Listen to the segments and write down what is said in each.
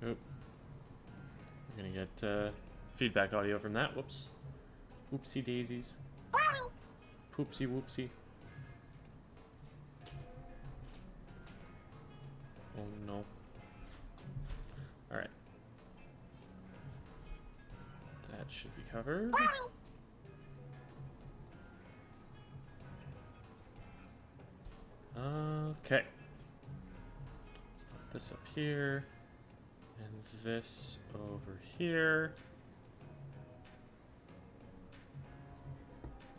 Oop. We're gonna get feedback audio from that. Whoops. Whoopsie daisies. Poopsie whoopsie. Oh no. Alright. That should be covered. Okay. Put this up here. And this over here.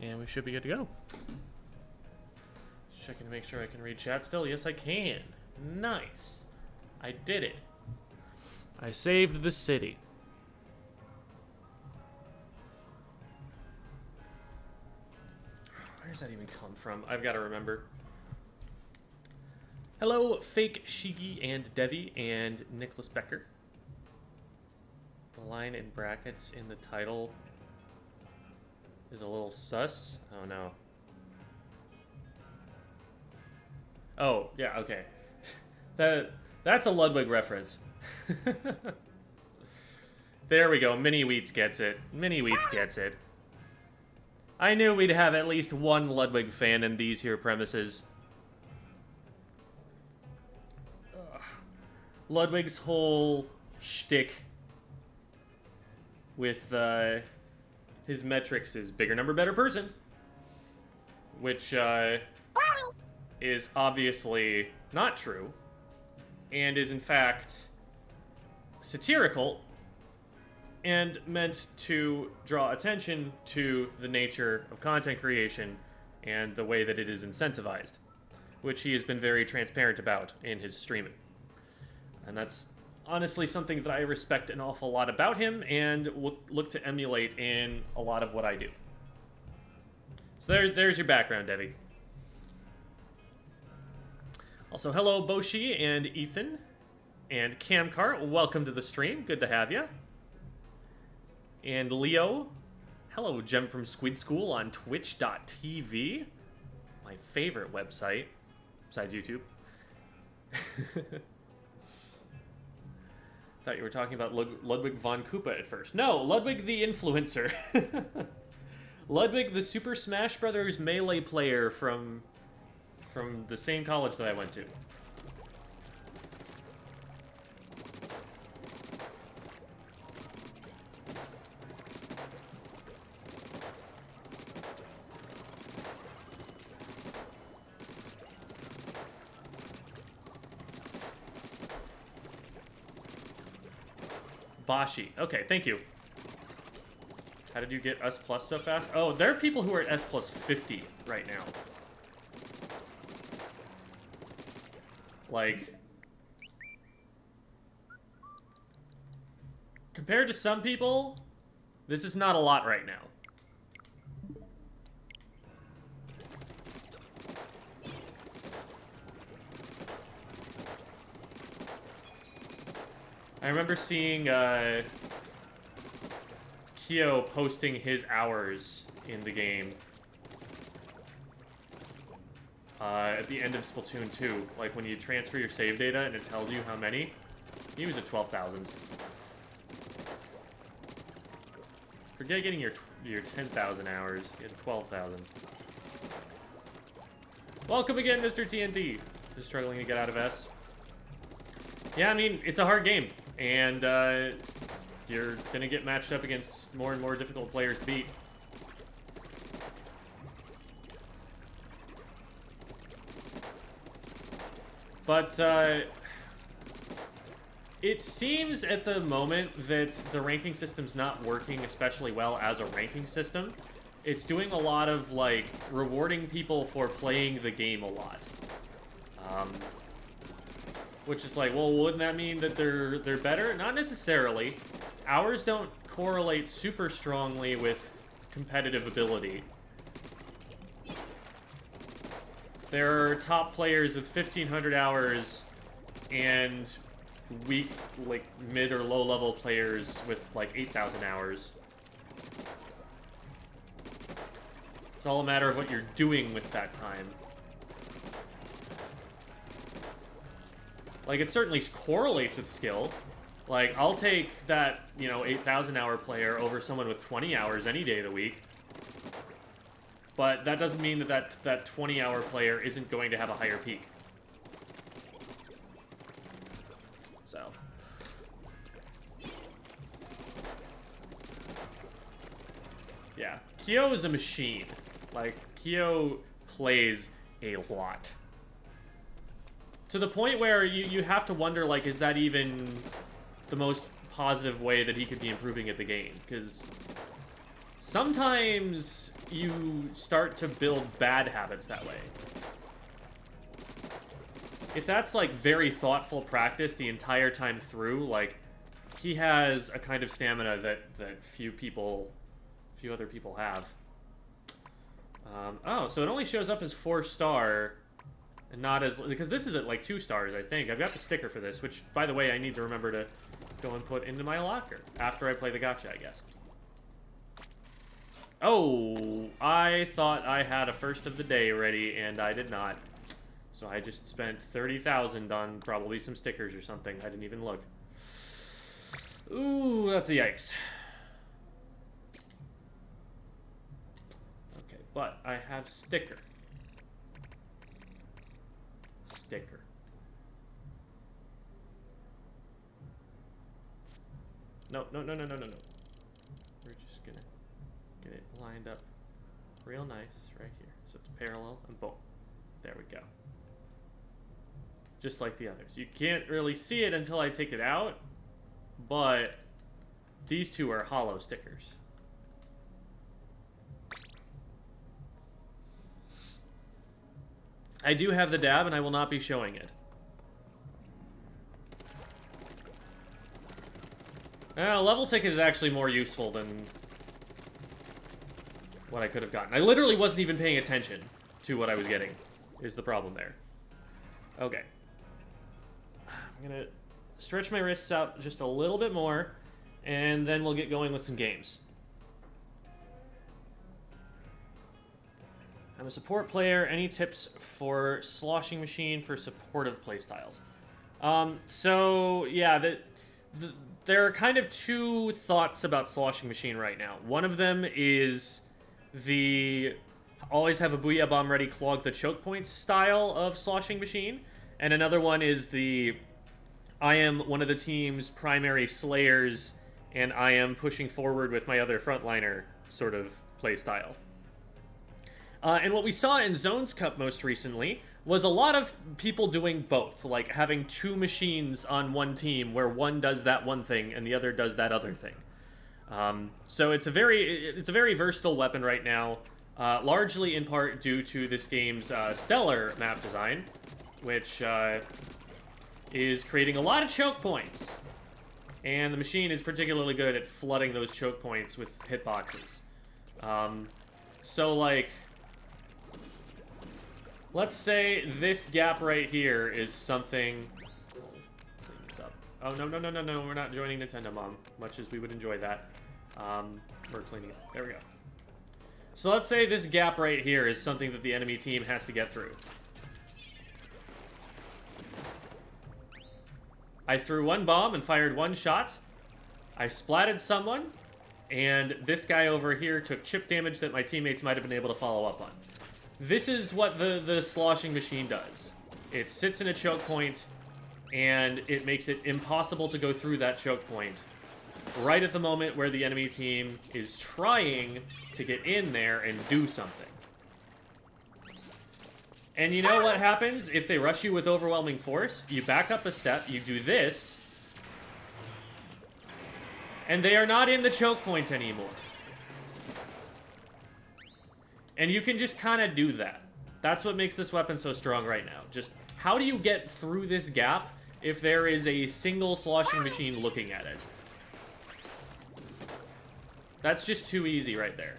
And we should be good to go. Checking to make sure I can read chat still. Yes, I can. Nice. I did it. I saved the city. Where does that even come from? I've got to remember. Hello, Fake Shigi and Devi and Nicholas Becker. The line in brackets in the title is a little sus. Oh no. Oh, yeah, okay. That's a Ludwig reference. There we go. Mini Wheats gets it. Mini Wheats gets it. I knew we'd have at least one Ludwig fan in these here premises. Ugh. Ludwig's whole shtick with his metrics is bigger number, better person. Which is obviously not true. And is in fact satirical and meant to draw attention to the nature of content creation and the way that it is incentivized, which he has been very transparent about in his streaming. And that's honestly something that I respect an awful lot about him and look to emulate in a lot of what I do. So there's your background, Devi. Also, hello, Boshi and Ethan and Camcart. Welcome to the stream. Good to have you. And Leo. Hello, Gem from Squid School on twitch.tv. My favorite website, besides YouTube. Thought you were talking about Ludwig von Koopa at first. No, Ludwig the influencer. Ludwig the Super Smash Bros. Melee player from the same college that I went to. Bashi. Okay, thank you. How did you get S+ so fast? Oh, there are people who are at S+ 50 right now. Like, compared to some people, this is not a lot right now. I remember seeing Kyo posting his hours in the game. At the end of Splatoon 2, like when you transfer your save data and it tells you how many, he was at 12,000. Forget getting your 10,000 hours, get 12,000. Welcome again, Mr. TNT. Just struggling to get out of S. Yeah, I mean, it's a hard game, and you're gonna get matched up against more and more difficult players to beat. But, it seems at the moment that the ranking system's not working especially well as a ranking system. It's doing a lot of, like, rewarding people for playing the game a lot. Which is like, well, wouldn't that mean that they're better? Not necessarily. Hours don't correlate super strongly with competitive ability. There are top players with 1,500 hours and weak, like, mid or low level players with, like, 8,000 hours. It's all a matter of what you're doing with that time. Like, it certainly correlates with skill. Like, I'll take that, you know, 8,000 hour player over someone with 20 hours any day of the week. But that doesn't mean that 20 hour player isn't going to have a higher peak. So. Yeah. Kyo is a machine. Like, Kyo plays a lot. To the point where you have to wonder, like, is that even the most positive way that he could be improving at the game? Because sometimes you start to build bad habits that way. If that's, like, very thoughtful practice the entire time through, like, he has a kind of stamina that few other people have. Oh, so it only shows up as 4-star, and not as... Because this is at, like, 2 stars, I think. I've got the sticker for this, which, by the way, I need to remember to go and put into my locker after I play the gacha, I guess. Oh, I thought I had a first of the day ready, and I did not. So I just spent 30,000 on probably some stickers or something. I didn't even look. Ooh, that's a yikes. Okay, but I have sticker. Sticker. No. We're just gonna get it lined up real nice right here. So it's parallel and boom. There we go. Just like the others. You can't really see it until I take it out, but these two are hollow stickers. I do have the dab, and I will not be showing it. Level tick is actually more useful than what I could have gotten. I literally wasn't even paying attention to what I was getting, is the problem there. Okay. I'm gonna stretch my wrists out just a little bit more, and then we'll get going with some games. I'm a support player. Any tips for Sloshing Machine for supportive playstyles? So, yeah, there are kind of two thoughts about Sloshing Machine right now. One of them is the always have a Booyah Bomb ready, clog the choke points style of Sloshing Machine. And another one is the I am one of the team's primary slayers, and I am pushing forward with my other frontliner sort of playstyle. And what we saw in Zones Cup most recently was a lot of people doing both, like having two machines on one team where one does that one thing and the other does that other thing. So it's a very versatile weapon right now, largely in part due to this game's stellar map design, which is creating a lot of choke points. And the machine is particularly good at flooding those choke points with hitboxes. So, like, let's say this gap right here is something... Clean this up. Oh, no, we're not joining Nintendo Mom, much as we would enjoy that. We're cleaning it. There we go. So let's say this gap right here is something that the enemy team has to get through. I threw one bomb and fired one shot. I splatted someone, and this guy over here took chip damage that my teammates might have been able to follow up on. This is what the Sloshing Machine does. It sits in a choke point, and it makes it impossible to go through that choke point right at the moment where the enemy team is trying to get in there and do something. And you know what happens if they rush you with overwhelming force? You back up a step, you do this, and they are not in the choke point anymore. And you can just kind of do that. That's what makes this weapon so strong right now. Just, how do you get through this gap if there is a single Sloshing Machine looking at it? That's just too easy right there.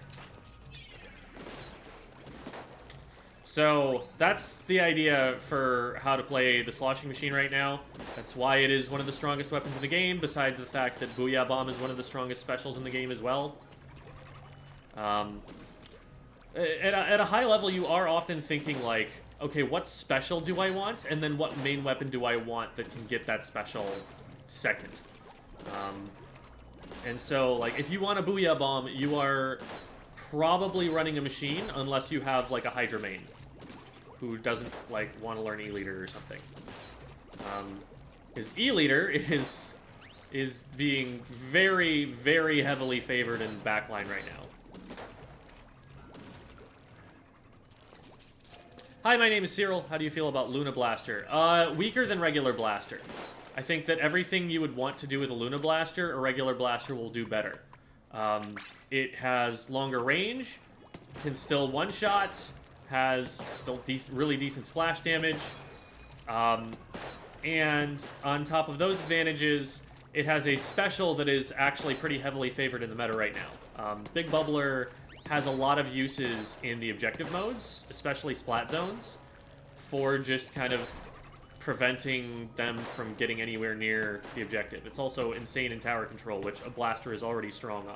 So, that's the idea for how to play the Sloshing Machine right now. That's why it is one of the strongest weapons in the game, besides the fact that Booyah Bomb is one of the strongest specials in the game as well. At a high level, you are often thinking, like, okay, what special do I want? And then what main weapon do I want that can get that special second? And so, like, if you want a Booyah Bomb, you are probably running a machine, unless you have, like, a Hydra main who doesn't, like, want to learn E-Leader or something. His E-Leader is being very, very heavily favored in Backline right now. Hi, my name is Cyril. How do you feel about Luna Blaster? Weaker than regular Blaster. I think that everything you would want to do with a Luna Blaster, a regular Blaster will do better. It has longer range, can still one-shot, has still really decent splash damage, and on top of those advantages, it has a special that is actually pretty heavily favored in the meta right now. Big Bubbler has a lot of uses in the objective modes, especially Splat Zones, for just kind of preventing them from getting anywhere near the objective. It's also insane in tower control, which a Blaster is already strong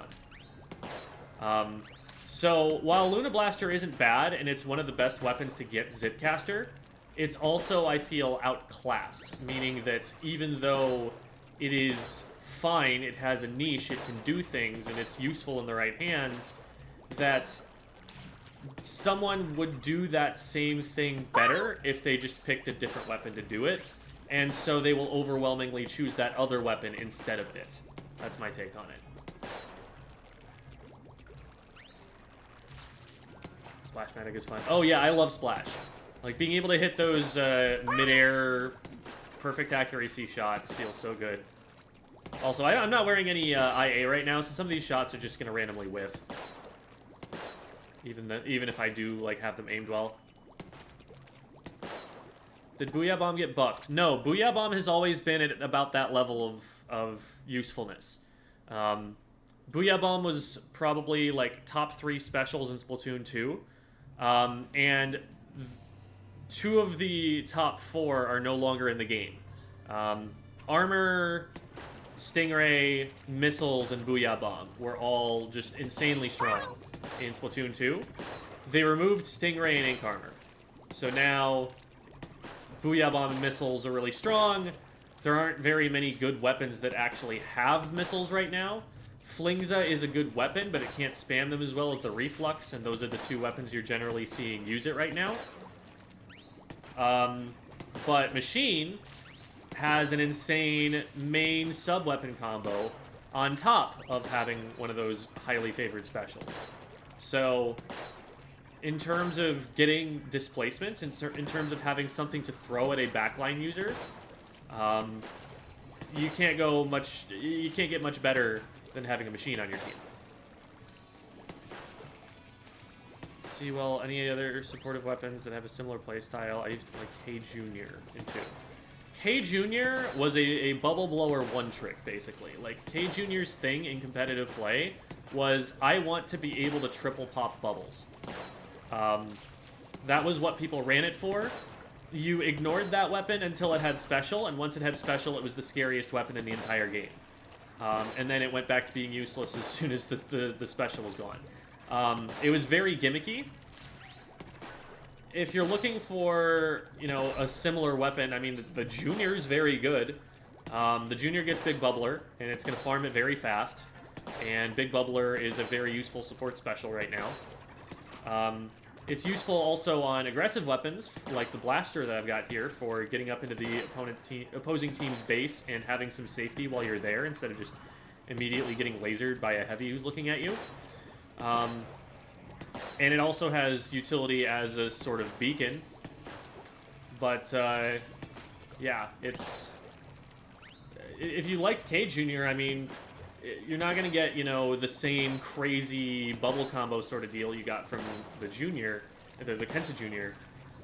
on. So while Luna Blaster isn't bad, and it's one of the best weapons to get Zipcaster, it's also, I feel, outclassed, meaning that even though it is fine, it has a niche, it can do things, and it's useful in the right hands, that someone would do that same thing better if they just picked a different weapon to do it, and so they will overwhelmingly choose that other weapon instead of it. That's my take on it. Splashmatic is fun. Oh yeah, I love Splash. Like, being able to hit those mid-air perfect accuracy shots feels so good. Also, I'm not wearing any IA right now, so some of these shots are just going to randomly whiff. Even if I do, like, have them aimed well. Did Booyah Bomb get buffed? No, Booyah Bomb has always been at about that level of usefulness. Booyah Bomb was probably, like, top 3 specials in Splatoon 2. And 2 of the top 4 are no longer in the game. Armor, Stingray, Missiles, and Booyah Bomb were all just insanely strong in Splatoon 2. They removed Stingray and Ink Armor. So now, Booyah Bomb and Missiles are really strong. There aren't very many good weapons that actually have missiles right now. Flingza is a good weapon, but it can't spam them as well as the Reflux, and those are the 2 weapons you're generally seeing use it right now. But Machine has an insane main sub-weapon combo on top of having one of those highly favored specials. So, in terms of getting displacement, in terms of having something to throw at a backline user, you can't get much better than having a Machine on your team. See, well, any other supportive weapons that have a similar playstyle? I used to play K Jr. in 2. K Jr. was a bubble blower one-trick, basically. Like, K Jr.'s thing in competitive play was, I want to be able to triple pop bubbles. That was what people ran it for. You ignored that weapon until it had special, and once it had special, it was the scariest weapon in the entire game. And then it went back to being useless as soon as the special was gone. It was very gimmicky. If you're looking for, you know, a similar weapon, I mean, the Junior is very good. The Junior gets Big Bubbler, and it's going to farm it very fast. And Big Bubbler is a very useful support special right now. It's useful also on aggressive weapons, like the Blaster that I've got here, for getting up into the opposing team's base and having some safety while you're there, instead of just immediately getting lasered by a heavy who's looking at you. And it also has utility as a sort of beacon. But, yeah, it's... If you liked K Jr., I mean, you're not going to get, you know, the same crazy bubble combo sort of deal you got from the Junior, the Kensa Junior,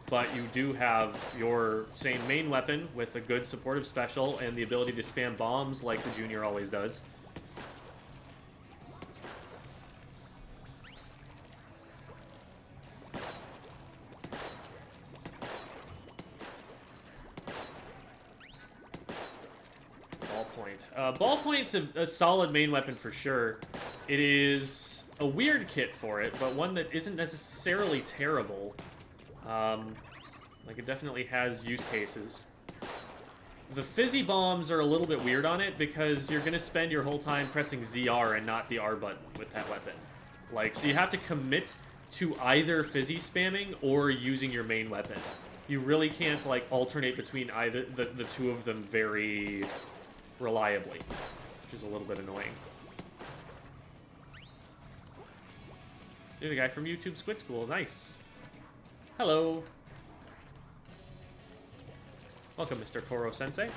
but you do have your same main weapon with a good supportive special and the ability to spam bombs like the Junior always does. Ballpoint's a solid main weapon for sure. It is a weird kit for it, but one that isn't necessarily terrible. Like, it definitely has use cases. The fizzy bombs are a little bit weird on it because you're gonna spend your whole time pressing ZR and not the R button with that weapon. Like, so you have to commit to either fizzy spamming or using your main weapon. You really can't, like, alternate between either the two of them very reliably, which is a little bit annoying. You're the guy from YouTube Squid School. Nice. Hello. Welcome, Mr. Koro-sensei. Do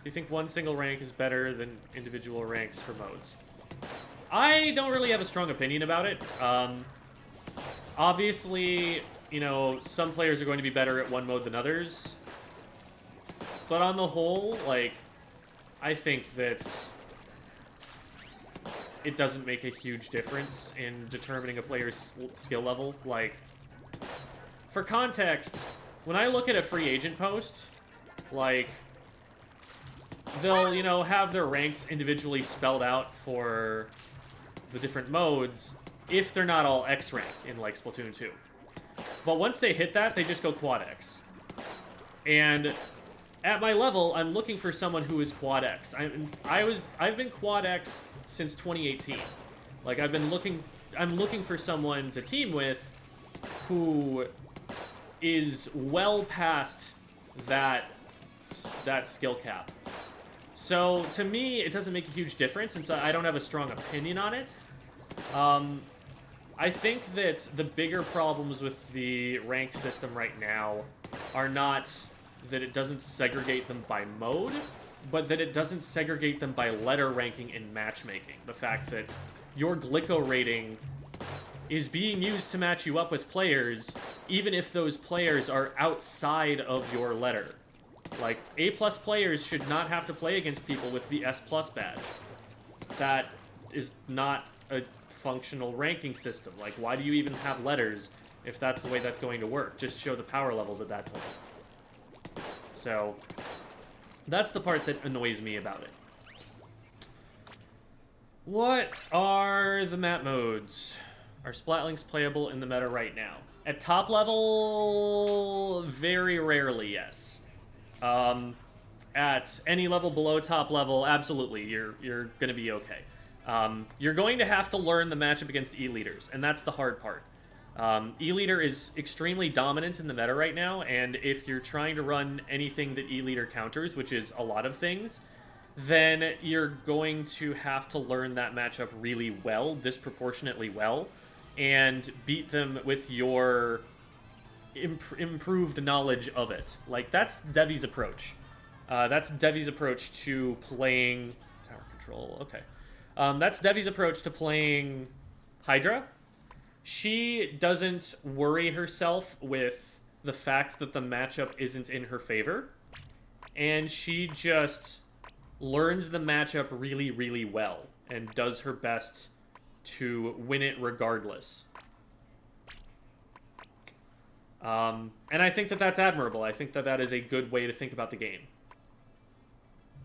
you think one single rank is better than individual ranks for modes? I don't really have a strong opinion about it. Obviously, you know, some players are going to be better at one mode than others. But on the whole, like, I think that it doesn't make a huge difference in determining a player's skill level. Like, for context, when I look at a free agent post, like, they'll, you know, have their ranks individually spelled out for the different modes if they're not all X rank in, like, Splatoon 2. But once they hit that, they just go quad X. And at my level, I'm looking for someone who is quad X. I've been quad X since 2018. Like, I'm looking for someone to team with who is well past that skill cap. So, to me, it doesn't make a huge difference, and so I don't have a strong opinion on it. I think that the bigger problems with the rank system right now are not that it doesn't segregate them by mode, but that it doesn't segregate them by letter ranking in matchmaking. The fact that your Glicko rating is being used to match you up with players, even if those players are outside of your letter. Like, A+ players should not have to play against people with the S+ badge. That is not a functional ranking system. Like, why do you even have letters if that's the way that's going to work? Just show the power levels at that point. So, that's the part that annoys me about it. What are the map modes? Are Splatlinks playable in the meta right now? At top level, very rarely, yes. At any level below top level, absolutely, you're gonna be okay. You're going to have to learn the matchup against E-Leaders, and that's the hard part. E-Leader is extremely dominant in the meta right now, and if you're trying to run anything that E-Leader counters, which is a lot of things, then you're going to have to learn that matchup really well, disproportionately well, and beat them with your improved knowledge of it. Like, that's Devi's approach. That's Devi's approach to playing... Tower control, okay. That's Devi's approach to playing Hydra. She doesn't worry herself with the fact that the matchup isn't in her favor, and she just learns the matchup really, really well and does her best to win it regardless. And I think that that's admirable. I think that that is a good way to think about the game.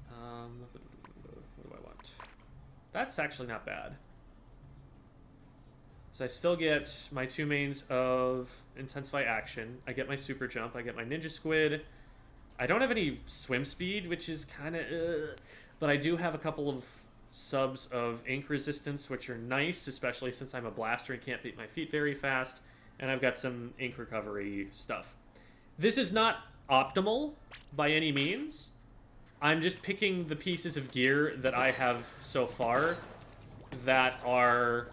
What do I want? That's actually not bad. So I still get my 2 mains of Intensify Action. I get my Super Jump. I get my Ninja Squid. I don't have any Swim Speed, which is kind of... but I do have a couple of subs of Ink Resistance, which are nice, especially since I'm a blaster and can't beat my feet very fast. And I've got some Ink Recovery stuff. This is not optimal by any means. I'm just picking the pieces of gear that I have so far that are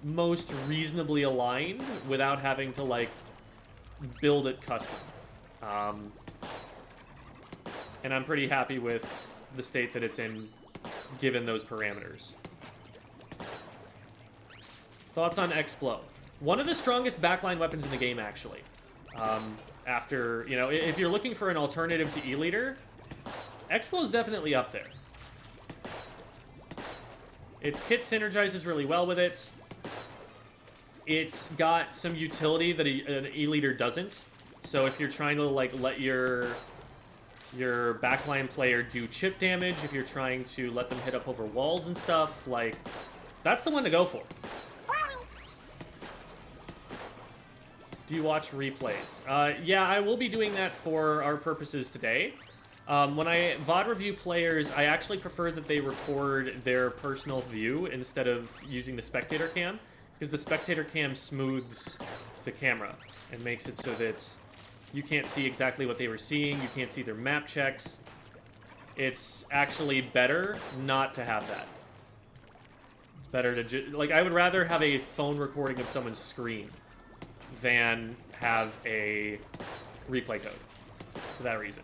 most reasonably aligned without having to, like, build it custom. And I'm pretty happy with the state that it's in, given those parameters. Thoughts on X-Blow? One of the strongest backline weapons in the game, actually. After, you know, if you're looking for an alternative to E-Leader, X-Blow's definitely up there. Its kit synergizes really well with it. It's got some utility that an E-Leader doesn't. So if you're trying to, like, let your backline player do chip damage, if you're trying to let them hit up over walls and stuff, like, that's the one to go for. Do you watch replays? Yeah, I will be doing that for our purposes today. When I VOD review players, I actually prefer that they record their personal view instead of using the spectator cam, because the spectator cam smooths the camera and makes it so that you can't see exactly what they were seeing, you can't see their map checks. It's actually better not to have that. It's better to like, I would rather have a phone recording of someone's screen than have a replay code for that reason.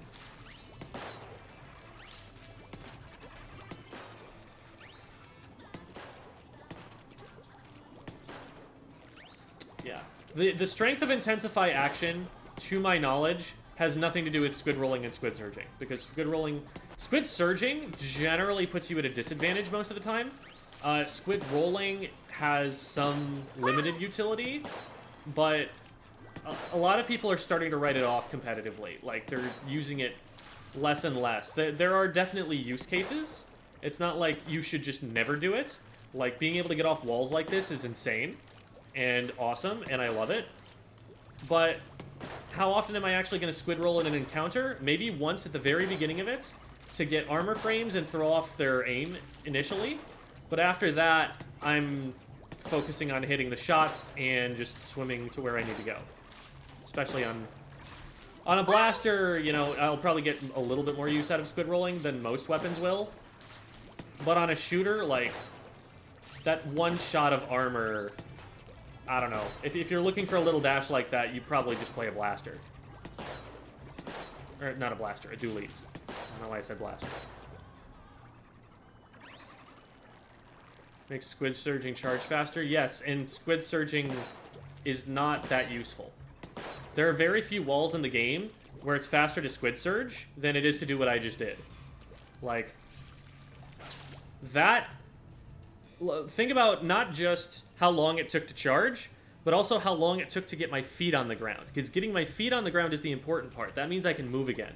Yeah. The strength of intensify action, to my knowledge, has nothing to do with squid rolling and squid surging. Because squid surging generally puts you at a disadvantage most of the time. Squid rolling has some limited utility, but a lot of people are starting to write it off competitively. Like, they're using it less and less. There are definitely use cases. It's not like you should just never do it. Like, being able to get off walls like this is insane and awesome, and I love it. But how often am I actually going to squid roll in an encounter? Maybe once at the very beginning of it to get armor frames and throw off their aim initially. But after that, I'm focusing on hitting the shots and just swimming to where I need to go. Especially on a blaster, you know, I'll probably get a little bit more use out of squid rolling than most weapons will. But on a shooter, like, that one shot of armor, I don't know. If you're looking for a little dash like that, you probably just play a blaster. Or, not a blaster, a dualies. I don't know why I said blaster. Makes squid surging charge faster? Yes, and squid surging is not that useful. There are very few walls in the game where it's faster to squid surge than it is to do what I just did. Like, that... Think about not just how long it took to charge, but also how long it took to get my feet on the ground. Because getting my feet on the ground is the important part. That means I can move again.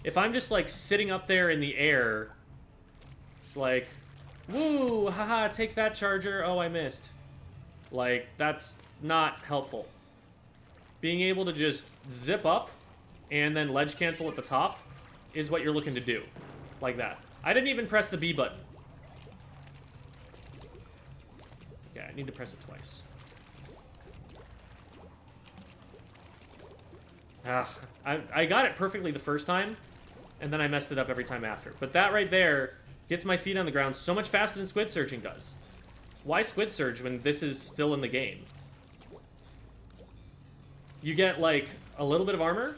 If I'm just, like, sitting up there in the air, it's like, woo, haha, take that charger, oh, I missed. Like, that's not helpful. Being able to just zip up and then ledge cancel at the top is what you're looking to do. Like that. I didn't even press the B button. Yeah, I need to press it twice. I got it perfectly the first time, and then I messed it up every time after. But that right there gets my feet on the ground so much faster than squid surging does. Why squid surge when this is still in the game? You get, like, a little bit of armor,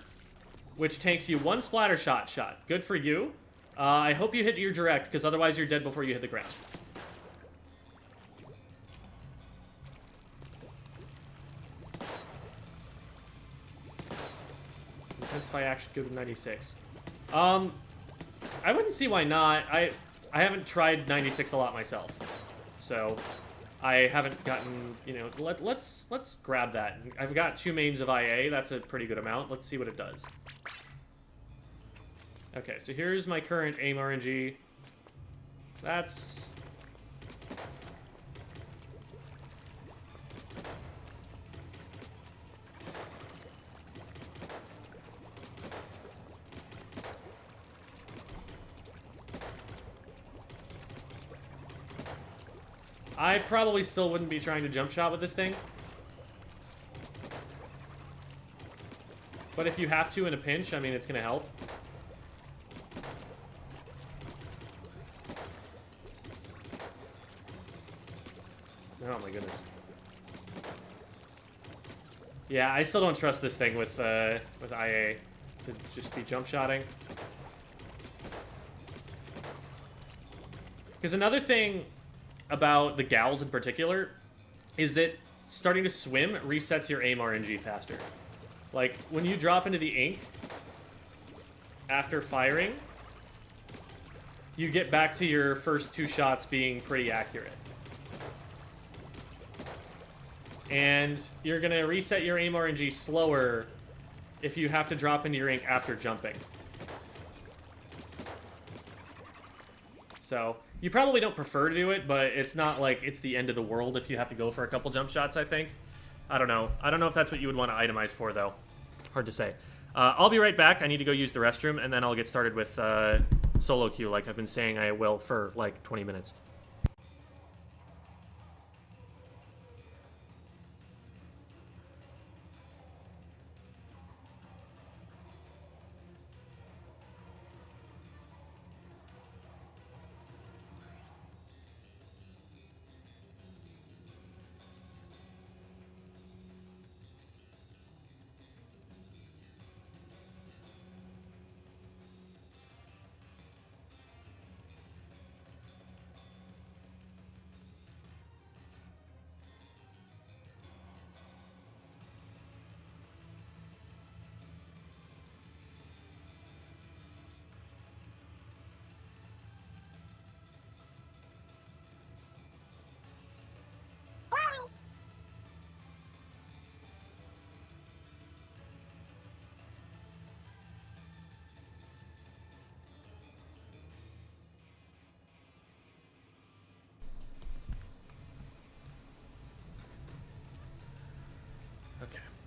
which takes you one splatter shot. Good for you. I hope you hit your direct, because otherwise you're dead before you hit the ground. Intensify action, go to 96. I wouldn't see why not. I haven't tried 96 a lot myself, so I haven't gotten, you know, let's grab that. I've got 2 mains of IA. That's a pretty good amount. Let's see what it does. Okay, so here's my current aim RNG. That's... I probably still wouldn't be trying to jump shot with this thing. But if you have to in a pinch, I mean, it's going to help. Oh my goodness. Yeah, I still don't trust this thing with IA to just be jump shotting. Because another thing about the gals in particular is that starting to swim resets your aim RNG faster. Like, when you drop into the ink after firing, you get back to your first 2 shots being pretty accurate. And you're going to reset your aim RNG slower if you have to drop into your ink after jumping. So, you probably don't prefer to do it, but it's not like it's the end of the world if you have to go for a couple jump shots, I think. I don't know. I don't know if that's what you would want to itemize for, though. Hard to say. I'll be right back. I need to go use the restroom, and then I'll get started with solo queue like I've been saying I will for like 20 minutes.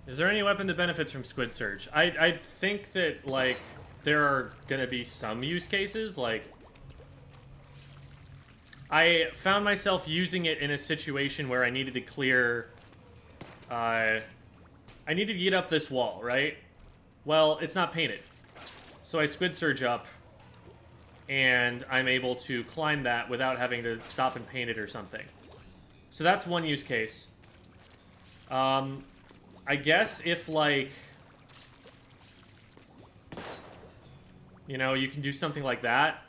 Is there any weapon that benefits from Squid Surge? I think that, like, there are gonna be some use cases, like... I found myself using it in a situation where I needed to clear... I needed to get up this wall, right? Well, it's not painted. So I Squid Surge up, and I'm able to climb that without having to stop and paint it or something. So that's one use case. I guess if, like, you know, you can do something like that.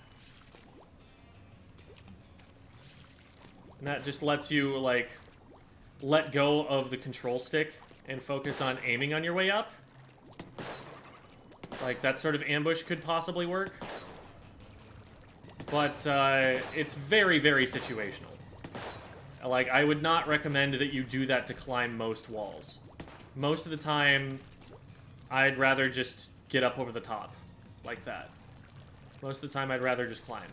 And that just lets you, like, let go of the control stick and focus on aiming on your way up. Like, that sort of ambush could possibly work. But, it's very, very situational. Like, I would not recommend that you do that to climb most walls. Most of the time, I'd rather just get up over the top, like that. Most of the time, I'd rather just climb.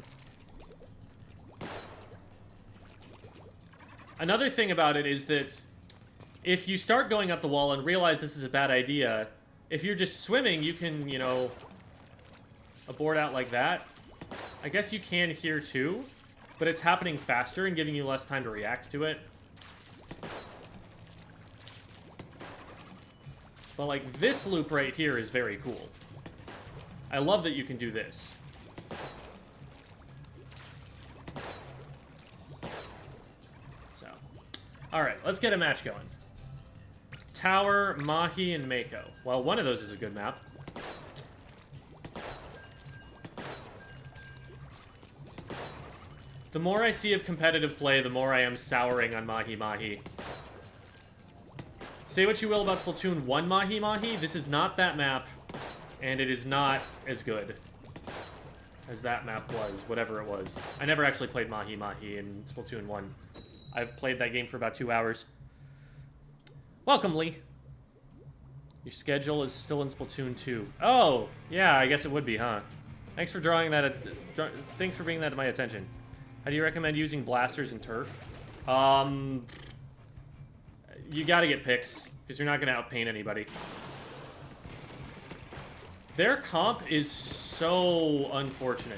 Another thing about it is that if you start going up the wall and realize this is a bad idea, if you're just swimming, you can, you know, abort out like that. I guess you can here too, but it's happening faster and giving you less time to react to it. But, like, this loop right here is very cool. I love that you can do this. So. Alright, let's get a match going. Tower, Mahi, and Mako. Well, one of those is a good map. The more I see of competitive play, the more I am souring on Mahi Mahi. Say what you will about Splatoon 1 Mahi Mahi, this is not that map, and it is not as good as that map was, whatever it was. I never actually played Mahi Mahi in Splatoon 1. I've played that game for about 2 hours. Welcome, Lee. Your schedule is still in Splatoon 2. Oh, yeah, I guess it would be, huh? Thanks for drawing that. Thanks for bringing that to my attention. How do you recommend using blasters and turf? You gotta get picks, because you're not gonna outpaint anybody. Their comp is so unfortunate.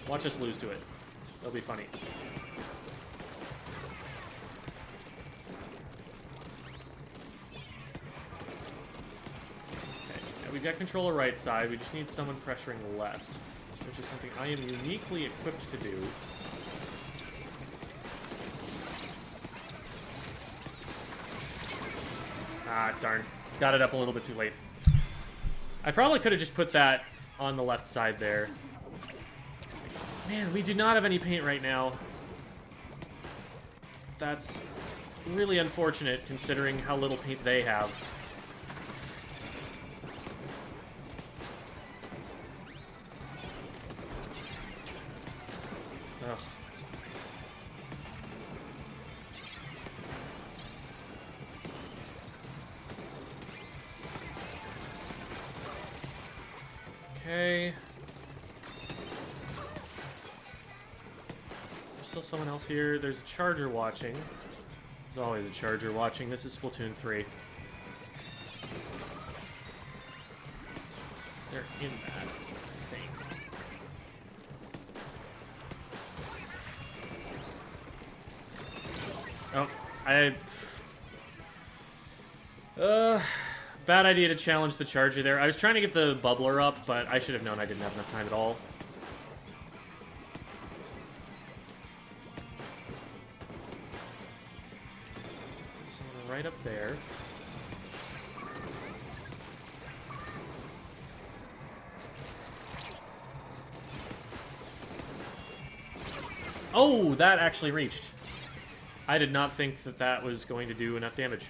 Watch us lose to it. It'll be funny. Okay, now we've got controller right side. We just need someone pressuring left, which is something I am uniquely equipped to do. Ah, darn. Got it up a little bit too late. I probably could have just put that on the left side there. Man, we do not have any paint right now. That's really unfortunate, considering how little paint they have. Ugh. Okay. There's still someone else here. There's a charger watching. There's always a charger watching. This is Splatoon 3. They're in that thing. Oh, bad idea to challenge the charger there. I was trying to get the bubbler up, but I should have known I didn't have enough time at all. Someone right up there. Oh, that actually reached. I did not think that that was going to do enough damage.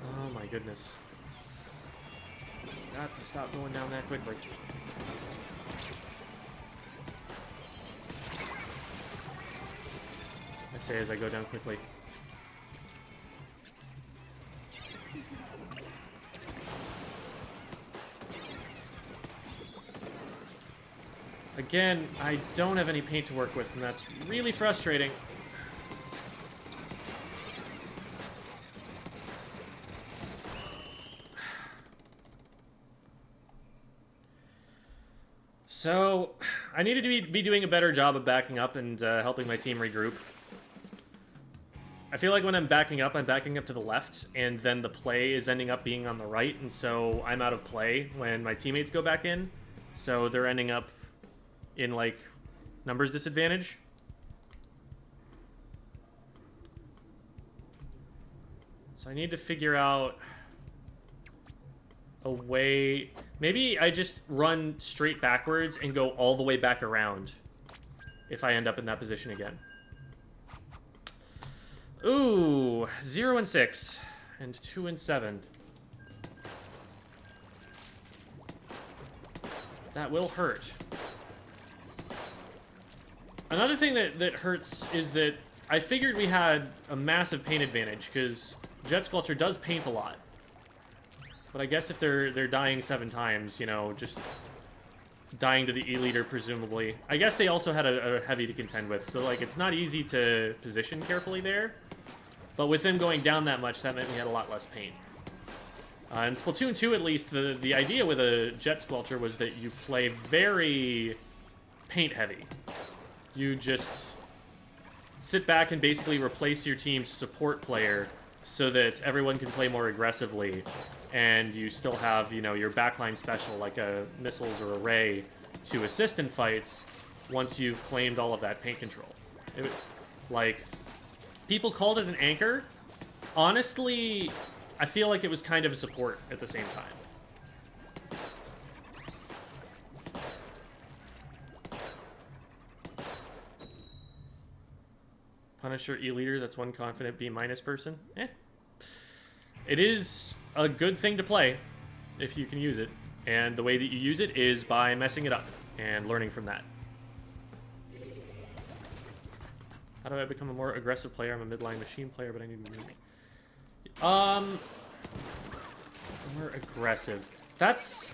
Oh my goodness. Got to stop going down that quickly. I say as I go down quickly. Again, I don't have any paint to work with, and that's really frustrating. So, I needed to be doing a better job of backing up and helping my team regroup. I feel like when I'm backing up to the left, and then the play is ending up being on the right, and so I'm out of play when my teammates go back in. So they're ending up in, like, numbers disadvantage. So I need to figure out a way... Maybe I just run straight backwards and go all the way back around if I end up in that position again. Ooh, 0 and 6 and 2 and 7. That will hurt. Another thing that hurts is that I figured we had a massive paint advantage because Jet Sculpture does paint a lot. But I guess if they're dying 7 times, you know, just dying to the E-Leader, presumably. I guess they also had a heavy to contend with, so, like, it's not easy to position carefully there. But with them going down that much, that meant we had a lot less paint. In Splatoon 2, at least, the idea with a Jet Squelcher was that you play very paint-heavy. You just sit back and basically replace your team's support player so that everyone can play more aggressively, and you still have, you know, your backline special, like a missiles or a ray, to assist in fights once you've claimed all of that paint control. Like, people called it an anchor. Honestly, I feel like it was kind of a support at the same time. Punisher E-Leader, that's one confident B- person. Eh. It is a good thing to play if you can use it. And the way that you use it is by messing it up and learning from that. How do I become a more aggressive player? I'm a midline machine player, but I need to be... more aggressive. That's...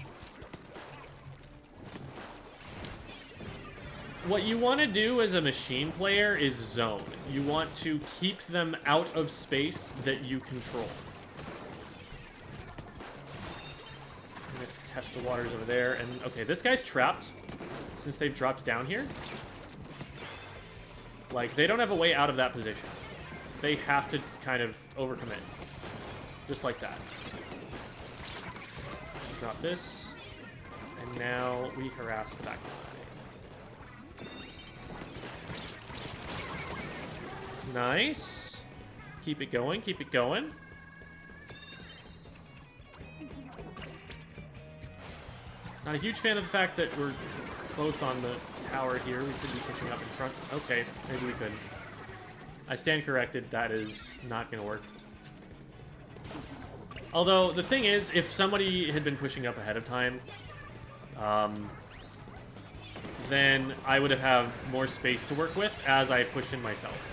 What you want to do as a machine player is zone. You want to keep them out of space that you control. I'm going to test the waters over there. And okay, this guy's trapped since they've dropped down here. Like, they don't have a way out of that position. They have to kind of overcommit. Just like that. Drop this. And now we harass the back line. Nice. Keep it going, keep it going. Not a huge fan of the fact that we're both on the tower here. We could be pushing up in front. Okay, maybe we could. I stand corrected. That is not going to work. Although, the thing is, if somebody had been pushing up ahead of time, then I would have had more space to work with as I pushed in myself.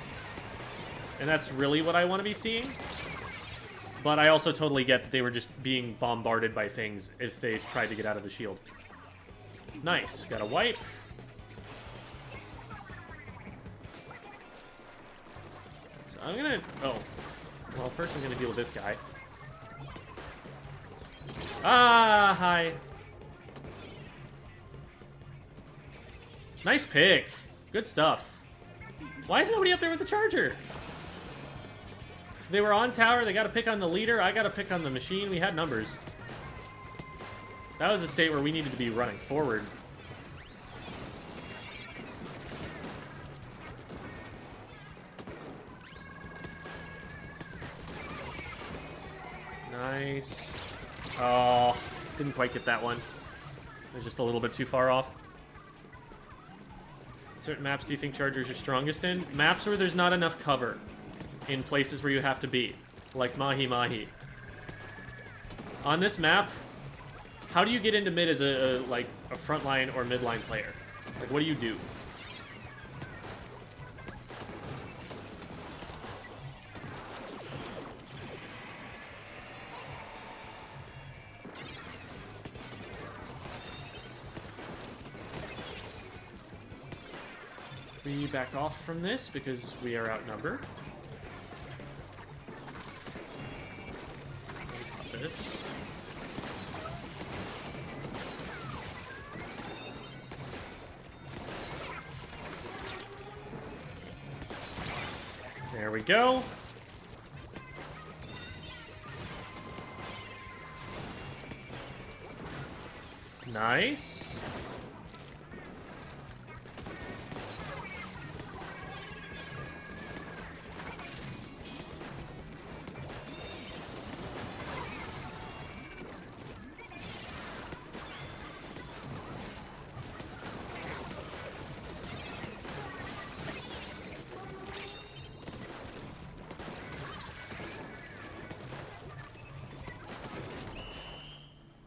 And that's really what I want to be seeing. But I also totally get that they were just being bombarded by things if they tried to get out of the shield. Nice. Got a wipe. So I'm gonna... Oh. Well, first I'm going to deal with this guy. Ah, hi. Nice pick. Good stuff. Why is nobody up there with the charger? They were on tower. They got to pick on the leader. I got to pick on the machine. We had numbers. That was a state where we needed to be running forward. Nice. Oh, didn't quite get that one. I was just a little bit too far off. Certain maps do you think chargers are strongest in? Maps where there's not enough cover in places where you have to be, like Mahi Mahi. On this map, how do you get into mid as a frontline or midline player? Like, what do you do? We back off from this because we are outnumbered. Got this. There we go. Nice.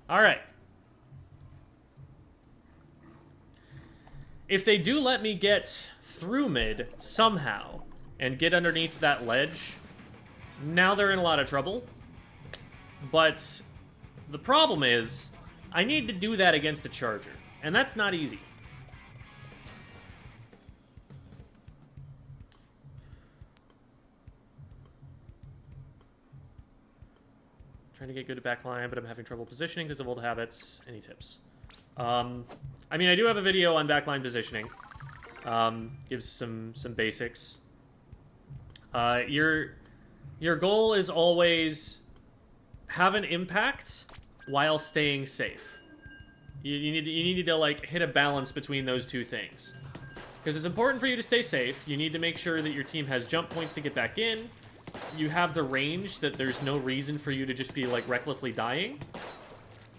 All right. If they do let me get through mid somehow and get underneath that ledge, now they're in a lot of trouble. But the problem is, I need to do that against a charger, and that's not easy. Trying to get good at backline, but I'm having trouble positioning because of old habits. Any tips? I mean, I do have a video on backline positioning. Gives some basics. Your goal is always have an impact while staying safe. You need to like hit a balance between those two things, because it's important for you to stay safe. You need to make sure that your team has jump points to get back in. You have the range that there's no reason for you to just be like recklessly dying.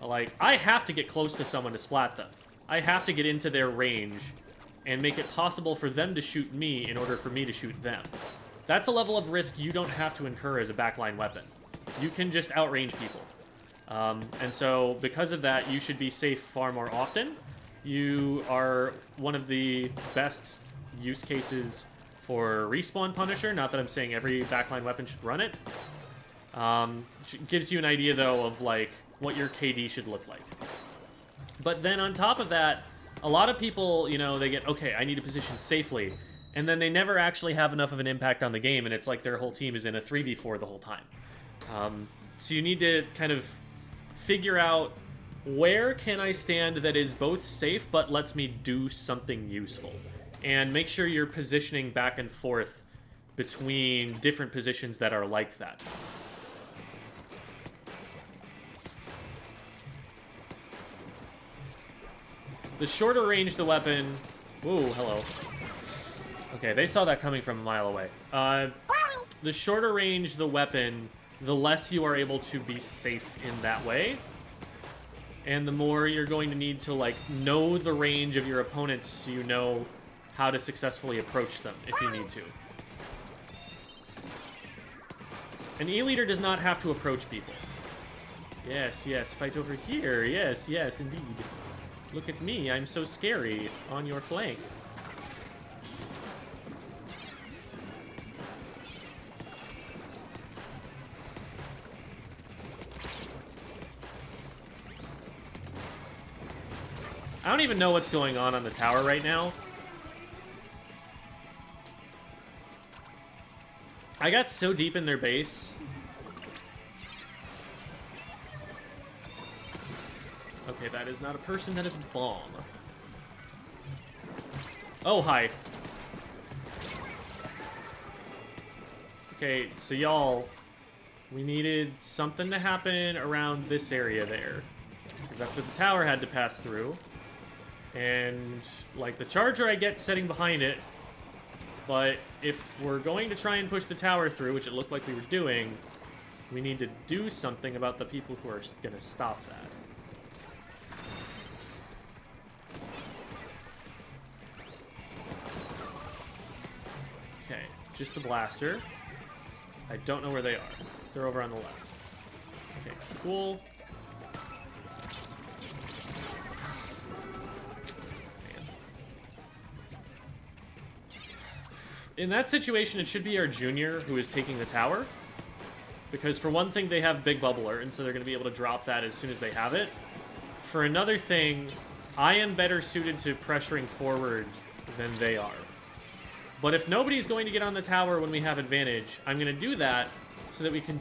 Like, I have to get close to someone to splat them. I have to get into their range and make it possible for them to shoot me in order for me to shoot them. That's a level of risk you don't have to incur as a backline weapon. You can just outrange people. And so, because of that, you should be safe far more often. You are one of the best use cases for Respawn Punisher. Not that I'm saying every backline weapon should run it. Gives you an idea, though, of, like, what your KD should look like. But then on top of that, a lot of people, you know, they get, okay, I need to position safely, and then they never actually have enough of an impact on the game, and it's like their whole team is in a 3v4 the whole time. So you need to kind of figure out, where can I stand that is both safe but lets me do something useful? And make sure you're positioning back and forth between different positions that are like that. The shorter range the weapon... Ooh, hello. Okay, they saw that coming from a mile away. The shorter range the weapon, the less you are able to be safe in that way. And the more you're going to need to, like, know the range of your opponents so you know how to successfully approach them if you need to. An E-leader does not have to approach people. Yes, yes, fight over here. Yes, yes, indeed. Look at me, I'm so scary on your flank. I don't even know what's going on the tower right now. I got so deep in their base. Okay, that is not a person, that is a bomb. Oh, hi. Okay, so y'all, we needed something to happen around this area there. Because that's what the tower had to pass through. And, like, the charger I get setting behind it. But if we're going to try and push the tower through, which it looked like we were doing, we need to do something about the people who are going to stop that. Okay, just the blaster. I don't know where they are. They're over on the left. Okay, cool. In that situation, it should be our junior who is taking the tower. Because for one thing, they have Big Bubbler, and so they're going to be able to drop that as soon as they have it. For another thing, I am better suited to pressuring forward than they are. But if nobody's going to get on the tower when we have advantage, I'm going to do that so that we can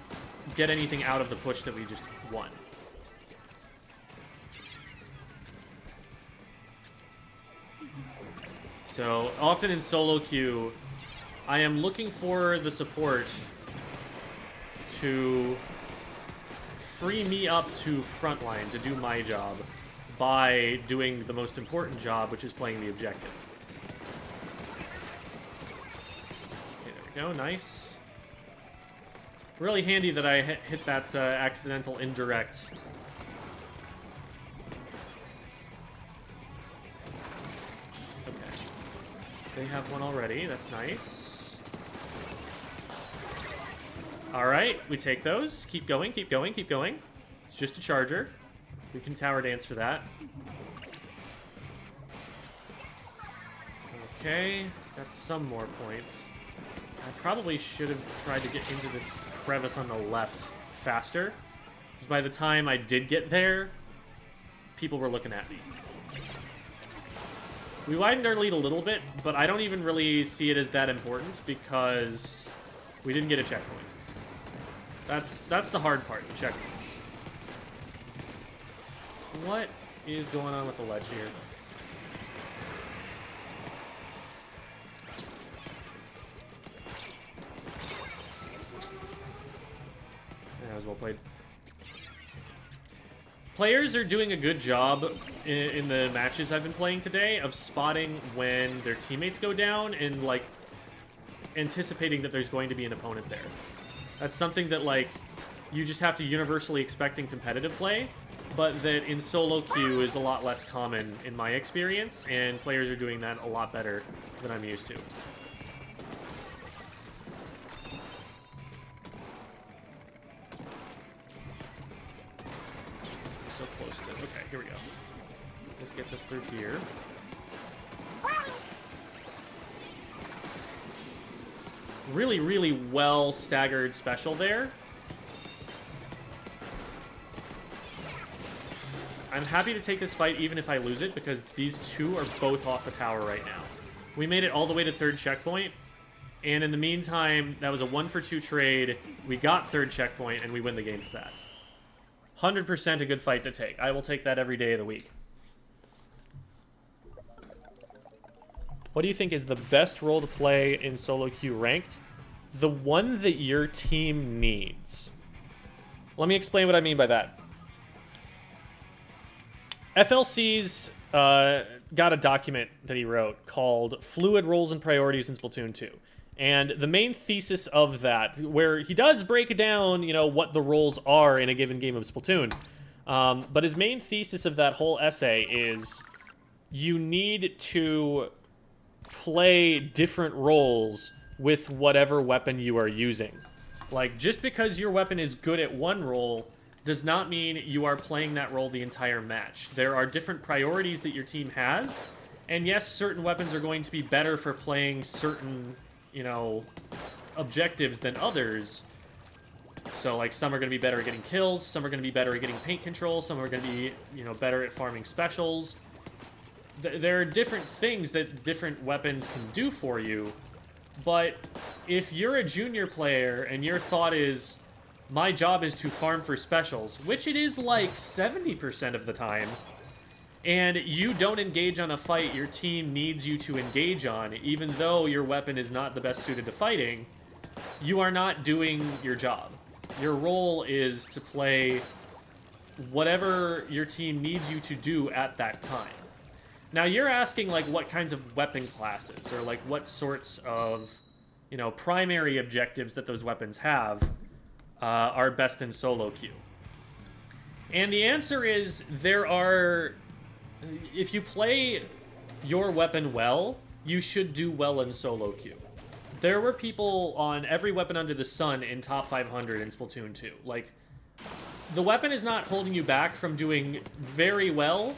get anything out of the push that we just won. So, often in solo queue, I am looking for the support to free me up to frontline to do my job by doing the most important job, which is playing the objective. Okay, there we go, nice. Really handy that I hit that accidental indirect. Okay. They have one already, that's nice. Alright, we take those. Keep going, keep going, keep going. It's just a charger. We can tower dance for that. Okay, got some more points. I probably should have tried to get into this crevice on the left faster. Because by the time I did get there, people were looking at me. We widened our lead a little bit, but I don't even really see it as that important because we didn't get a checkpoint. That's the hard part, the checkpoints. What is going on with the ledge here? That was well played. Players are doing a good job in the matches I've been playing today of spotting when their teammates go down and, like, anticipating that there's going to be an opponent there. That's something that, like, you just have to universally expect in competitive play, but that in solo queue is a lot less common in my experience, and players are doing that a lot better than I'm used to. So close to... Okay, here we go. This gets us through here. Really, really well staggered special there. I'm happy to take this fight even if I lose it, because these two are both off the tower right now. We made it all the way to third checkpoint, and in the meantime, that was a 1-for-2 trade. We got third checkpoint, and we win the game for that. 100% a good fight to take. I will take that every day of the week. What do you think is the best role to play in solo queue ranked? The one that your team needs. Let me explain what I mean by that. FLC's got a document that he wrote called Fluid Roles and Priorities in Splatoon 2. And the main thesis of that, where he does break down, you know, what the roles are in a given game of Splatoon. But his main thesis of that whole essay is you need to play different roles with whatever weapon you are using. Like, just because your weapon is good at one role does not mean you are playing that role the entire match. There are different priorities that your team has, and yes, certain weapons are going to be better for playing certain, you know, objectives than others. So, like, some are going to be better at getting kills, some are going to be better at getting paint control, some are going to be, you know, better at farming specials. There are different things that different weapons can do for you, But if you're a junior player and your thought is, my job is to farm for specials, which it is like 70% of the time, and you don't engage on a fight your team needs you to engage on, even though your weapon is not the best suited to fighting, you are not doing your job. Your role is to play whatever your team needs you to do at that time. Now, you're asking, like, what kinds of weapon classes, or, like, what sorts of, you know, primary objectives that those weapons have are best in solo queue. And the answer is, there are... If you play your weapon well, you should do well in solo queue. There were people on every weapon under the sun in top 500 in Splatoon 2. Like, the weapon is not holding you back from doing very well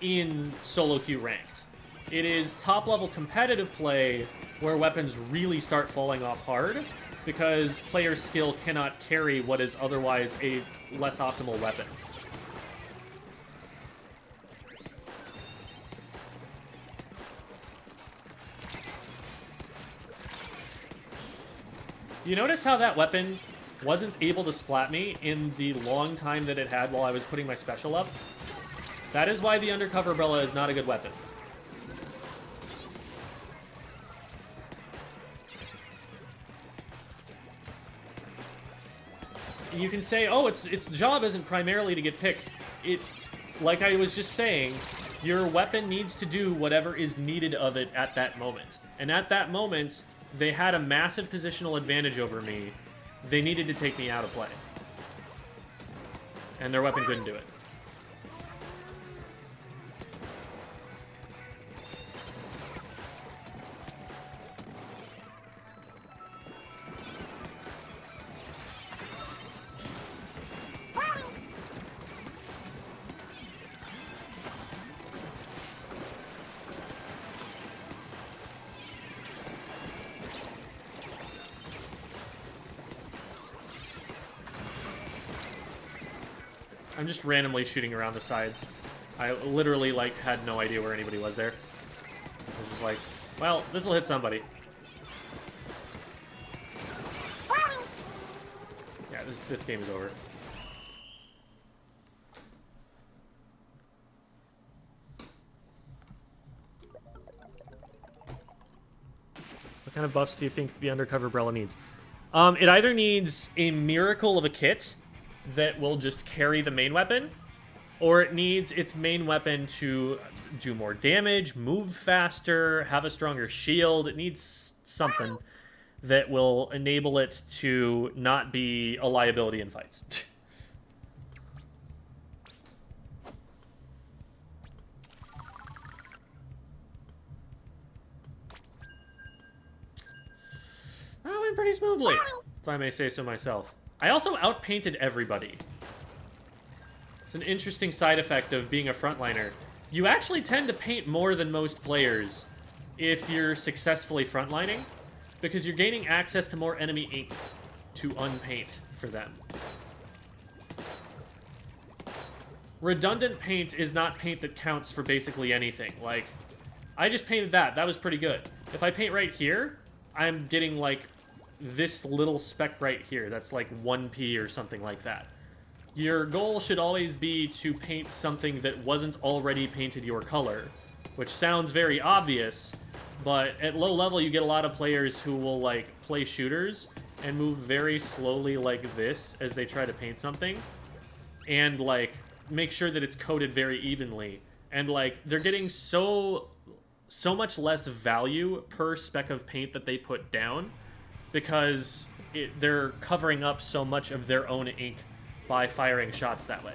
in solo queue ranked. It is top-level competitive play where weapons really start falling off hard because player skill cannot carry what is otherwise a less optimal weapon. You notice how that weapon wasn't able to splat me in the long time that it had while I was putting my special up? That is why the Undercover Brella is not a good weapon. You can say, oh, its job isn't primarily to get picks. Like I was just saying, your weapon needs to do whatever is needed of it at that moment. And at that moment, they had a massive positional advantage over me. They needed to take me out of play. And their weapon couldn't do it. I'm just randomly shooting around the sides. I literally, like, had no idea where anybody was there. I was just like, well, this will hit somebody. Yeah, this game is over. What kind of buffs do you think the Undercover Brella needs? It either needs a miracle of a kit that will just carry the main weapon, or it needs its main weapon to do more damage, move faster, have a stronger shield. It needs something that will enable it to not be a liability in fights. That went pretty smoothly, if I may say so myself. I also outpainted everybody. It's an interesting side effect of being a frontliner. You actually tend to paint more than most players if you're successfully frontlining, because you're gaining access to more enemy ink to unpaint for them. Redundant paint is not paint that counts for basically anything. Like, I just painted that. That was pretty good. If I paint right here, I'm getting, like, this little speck right here. That's like 1p or something like that. Your goal should always be to paint something that wasn't already painted your color, which sounds very obvious, but at low level you get a lot of players who will, like, play shooters and move very slowly like this as they try to paint something, and, like, make sure that it's coated very evenly, and, like, they're getting so much less value per speck of paint that they put down, because they're covering up so much of their own ink by firing shots that way.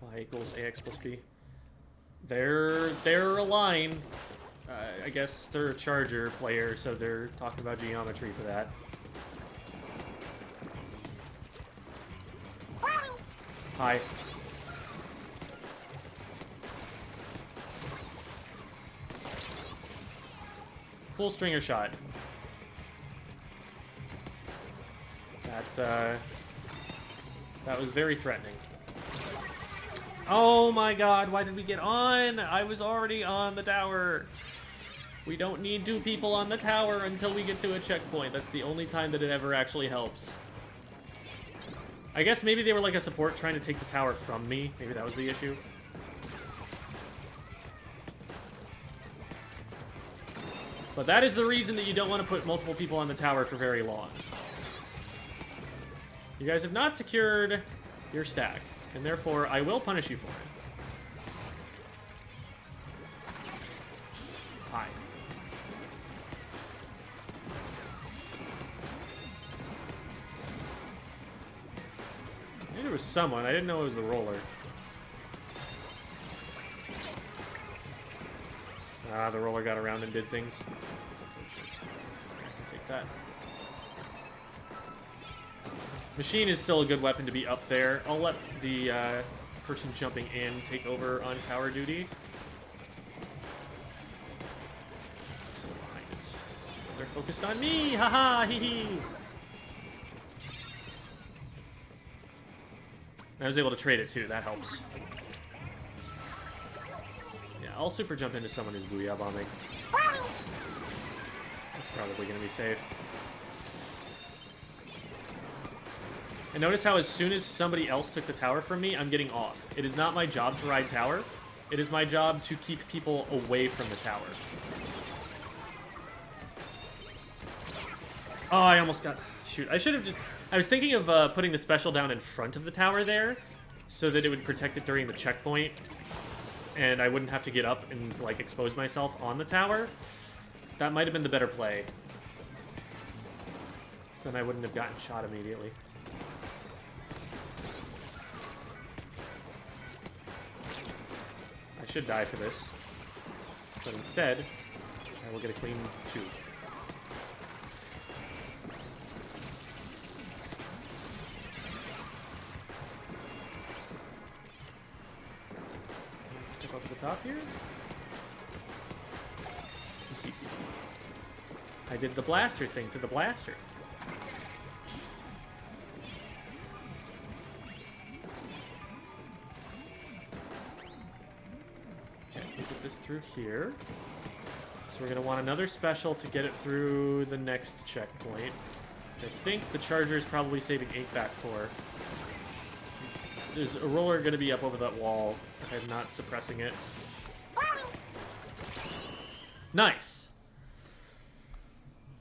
Y equals AX plus B. They're aligned. I guess they're a Charger player, so they're talking about geometry for that. Hi. Full stringer shot. That was very threatening. Oh my god, why did we get on? I was already on the tower. We don't need 2 people on the tower until we get to a checkpoint. That's the only time that it ever actually helps. I guess maybe they were like a support trying to take the tower from me. Maybe that was the issue. But that is the reason that you don't want to put multiple people on the tower for very long. You guys have not secured your stack, and therefore I will punish you for it. Hi. I knew there was someone. I didn't know it was the roller. Ah, the roller got around and did things. I can take that. Machine is still a good weapon to be up there. I'll let the person jumping in take over on tower duty. So behind it. They're focused on me! Haha! Hee hee! I was able to trade it too, that helps. Yeah, I'll super jump into someone who's booyah bombing. That's probably gonna be safe. And notice how as soon as somebody else took the tower from me, I'm getting off. It is not my job to ride tower. It is my job to keep people away from the tower. Oh, I almost got... Shoot, I should have just... I was thinking of putting the special down in front of the tower there, so that it would protect it during the checkpoint, and I wouldn't have to get up and, like, expose myself on the tower. That might have been the better play. So then I wouldn't have gotten shot immediately. I should die for this, but instead, I will get a clean 2. Step up to the top here. I did the blaster thing to the blaster. Through here. So we're going to want another special to get it through the next checkpoint, which I think the charger is probably saving Inkvac for. There's a roller going to be up over that wall if I'm not suppressing it. Nice!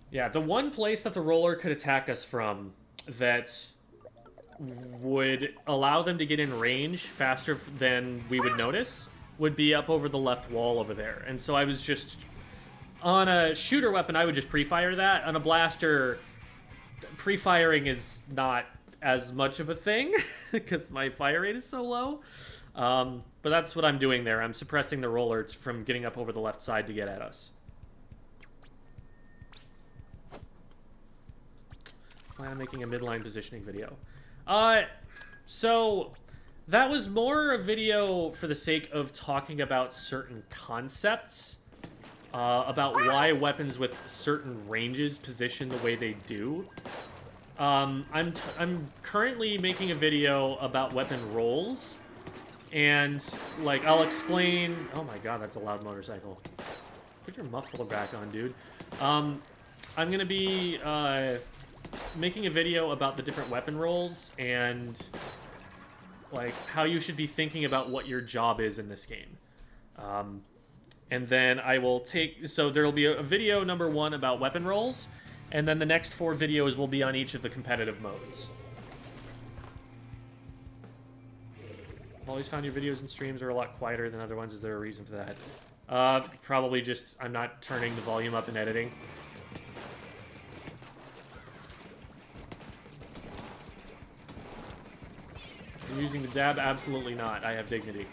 Yeah, the one place that the roller could attack us from that would allow them to get in range faster than we would notice would be up over the left wall over there. And so I was just... On a shooter weapon, I would just pre-fire that. On a blaster, pre-firing is not as much of a thing, because my fire rate is so low. But that's what I'm doing there. I'm suppressing the roller from getting up over the left side to get at us. Plan on making a midline positioning video. So... That was more a video for the sake of talking about certain concepts, about why weapons with certain ranges position the way they do. I'm currently making a video about weapon rolls, and like I'll explain. Oh my god, that's a loud motorcycle. Put your muffler back on, dude. I'm gonna be making a video about the different weapon rolls and like how you should be thinking about what your job is in this game. And then I will take, so there'll be a video number 1 about weapon rolls, and then the next 4 videos will be on each of the competitive modes. I've always found your videos and streams are a lot quieter than other ones. Is there a reason for that? Probably just I'm not turning the volume up in editing. Using the dab? Absolutely not. I have dignity.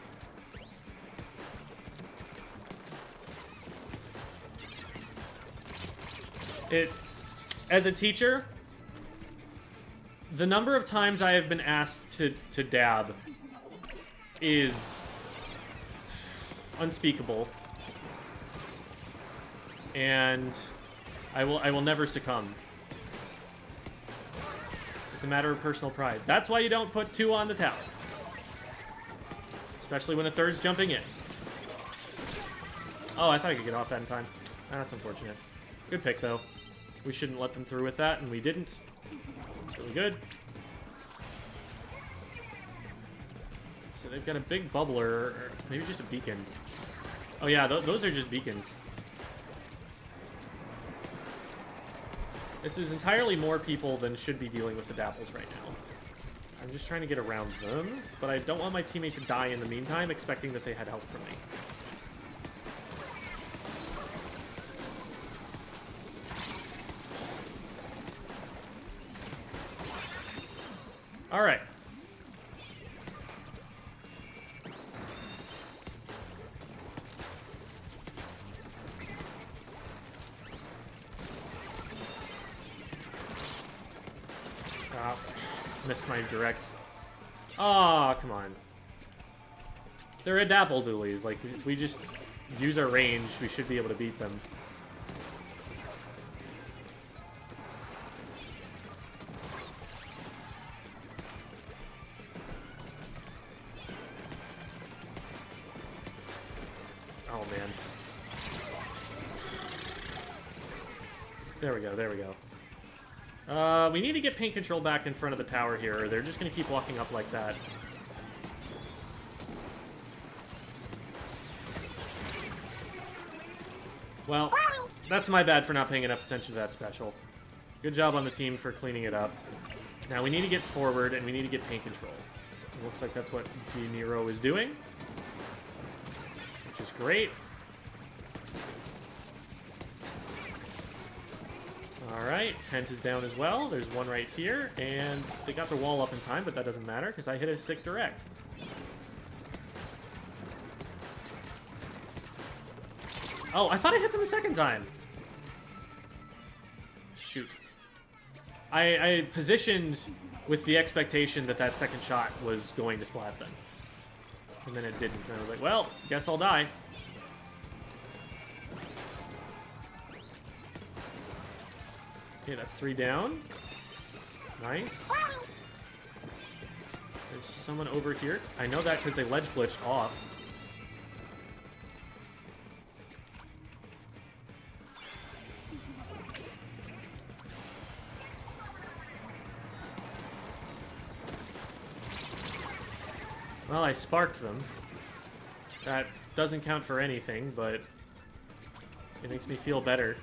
As a teacher, the number of times I have been asked to dab is unspeakable. And I will never succumb. It's a matter of personal pride. That's why you don't put 2 on the tower. Especially when a third's jumping in. Oh, I thought I could get off that in time. That's unfortunate. Good pick, though. We shouldn't let them through with that, and we didn't. It's really good. So they've got a big bubbler, or maybe just a beacon. Oh yeah, those are just beacons. This is entirely more people than should be dealing with the Dapples right now. I'm just trying to get around them, but I don't want my teammate to die in the meantime, expecting that they had help from me. All right. Missed my direct. Ah, oh, come on. They're a Dapple Dualies. Like, if we just use our range, we should be able to beat them. Oh, man. There we go, there we go. We need to get paint control back in front of the tower here, or they're just going to keep walking up like that. Well, that's my bad for not paying enough attention to that special. Good job on the team for cleaning it up. Now we need to get forward, and we need to get paint control. It looks like that's what Z Nero is doing, which is great. Alright, tent is down as well. There's one right here, and they got their wall up in time, but that doesn't matter, because I hit a sick direct. Oh, I thought I hit them a second time. Shoot. I positioned with the expectation that that second shot was going to splat them. And then it didn't, and I was like, well, guess I'll die. Okay, that's 3 down. Nice. There's someone over here. I know that because they ledge glitched off. Well, I sparked them. That doesn't count for anything, but it makes me feel better.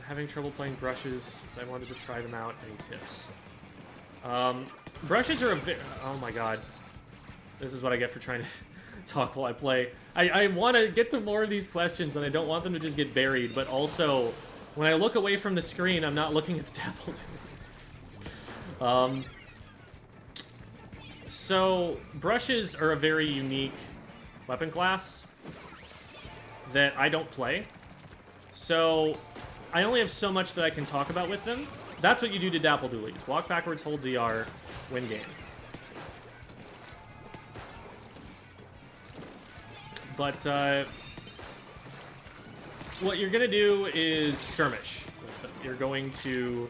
Having trouble playing brushes since I wanted to try them out. Any tips? Brushes are oh my god. This is what I get for trying to talk while I play. I want to get to more of these questions, and I don't want them to just get buried, but also, when I look away from the screen, I'm not looking at the Dapple Dualies. So, brushes are a very unique weapon class that I don't play. So, I only have so much that I can talk about with them. That's what you do to Dapple Dualies. Walk backwards, hold ZR, win game. But, what you're going to do is skirmish with them. You're going to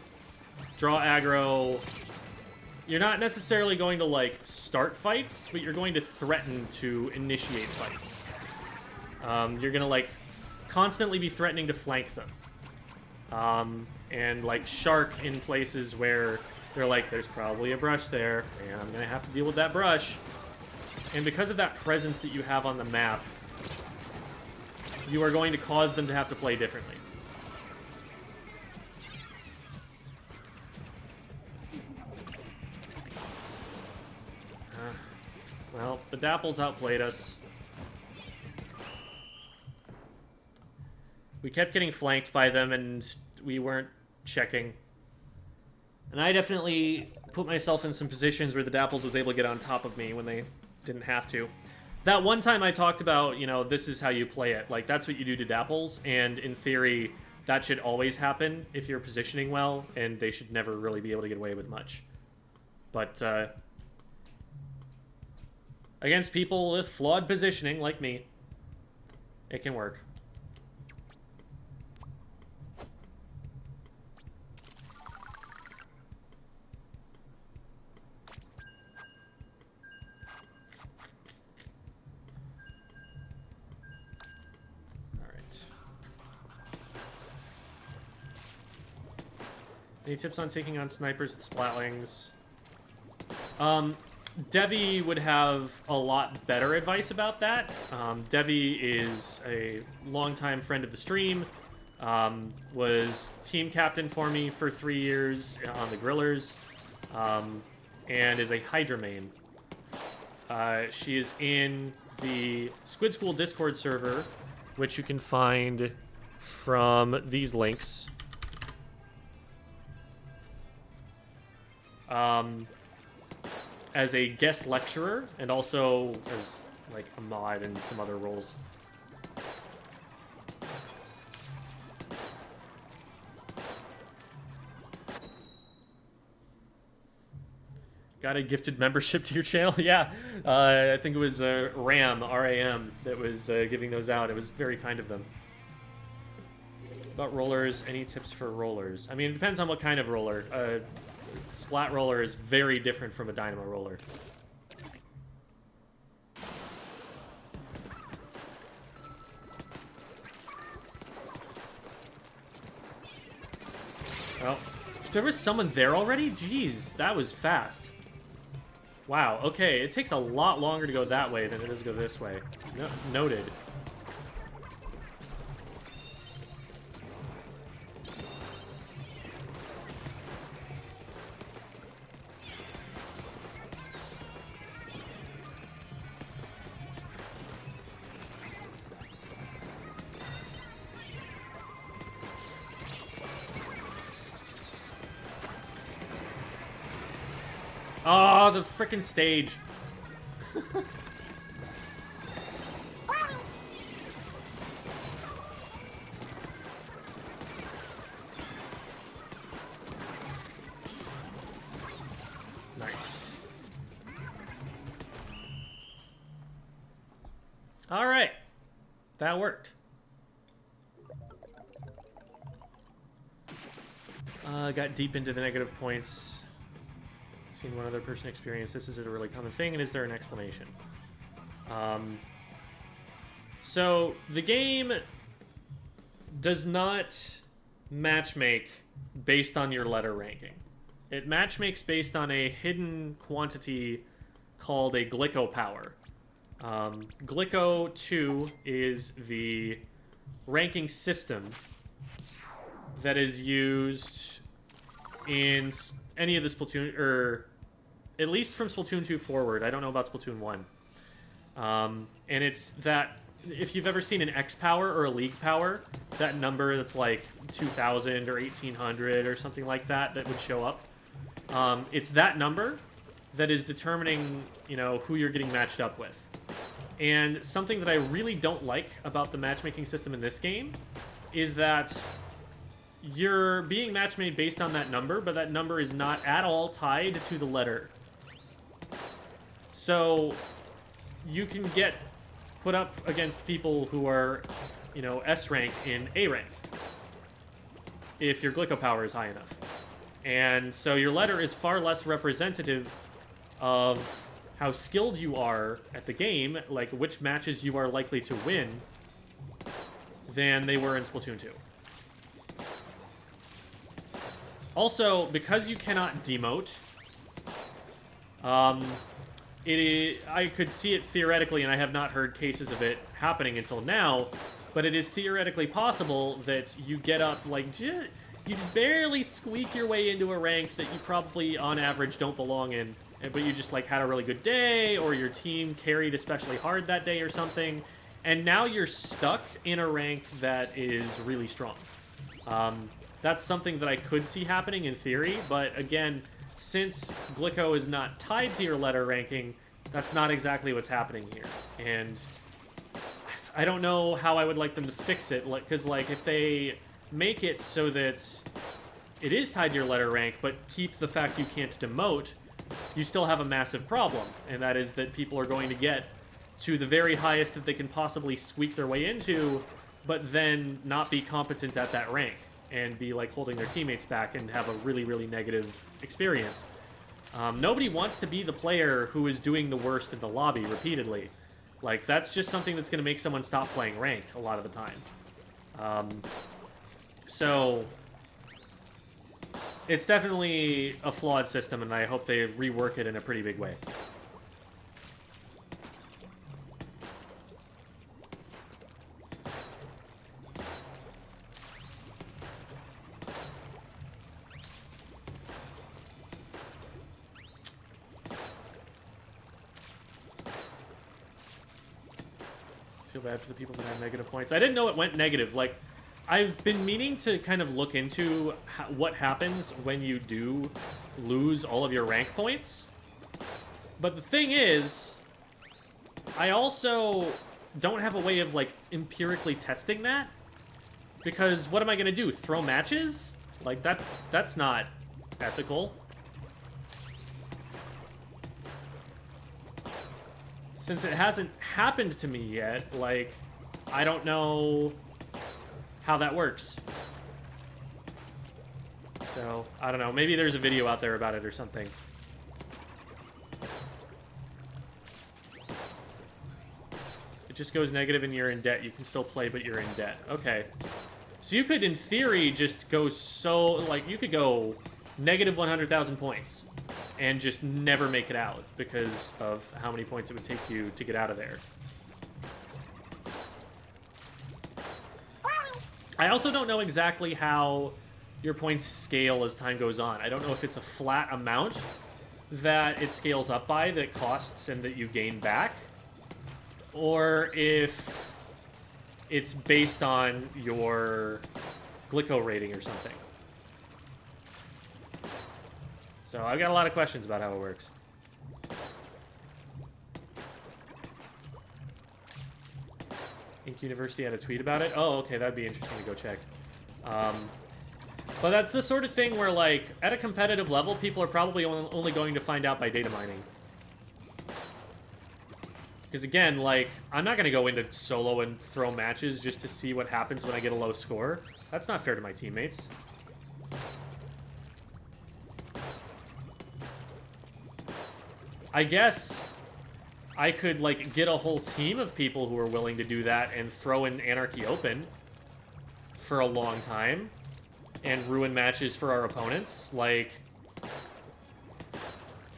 draw aggro. You're not necessarily going to, like, start fights, but you're going to threaten to initiate fights. You're going to, like, constantly be threatening to flank them. And, like, shark in places where they're like, there's probably a brush there, and I'm going to have to deal with that brush. And because of that presence that you have on the map, you are going to cause them to have to play differently. Well, the Dapples outplayed us. We kept getting flanked by them, and we weren't checking. And I definitely put myself in some positions where the Dapples was able to get on top of me when they didn't have to. That one time I talked about, you know, this is how you play it. Like, that's what you do to Dapples, and in theory, that should always happen if you're positioning well, and they should never really be able to get away with much. But, against people with flawed positioning, like me, it can work. Any tips on taking on snipers with splatlings? Devi would have a lot better advice about that. Devi is a longtime friend of the stream. Was team captain for me for 3 years on the Grillers, and is a Hydra main. She is in the Squid School Discord server, which you can find from these links. As a guest lecturer, and also as like a mod and some other roles. Got a gifted membership to your channel? Yeah, I think it was RAM, R-A-M, that was giving those out. It was very kind of them. About rollers, any tips for rollers? I mean, it depends on what kind of roller. Splat roller is very different from a dynamo roller. Oh, there was someone there already? Jeez, that was fast. Wow, okay, it takes a lot longer to go that way than it does to go this way. No, noted. Oh, the frickin' stage. Nice. All right. That worked. Got deep into the negative points. Seen one other person experience this. Is it a really common thing, and is there an explanation? So the game does not matchmake based on your letter ranking. It matchmakes based on a hidden quantity called a Glyco power. Glyco 2 is the ranking system that is used in any of the Splatoon, or at least from Splatoon 2 forward. I don't know about Splatoon 1. And it's that, if you've ever seen an X power or a League power, that number that's like 2,000 or 1,800 or something like that that would show up. It's that number that is determining, you know, who you're getting matched up with. And something that I really don't like about the matchmaking system in this game is that you're being match-made based on that number, but that number is not at all tied to the letter. So you can get put up against people who are, you know, S rank in A rank if your Glyco power is high enough. And so your letter is far less representative of how skilled you are at the game, like which matches you are likely to win, than they were in Splatoon 2. Also, because you cannot demote, I could see it theoretically, and I have not heard cases of it happening until now, but it is theoretically possible that you get up, like, you barely squeak your way into a rank that you probably, on average, don't belong in, but you just, like, had a really good day, or your team carried especially hard that day or something, and now you're stuck in a rank that is really strong. That's something that I could see happening in theory, but again, since Glyco is not tied to your letter ranking, that's not exactly what's happening here. And I don't know how I would like them to fix it, because, like, if they make it so that it is tied to your letter rank, but keep the fact you can't demote, you still have a massive problem, and that is that people are going to get to the very highest that they can possibly squeak their way into, but then not be competent at that rank, and be, like, holding their teammates back and have a really, really negative experience. Nobody wants to be the player who is doing the worst in the lobby repeatedly. Like, that's just something that's going to make someone stop playing ranked a lot of the time. So, It's definitely a flawed system, and I hope they rework it in a pretty big way. Feel bad for the people that have negative points. I didn't know it went negative. Like, I've been meaning to kind of look into what happens when you do lose all of your rank points. But the thing is, I also don't have a way of, like, empirically testing that. Because what am I going to do? Throw matches? Like, that's not ethical. Since it hasn't happened to me yet, like, I don't know how that works. So, I don't know. Maybe there's a video out there about it or something. It just goes negative and you're in debt. You can still play, but you're in debt. Okay. So you could, in theory, just go so... Like, you could go negative 100,000 points and just never make it out because of how many points it would take you to get out of there. I also don't know exactly how your points scale as time goes on. I don't know if it's a flat amount that it scales up by that costs and that you gain back, or if it's based on your Glyco rating or something. So I've got a lot of questions about how it works. Ink University had a tweet about it. Oh, okay, that'd be interesting to go check. But that's the sort of thing where, like, at a competitive level, people are probably only going to find out by data mining. Because again, like, I'm not going to go into solo and throw matches just to see what happens when I get a low score. That's not fair to my teammates. I guess I could, like, get a whole team of people who are willing to do that and throw in Anarchy open for a long time and ruin matches for our opponents. Like,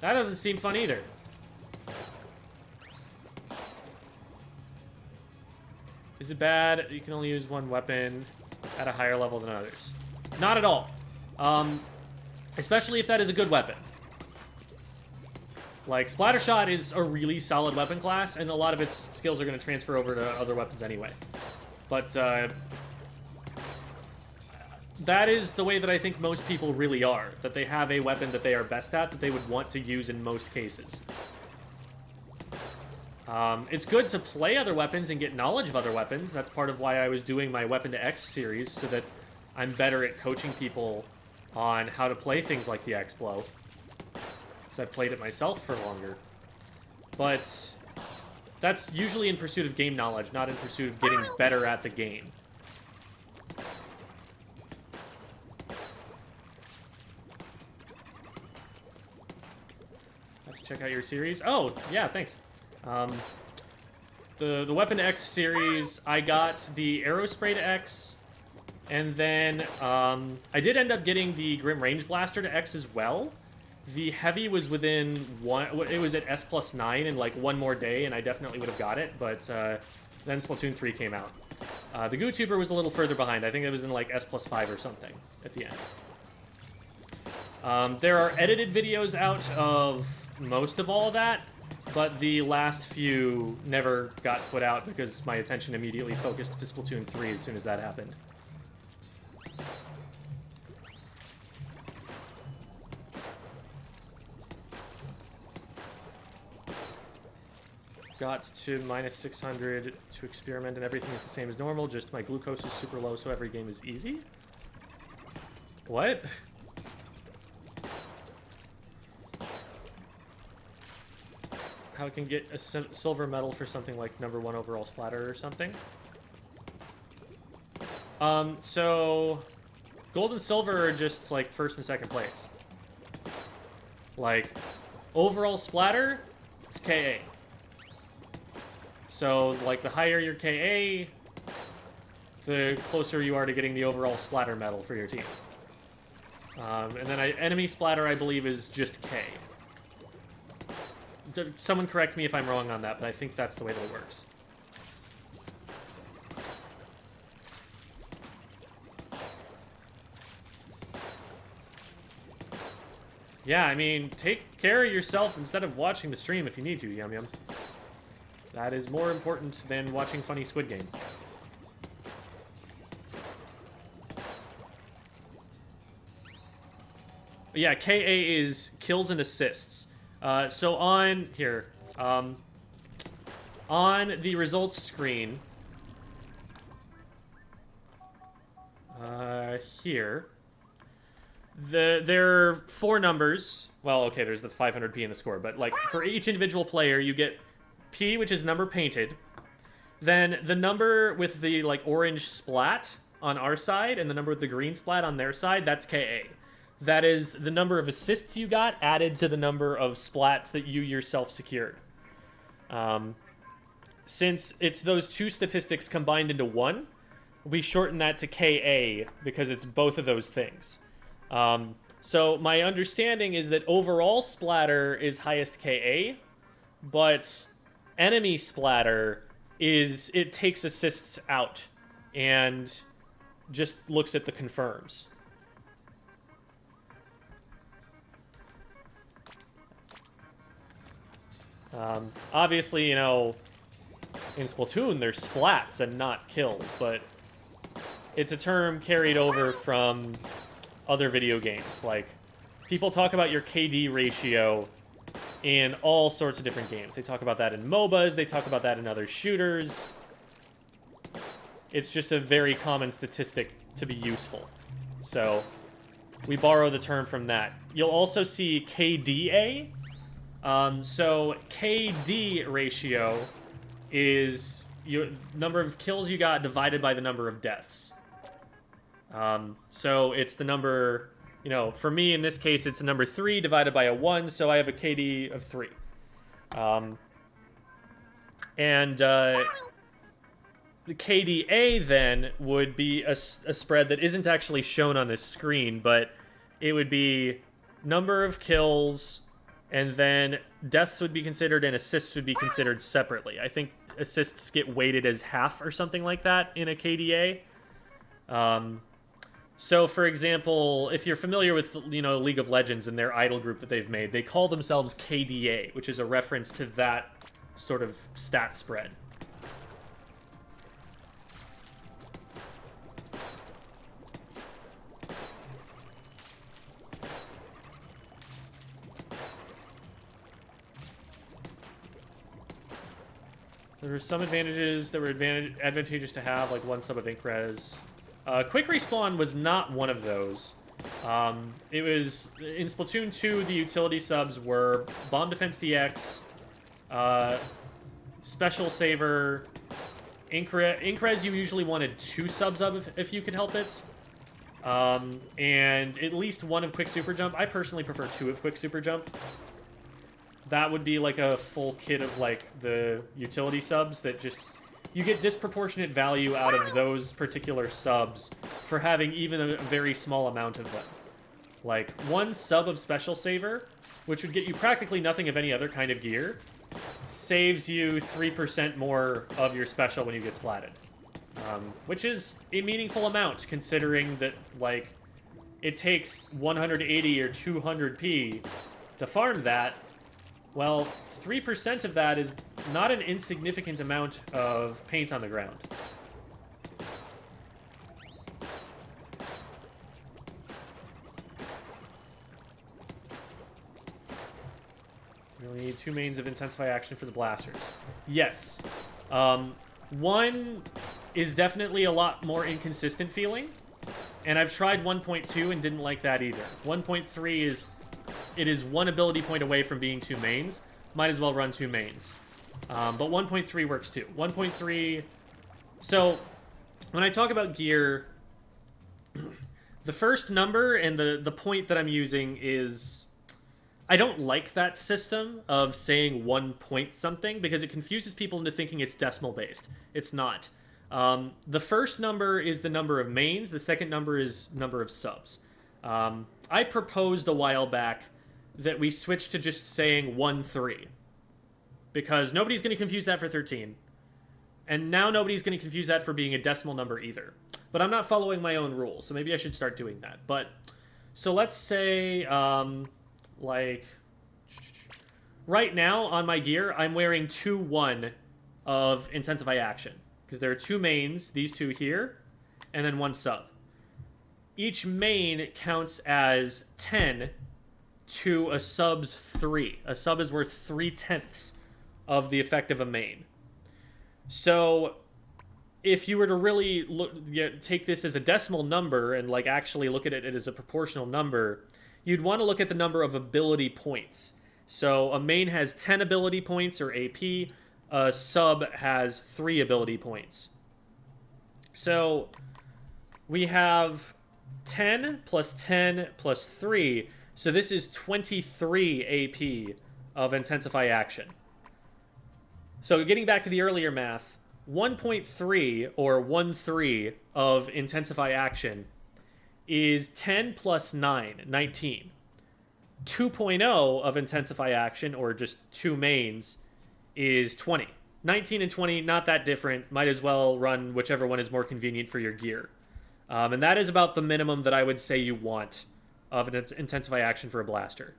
that doesn't seem fun either. Is it bad you can only use one weapon at a higher level than others? Not at all. Especially if that is a good weapon. Like, Splattershot is a really solid weapon class, and a lot of its skills are going to transfer over to other weapons anyway. But, that is the way that I think most people really are. That they have a weapon that they are best at, that they would want to use in most cases. It's good to play other weapons and get knowledge of other weapons. That's part of why I was doing my Weapon to X series, so that I'm better at coaching people on how to play things like the X-Blow. Because I've played it myself for longer. But that's usually in pursuit of game knowledge, not in pursuit of getting better at the game. Have to check out your series. Oh, yeah, thanks. The Weapon to X series, I got the Arrow Spray to X, and then I did end up getting the Grim Range Blaster to X as well. The Heavy was within one, it was at S+9 in like one more day, and I definitely would have got it, but then Splatoon 3 came out. The Goo Tuber was a little further behind. I think it was in like S+5 or something at the end. There are edited videos out of most of all of that, but the last few never got put out because my attention immediately focused to Splatoon 3 as soon as that happened. Got to -600 to experiment and everything is the same as normal, just my glucose is super low so every game is easy? What? How it can get a silver medal for something like #1 overall splatter or something? So gold and silver are just like first and second place. Like, overall splatter, it's KA. So, like, the higher your KA, the closer you are to getting the overall splatter medal for your team. And then enemy splatter, I believe, is just K. Someone correct me if I'm wrong on that, but I think that's the way that it works. Yeah, I mean, take care of yourself instead of watching the stream if you need to, Yum Yum. That is more important than watching funny Squid Game. But yeah, KA is kills and assists. So on here, on the results screen, here, there are 4 numbers. Well, okay, there's the 500p in the score, but like for each individual player, you get P, which is number painted, then the number with the like orange splat on our side and the number with the green splat on their side, that's KA. That is the number of assists you got added to the number of splats that you yourself secured. Since it's those 2 statistics combined into one, we shorten that to KA because it's both of those things. So my understanding is that overall splatter is highest KA, but enemy splatter it takes assists out and just looks at the confirms. Obviously, you know, in Splatoon, there's splats and not kills, but it's a term carried over from other video games. Like, people talk about your KD ratio in all sorts of different games. They talk about that in MOBAs, they talk about that in other shooters. It's just a very common statistic to be useful. So, we borrow the term from that. You'll also see KDA. So KD ratio is your number of kills you got divided by the number of deaths. So it's the number, you know, for me in this case, it's a number 3 divided by a 1, so I have a KD of 3. The KDA then would be a spread that isn't actually shown on this screen, but it would be number of kills, and then deaths would be considered and assists would be considered separately. I think assists get weighted as half or something like that in a KDA. So, for example, if you're familiar with, you know, League of Legends and their idol group that they've made, they call themselves KDA, which is a reference to that sort of stat spread. There were some advantages that were advantageous to have, like 1 sub of ink res. Quick respawn was not one of those. It was in Splatoon 2. The utility subs were Bomb Defense DX, Special Saver, ink res. You usually wanted 2 subs of if you could help it, and at least 1 of Quick Super Jump. I personally prefer 2 of Quick Super Jump. That would be like a full kit of like the utility subs that just, you get disproportionate value out of those particular subs for having even a very small amount of them. Like 1 sub of Special Saver, which would get you practically nothing of any other kind of gear, saves you 3% more of your special when you get splatted. Which is a meaningful amount considering that like it takes 180 or 200p to farm that. Well, 3% of that is not an insignificant amount of paint on the ground. We only need 2 mains of Intensify Action for the blasters. Yes. 1 is definitely a lot more inconsistent feeling, and I've tried 1.2 and didn't like that either. 1.3 is... it is 1 ability point away from being 2 mains. Might as well run 2 mains. But 1.3 works too. 1.3... So, when I talk about gear, the first number and the point that I'm using is... I don't like that system of saying 1 point something because it confuses people into thinking it's decimal based. It's not. The first number is the number of mains. The second number is number of subs. I proposed a while back that we switch to just saying 1-3. Because nobody's going to confuse that for 13. And now nobody's going to confuse that for being a decimal number either. But I'm not following my own rules, so maybe I should start doing that. But, so let's say, like, right now on my gear, I'm wearing 2-1 of Intensify Action. Because there are 2 mains, these 2 here, and then 1 sub. Each main counts as 10 to a sub's 3. A sub is worth 3/10 of the effect of a main. So if you were to really take this as a decimal number and like actually look at it as a proportional number, you'd want to look at the number of ability points. So a main has 10 ability points or AP, a sub has 3 ability points. So we have 10 plus 10 plus 3, so this is 23 AP of Intensify Action. So getting back to the earlier math, 1.3 or 1-3 of Intensify Action is 10 plus 9, 19. 2.0 of Intensify Action, or just 2 mains, is 20. 19 and 20, not that different. Might as well run whichever one is more convenient for your gear. And that is about the minimum that I would say you want of an Intensify Action for a blaster.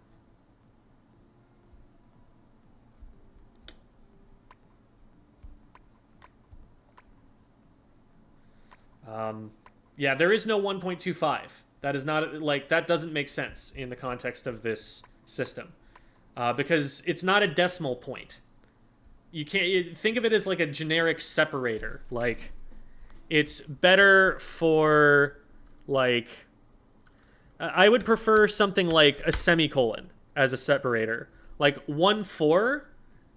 Yeah, there is no 1.25. That is not, like, that doesn't make sense in the context of this system. Because it's not a decimal point. You can't, think of it as like a generic separator. Like, it's better for, like, I would prefer something like a semicolon as a separator. Like, 1-4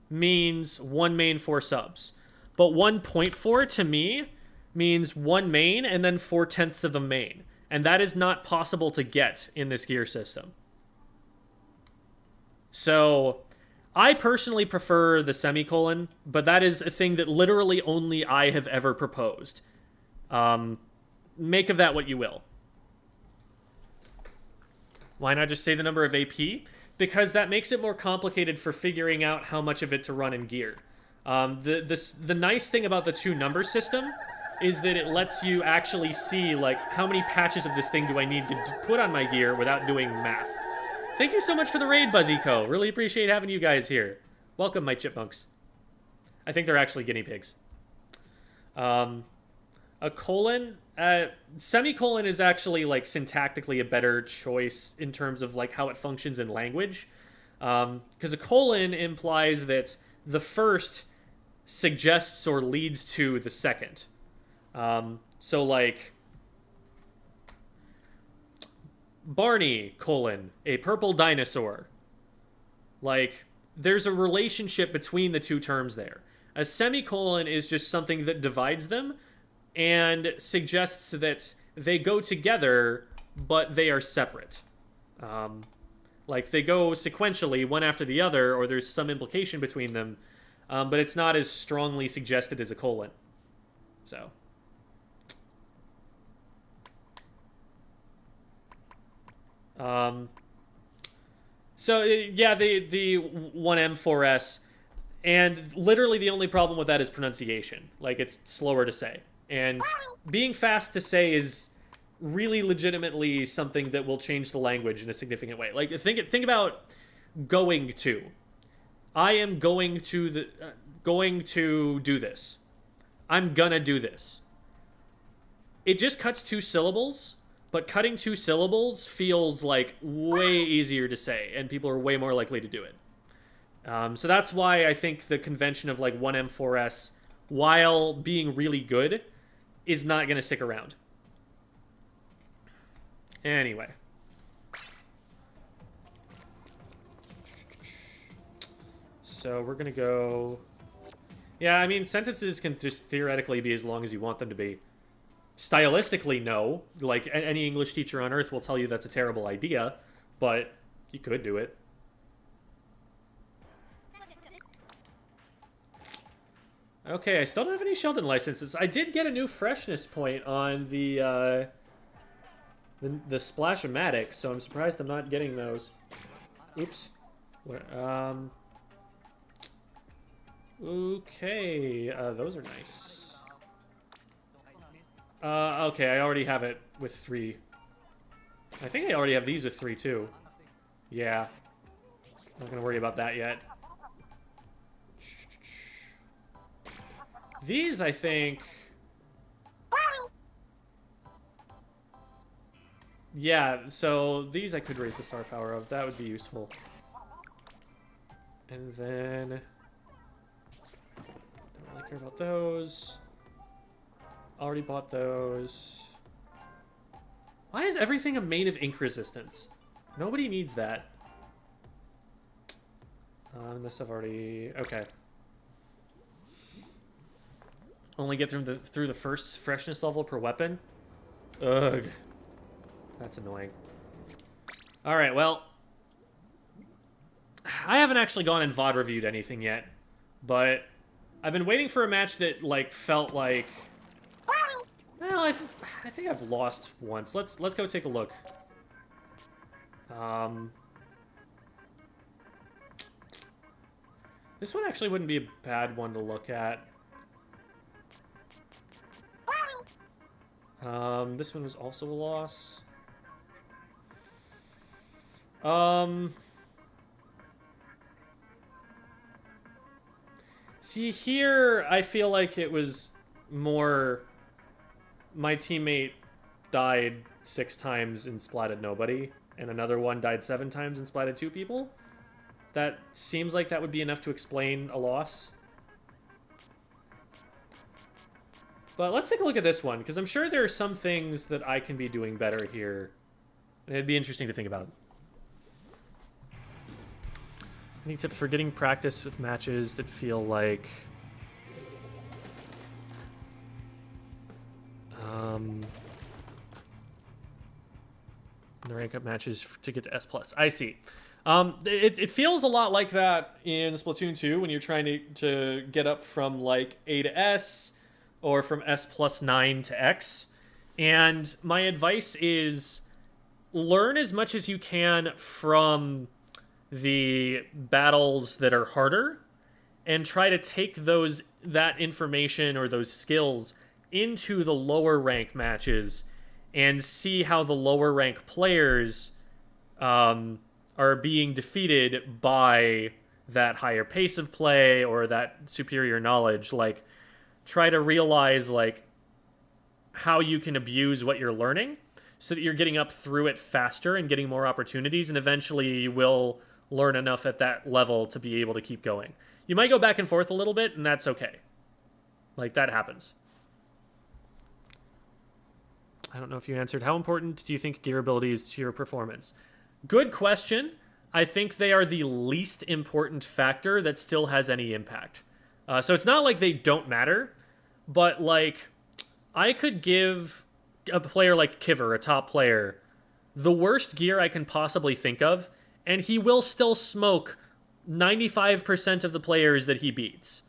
means 1 main, 4 subs. But 1.4 to me means 1 main and then 4/10 of the main. And that is not possible to get in this gear system. So I personally prefer the semicolon, but that is a thing that literally only I have ever proposed. Make of that what you will. Why not just say the number of AP? Because that makes it more complicated for figuring out how much of it to run in gear. The nice thing about the 2-number system is that it lets you actually see, like, how many patches of this thing do I need to put on my gear without doing math. Thank you so much for the raid, BuzzyCo. Really appreciate having you guys here. Welcome, my chipmunks. I think they're actually guinea pigs. A colon, semicolon is actually, like, syntactically a better choice in terms of, like, how it functions in language. Because a colon implies that the first suggests or leads to the second. So, like, Barney, colon, a purple dinosaur. Like, there's a relationship between the 2 terms there. A semicolon is just something that divides them and suggests that they go together, but they are separate. Like, they go sequentially, one after the other, or there's some implication between them, but it's not as strongly suggested as a colon. So... So, yeah, the 1M4S, and literally the only problem with that is pronunciation. Like, it's slower to say. And being fast to say is really legitimately something that will change the language in a significant way. Like, think about going to. I am going to do this. I'm gonna do this. It just cuts 2 syllables. But cutting 2 syllables feels like way easier to say, and people are way more likely to do it. So that's why I think the convention of like 1M4S, while being really good, is not going to stick around. Anyway. So we're going to go... Yeah, I mean, sentences can just theoretically be as long as you want them to be. Stylistically, no. Like, any English teacher on Earth will tell you that's a terrible idea, but you could do it. Okay, I still don't have any Sheldon licenses. I did get a new freshness point on the the Splash-O-Matics, so I'm surprised I'm not getting those. Oops. Okay, those are nice. Okay, I already have it with 3. I think I already have these with 3 too. Yeah. Not gonna worry about that yet. These, I think... Yeah, so these I could raise the star power of. That would be useful. And then... Don't really care about those. Already bought those. Why is everything a main of ink resistance? Nobody needs that. This I've already... Okay. Only get through the first freshness level per weapon? Ugh. That's annoying. Alright, well... I haven't actually gone and VOD reviewed anything yet. But I've been waiting for a match that, like, felt like... Well, I think I've lost once. Let's go take a look. This one actually wouldn't be a bad one to look at. This one was also a loss. See, here, I feel like it was more... My teammate died 6 times and splatted nobody, and another one died 7 times and splatted 2 people. That seems like that would be enough to explain a loss. But let's take a look at this one, because I'm sure there are some things that I can be doing better here. And it'd be interesting to think about. Any tips for getting practice with matches that feel like... the rank up matches to get to S+. I see. It feels a lot like that in Splatoon 2 when you're trying to get up from like A to S or from S+9 to X. And my advice is learn as much as you can from the battles that are harder and try to take that information or those skills into the lower rank matches and see how the lower rank players are being defeated by that higher pace of play or that superior knowledge. Like, try to realize, like, how you can abuse what you're learning so that you're getting up through it faster and getting more opportunities, and eventually you will learn enough at that level to be able to keep going. You might go back and forth a little bit, and that's okay. Like, that happens. I don't know if you answered. How important do you think gear ability is to your performance? Good question. I think they are the least important factor that still has any impact. So it's not like they don't matter, but like I could give a player like Kiver, a top player, the worst gear I can possibly think of, and he will still smoke 95% of the players that he beats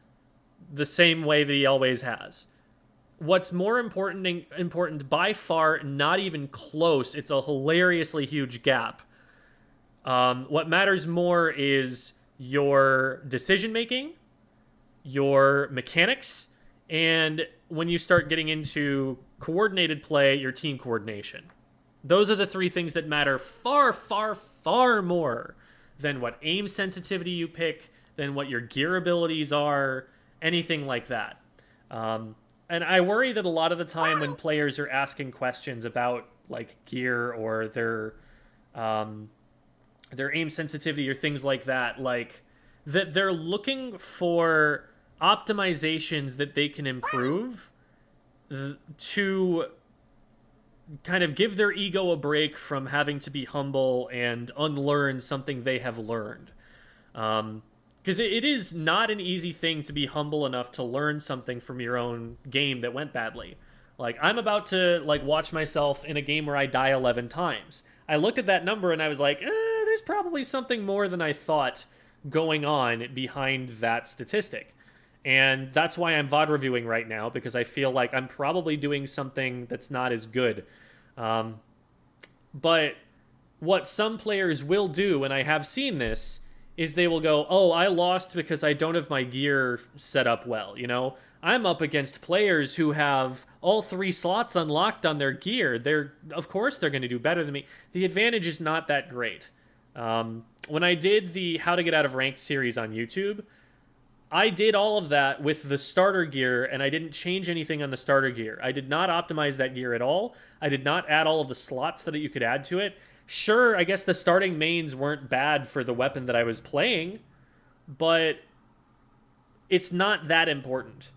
the same way that he always has. What's more important by far, not even close, it's a hilariously huge gap. What matters more is your decision-making, your mechanics, and when you start getting into coordinated play, your team coordination. Those are the 3 things that matter far, far, far more than what aim sensitivity you pick, than what your gear abilities are, anything like that. And I worry that a lot of the time when players are asking questions about like gear or their aim sensitivity or things like that, like that they're looking for optimizations that they can improve to kind of give their ego a break from having to be humble and unlearn something they have learned. Because it is not an easy thing to be humble enough to learn something from your own game that went badly. Like, I'm about to, like, watch myself in a game where I die 11 times. I looked at that number and I was like, there's probably something more than I thought going on behind that statistic. And that's why I'm VOD reviewing right now, because I feel like I'm probably doing something that's not as good. But what some players will do, and I have seen this, is they will go, oh, I lost because I don't have my gear set up well, you know? I'm up against players who have all 3 slots unlocked on their gear. Of course they're going to do better than me. The advantage is not that great. When I did the How to Get Out of Ranked series on YouTube, I did all of that with the starter gear, and I didn't change anything on the starter gear. I did not optimize that gear at all. I did not add all of the slots that you could add to it. Sure, I guess the starting mains weren't bad for the weapon that I was playing, but it's not that important.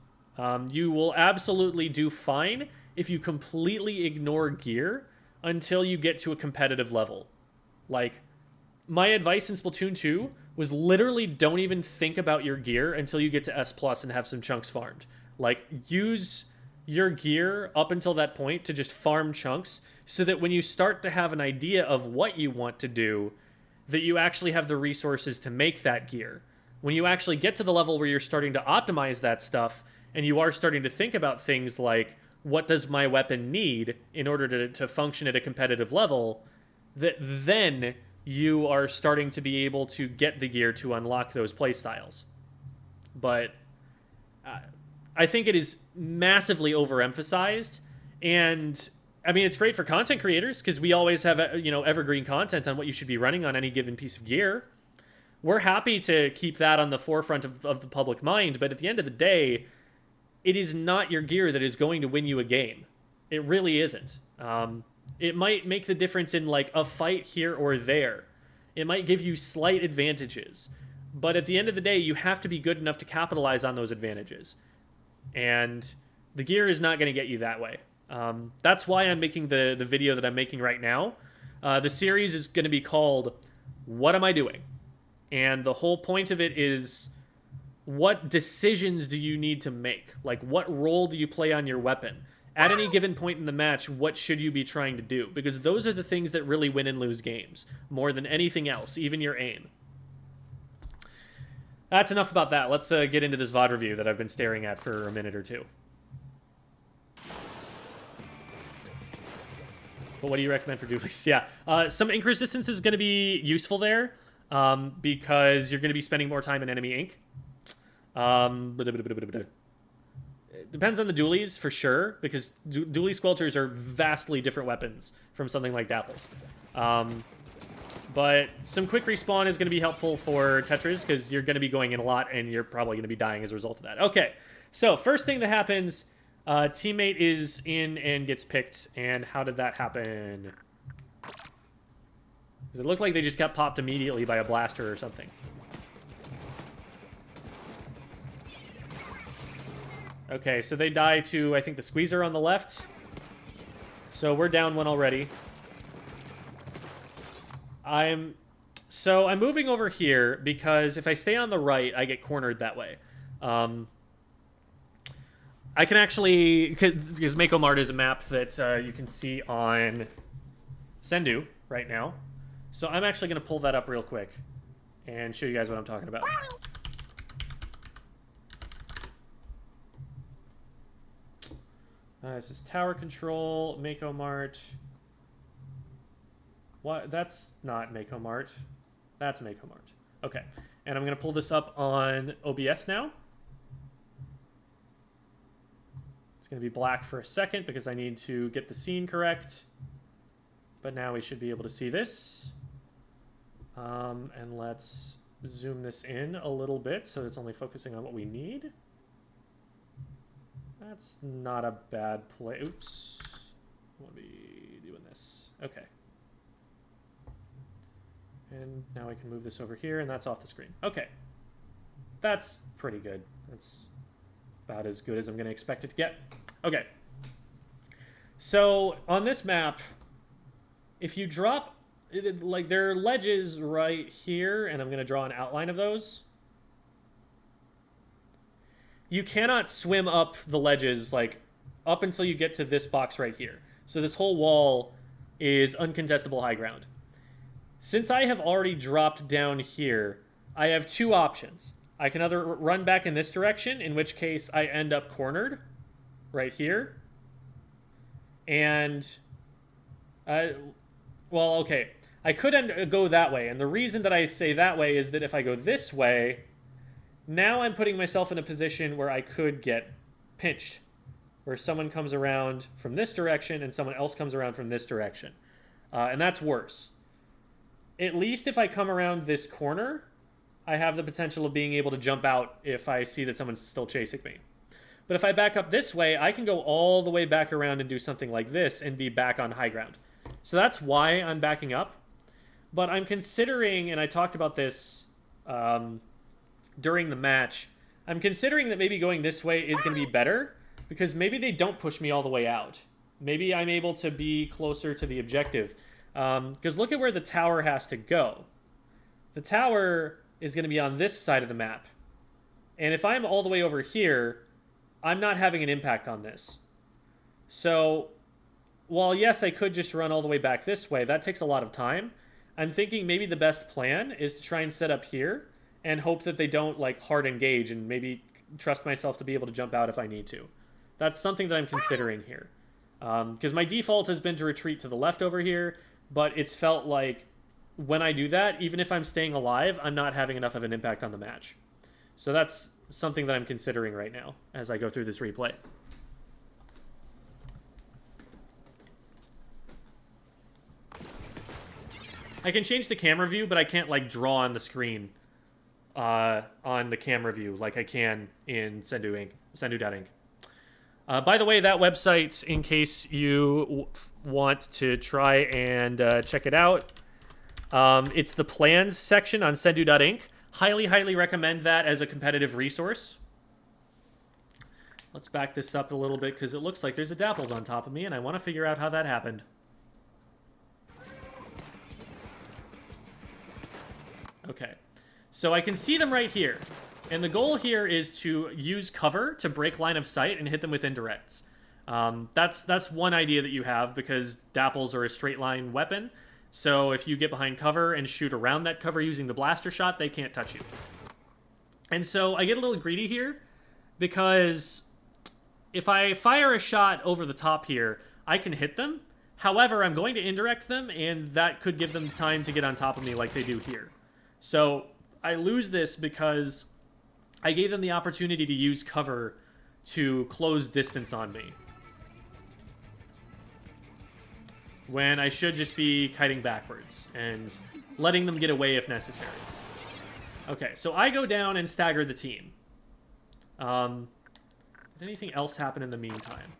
You will absolutely do fine if you completely ignore gear until you get to a competitive level. Like, my advice in Splatoon 2 was literally don't even think about your gear until you get to S+ and have some chunks farmed. Like, use your gear up until that point to just farm chunks so that when you start to have an idea of what you want to do, that you actually have the resources to make that gear. When you actually get to the level where you're starting to optimize that stuff and you are starting to think about things like, what does my weapon need in order to function at a competitive level, that then you are starting to be able to get the gear to unlock those playstyles. But I think it is massively overemphasized, and I mean, it's great for content creators because we always have, you know, evergreen content on what you should be running on any given piece of gear. We're happy to keep that on the forefront of the public mind, but at the end of the day, it is not your gear that is going to win you a game. It really isn't. It might make the difference in, like, a fight here or there. It might give you slight advantages. But at the end of the day, you have to be good enough to capitalize on those advantages. And the gear is not going to get you that way. That's why I'm making the video that I'm making right now. The series is going to be called, What Am I Doing? And the whole point of it is, what decisions do you need to make? Like, what role do you play on your weapon? At any given point in the match, what should you be trying to do? Because those are the things that really win and lose games, more than anything else, even your aim. That's enough about that. Let's get into this VOD review that I've been staring at for a minute or two. But what do you recommend for Dualies? Yeah, some ink resistance is going to be useful there, because you're going to be spending more time in enemy ink. It depends on the Dualies, for sure, because Dualie Squelchers are vastly different weapons from something like Dapples. But some quick respawn is going to be helpful for Tetras, because you're going to be going in a lot, and you're probably going to be dying as a result of that. Okay, so first thing that happens, teammate is in and gets picked, and how did that happen? Because it looked like they just got popped immediately by a blaster or something. Okay, so they die to, I think, the squeezer on the left. So we're down one already. I'm moving over here because if I stay on the right, I get cornered that way. I can actually, because Mako Mart is a map that you can see on Sendu right now. So I'm actually going to pull that up real quick and show you guys what I'm talking about. This is tower control, Mako Mart. What? That's not Mako Mart. That's Mako Mart. Okay, and I'm going to pull this up on OBS now. It's going to be black for a second because I need to get the scene correct. But now we should be able to see this. And let's zoom this in a little bit so it's only focusing on what we need. That's not a bad play. Oops. We'll be doing this. Okay. And now I can move this over here, and that's off the screen. Okay. That's pretty good. That's about as good as I'm going to expect it to get. Okay. So, on this map, if you drop, like, there are ledges right here, and I'm going to draw an outline of those. You cannot swim up the ledges, like, up until you get to this box right here. So this whole wall is uncontestable high ground. Since I have already dropped down here, I have two options. I can either run back in this direction, in which case I end up cornered right here. And Well, okay. I could go that way, and the reason that I say that way is that if I go this way, now I'm putting myself in a position where I could get pinched, where someone comes around from this direction and someone else comes around from this direction. And that's worse. At least if I come around this corner, I have the potential of being able to jump out if I see that someone's still chasing me. But if I back up this way, I can go all the way back around and do something like this and be back on high ground. So that's why I'm backing up. But I'm considering, and I talked about this during the match, I'm considering that maybe going this way is going to be better, because maybe they don't push me all the way out. Maybe I'm able to be closer to the objective. Because look at where the tower has to go. The tower is going to be on this side of the map. And if I'm all the way over here, I'm not having an impact on this. So, while yes, I could just run all the way back this way, that takes a lot of time. I'm thinking maybe the best plan is to try and set up here and hope that they don't like hard engage, and maybe trust myself to be able to jump out if I need to. That's something that I'm considering here. Because my default has been to retreat to the left over here, but it's felt like when I do that, even if I'm staying alive, I'm not having enough of an impact on the match. So that's something that I'm considering right now as I go through this replay. I can change the camera view, but I can't like draw on the screen on the camera view like I can in Sendu.ink. By the way, that website, in case you want to try and check it out, it's the plans section on Sendu.ink. Highly, highly recommend that as a competitive resource. Let's back this up a little bit because it looks like there's a Dapples on top of me, and I want to figure out how that happened. Okay, so I can see them right here. And the goal here is to use cover to break line of sight and hit them with indirects. That's one idea that you have, because Dapples are a straight line weapon. So if you get behind cover and shoot around that cover using the blaster shot, they can't touch you. And so I get a little greedy here, because if I fire a shot over the top here, I can hit them. However, I'm going to indirect them, and that could give them time to get on top of me like they do here. So I lose this because I gave them the opportunity to use cover to close distance on me, when I should just be kiting backwards and letting them get away if necessary. Okay, so I go down and stagger the team. Did anything else happen in the meantime?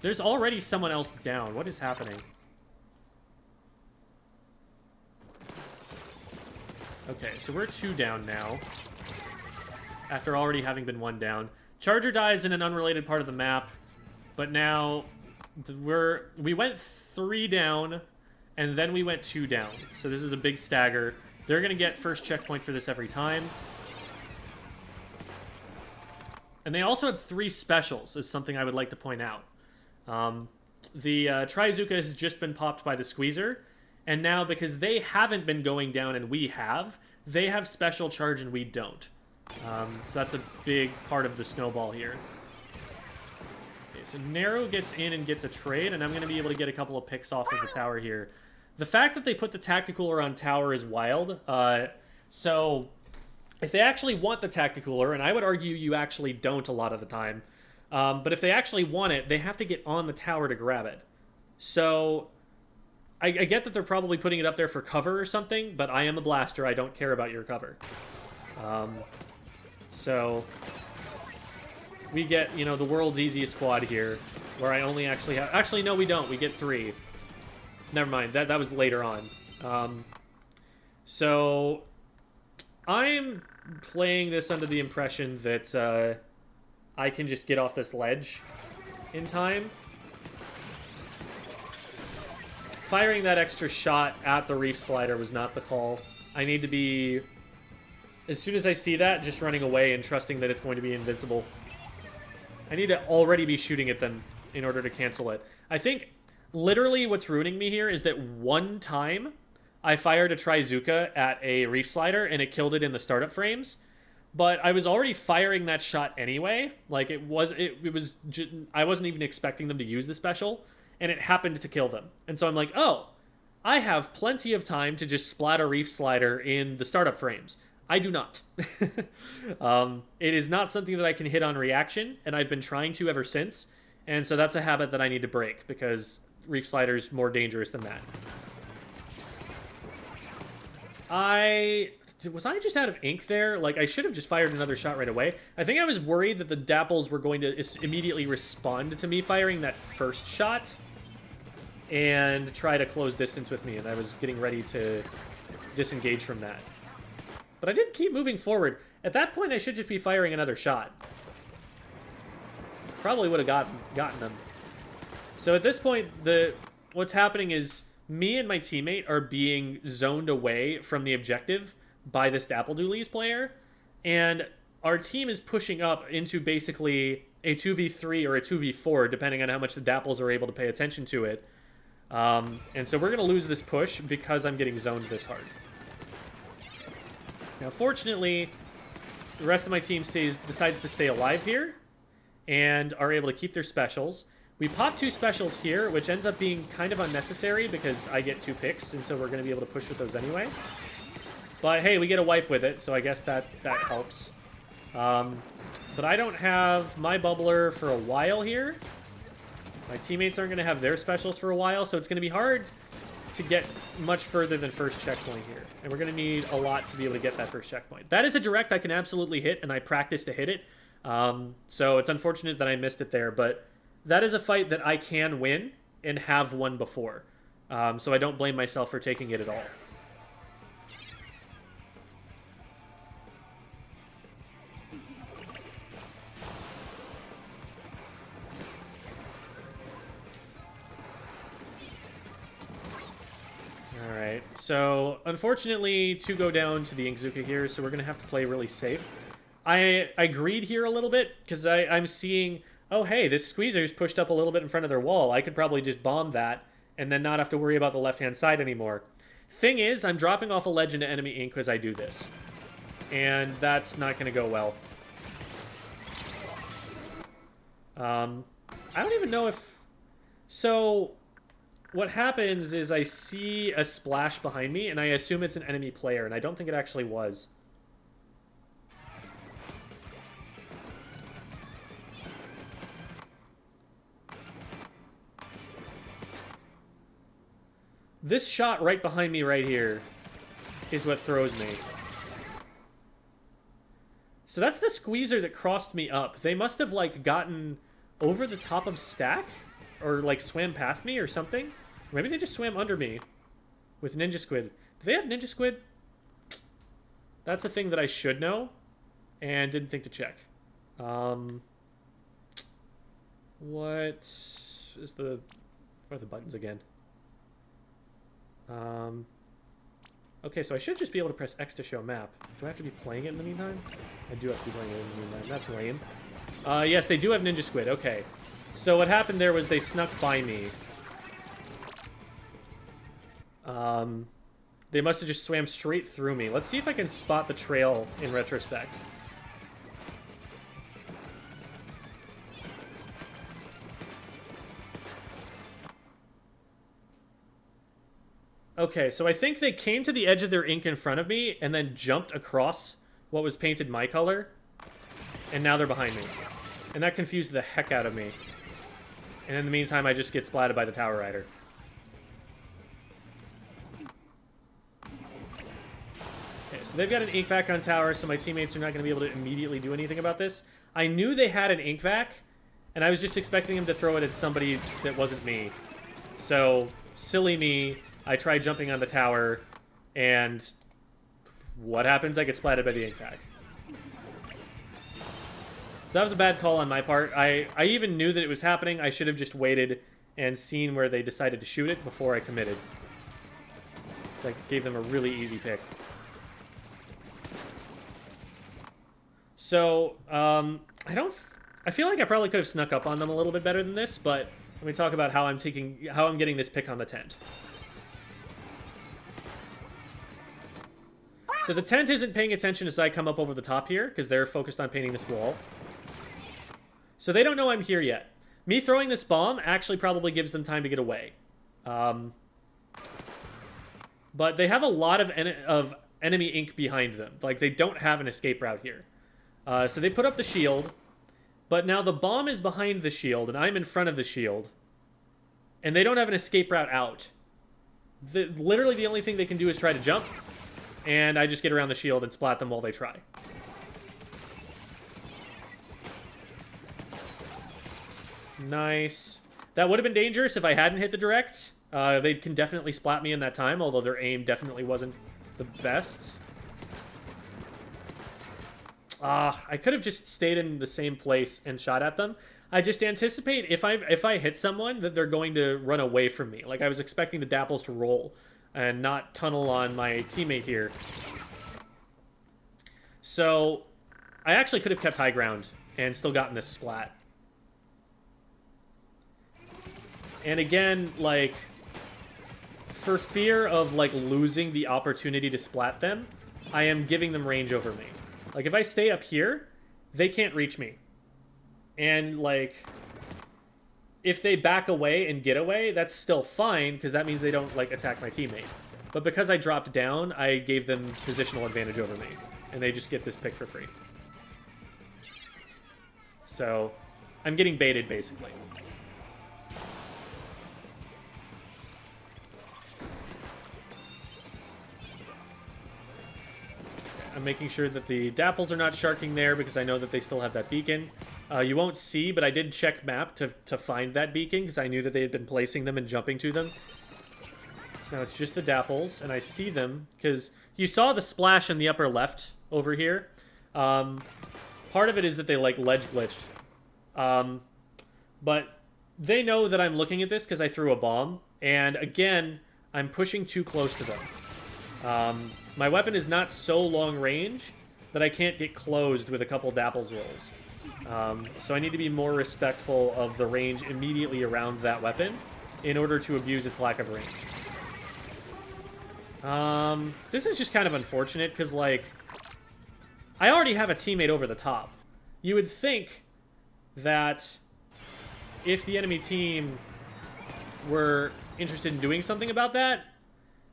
There's already someone else down. What is happening? Okay, so we're 2 down now, after already having been 1 down. Charger dies in an unrelated part of the map, but now we went 3 down, and then we went 2 down. So this is a big stagger. They're going to get first checkpoint for this every time. And they also had 3 specials, is something I would like to point out. The Trizooka has just been popped by the Squeezer, and now because they haven't been going down and we have, they have special charge and we don't. So that's a big part of the snowball here. Okay, so Nero gets in and gets a trade, and I'm going to be able to get a couple of picks off of the tower here. The fact that they put the Tacticooler on tower is wild. So if they actually want the Tacticooler, and I would argue you actually don't a lot of the time, but if they actually want it, they have to get on the tower to grab it. So I get that they're probably putting it up there for cover or something, but I am a blaster. I don't care about your cover. So we get, you know, the world's easiest quad here, where I only actually have... Actually, no, we don't. We get 3. Never mind. That was later on. So I'm playing this under the impression that I can just get off this ledge in time. Firing that extra shot at the reef slider was not the call. I need to be, as soon as I see that, just running away and trusting that it's going to be invincible. I need to already be shooting at them in order to cancel it. I think literally what's ruining me here is that one time I fired a Trizooka at a reef slider and it killed it in the startup frames. but I was already firing that shot anyway. Like, I wasn't even expecting them to use the special, and it happened to kill them. And so I'm like, oh, I have plenty of time to just splat a Reef Slider in the startup frames. I do not. It is not something that I can hit on reaction, and I've been trying to ever since. And so that's a habit that I need to break, because Reef Slider's more dangerous than that. Was I just out of ink there? Like, I should have just fired another shot right away. I think I was worried that the Dapples were going to immediately respond to me firing that first shot and try to close distance with me, and I was getting ready to disengage from that. But I did keep moving forward. At that point, I should just be firing another shot. Probably would have gotten them. So at this point, what's happening is me and my teammate are being zoned away from the objective by this Dapple Dualies player, and our team is pushing up into basically a 2v3 or a 2v4, depending on how much the Dapples are able to pay attention to it. And so we're going to lose this push because I'm getting zoned this hard. Now, fortunately, the rest of my team decides to stay alive here and are able to keep their specials. We pop 2 specials here, which ends up being kind of unnecessary because I get 2 picks, and so we're going to be able to push with those anyway. But hey, we get a wipe with it, so I guess that helps. But I don't have my bubbler for a while here. My teammates aren't going to have their specials for a while, so it's going to be hard to get much further than first checkpoint here. And we're going to need a lot to be able to get that first checkpoint. That is a direct I can absolutely hit, and I practiced to hit it. So it's unfortunate that I missed it there, but that is a fight that I can win and have won before. So I don't blame myself for taking it at all. Alright, so unfortunately 2 go down to the Inkvac here, so we're going to have to play really safe. I greed here a little bit, because I'm seeing, oh hey, this squeezer's pushed up a little bit in front of their wall. I could probably just bomb that, and then not have to worry about the left-hand side anymore. Thing is, I'm dropping off a ledge into enemy ink as I do this. And that's not going to go well. I don't even know if... So... what happens is I see a splash behind me, and I assume it's an enemy player, and I don't think it actually was. This shot right behind me right here is what throws me. So that's the squeezer that crossed me up. They must have, like, gotten over the top of stack, or, like, swam past me or something. Maybe they just swam under me with Ninja Squid. Do they have Ninja Squid? That's a thing that I should know and didn't think to check. What is the... what are the buttons again? Okay, so I should just be able to press X to show map. Do I have to be playing it in the meantime? I do have to be playing it in the meantime. That's lame. Yes, they do have Ninja Squid. Okay. So what happened there was they snuck by me. They must have just swam straight through me. Let's see if I can spot the trail in retrospect. Okay, so I think they came to the edge of their ink in front of me and then jumped across what was painted my color. And now they're behind me. And that confused the heck out of me. And in the meantime, I just get splatted by the Tower Rider. Okay, so they've got an Inkvac on tower, so my teammates are not going to be able to immediately do anything about this. I knew they had an Inkvac, and I was just expecting them to throw it at somebody that wasn't me. So, silly me, I try jumping on the tower, and what happens? I get splatted by the Inkvac. So that was a bad call on my part. I even knew that it was happening. I should have just waited and seen where they decided to shoot it before I committed. That gave them a really easy pick. So, I feel like I probably could have snuck up on them a little bit better than this, but let me talk about how I'm getting this pick on the tent. So So the tent isn't paying attention as I come up over the top here, because they're focused on painting this wall. So they don't know I'm here yet. Me throwing this bomb actually probably gives them time to get away. But they have a lot of enemy ink behind them. Like, they don't have an escape route here. So they put up the shield, but now the bomb is behind the shield, and I'm in front of the shield. And they don't have an escape route out. Literally the only thing they can do is try to jump, and I just get around the shield and splat them while they try. Nice. That would have been dangerous if I hadn't hit the direct. They can definitely splat me in that time, although their aim definitely wasn't the best. I could have just stayed in the same place and shot at them. I just anticipate if I hit someone that they're going to run away from me. Like, I was expecting the Dapples to roll and not tunnel on my teammate here. So I actually could have kept high ground and still gotten this splat. And again, like, for fear of, like, losing the opportunity to splat them, I am giving them range over me. Like, if I stay up here, they can't reach me. And, like, if they back away and get away, that's still fine, because that means they don't, like, attack my teammate. But because I dropped down, I gave them positional advantage over me. And they just get this pick for free. So, I'm getting baited, basically. I'm making sure that the Dapples are not sharking there because I know that they still have that beacon. You won't see, but I did check map to find that beacon because I knew that they had been placing them and jumping to them. So now it's just the Dapples, and I see them because you saw the splash in the upper left over here. Part of it is that they, like, ledge glitched. But they know that I'm looking at this because I threw a bomb. And again, I'm pushing too close to them. My weapon is not so long range that I can't get closed with a couple Dapples rolls. So I need to be more respectful of the range immediately around that weapon in order to abuse its lack of range. This is just kind of unfortunate because, like, I already have a teammate over the top. You would think that if the enemy team were interested in doing something about that,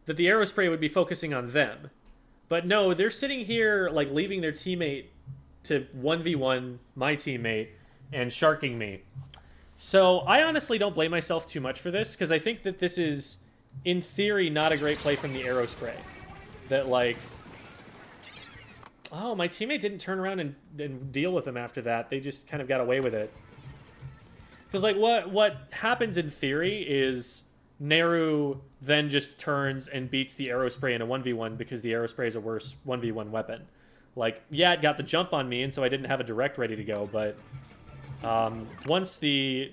that the Aerospray would be focusing on them. But no, they're sitting here, like, leaving their teammate to 1v1 my teammate and sharking me. So I honestly don't blame myself too much for this, because I think that this is, in theory, not a great play from the Aerospray. That, like... Oh, my teammate didn't turn around and deal with them after that. They just kind of got away with it. Because, like, what happens in theory is Neru then just turns and beats the Aerospray in a 1v1 because the Aerospray is a worse 1v1 weapon. Like, yeah, it got the jump on me, and so I didn't have a direct ready to go, but once the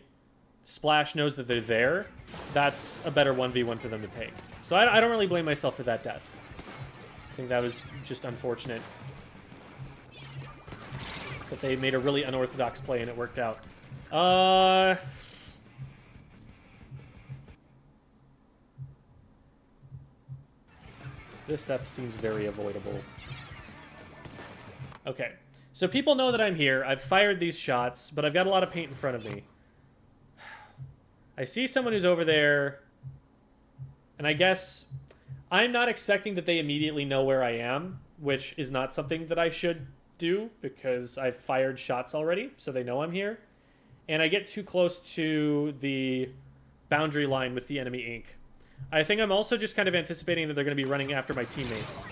Splash knows that they're there, that's a better 1v1 for them to take. So I don't really blame myself for that death. I think that was just unfortunate. But they made a really unorthodox play, and it worked out. This death seems very avoidable. Okay. So people know that I'm here. I've fired these shots, but I've got a lot of paint in front of me. I see someone who's over there, and I guess I'm not expecting that they immediately know where I am, which is not something that I should do because I've fired shots already, so they know I'm here. And I get too close to the boundary line with the enemy ink. I think I'm also just kind of anticipating that they're going to be running after my teammates,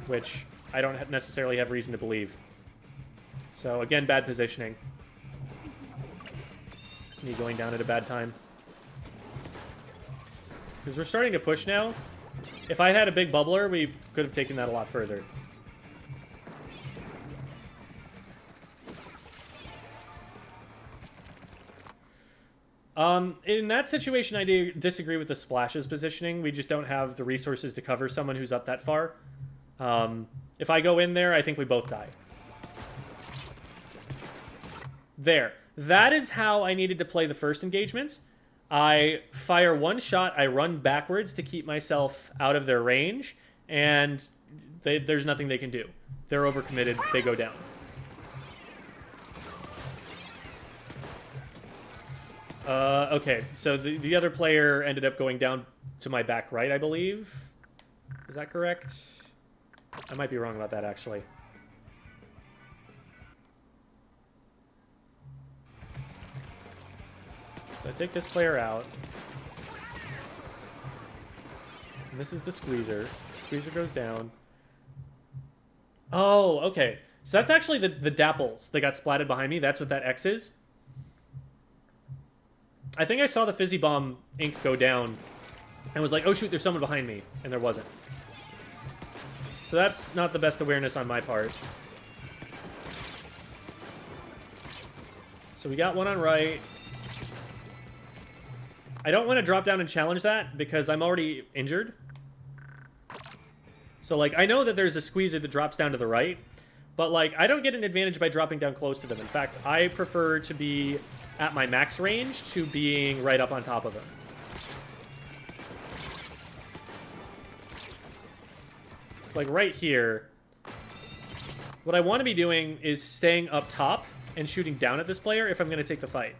which I don't necessarily have reason to believe. So, again, bad positioning. Me going down at a bad time. Because we're starting to push now. If I had a big bubbler, we could have taken that a lot further. In that situation, I do disagree with the Splash's positioning. We just don't have the resources to cover someone who's up that far. If I go in there, I think we both die. There. That is how I needed to play the first engagement. I fire one shot, I run backwards to keep myself out of their range, and there's nothing they can do. They're overcommitted. They go down. Okay, so the other player ended up going down to my back right, I believe. Is that correct? I might be wrong about that, actually. So I take this player out. And this is the squeezer. Squeezer goes down. Oh, okay. So that's actually the dapples that got splatted behind me. That's what that X is. I think I saw the Fizzy Bomb ink go down and was like, oh shoot, there's someone behind me. And there wasn't. So that's not the best awareness on my part. So we got one on right. I don't want to drop down and challenge that because I'm already injured. So, like, I know that there's a squeezer that drops down to the right, but, like, I don't get an advantage by dropping down close to them. In fact, I prefer to be at my max range to being right up on top of them. It's like right here. What I want to be doing is staying up top and shooting down at this player if I'm going to take the fight.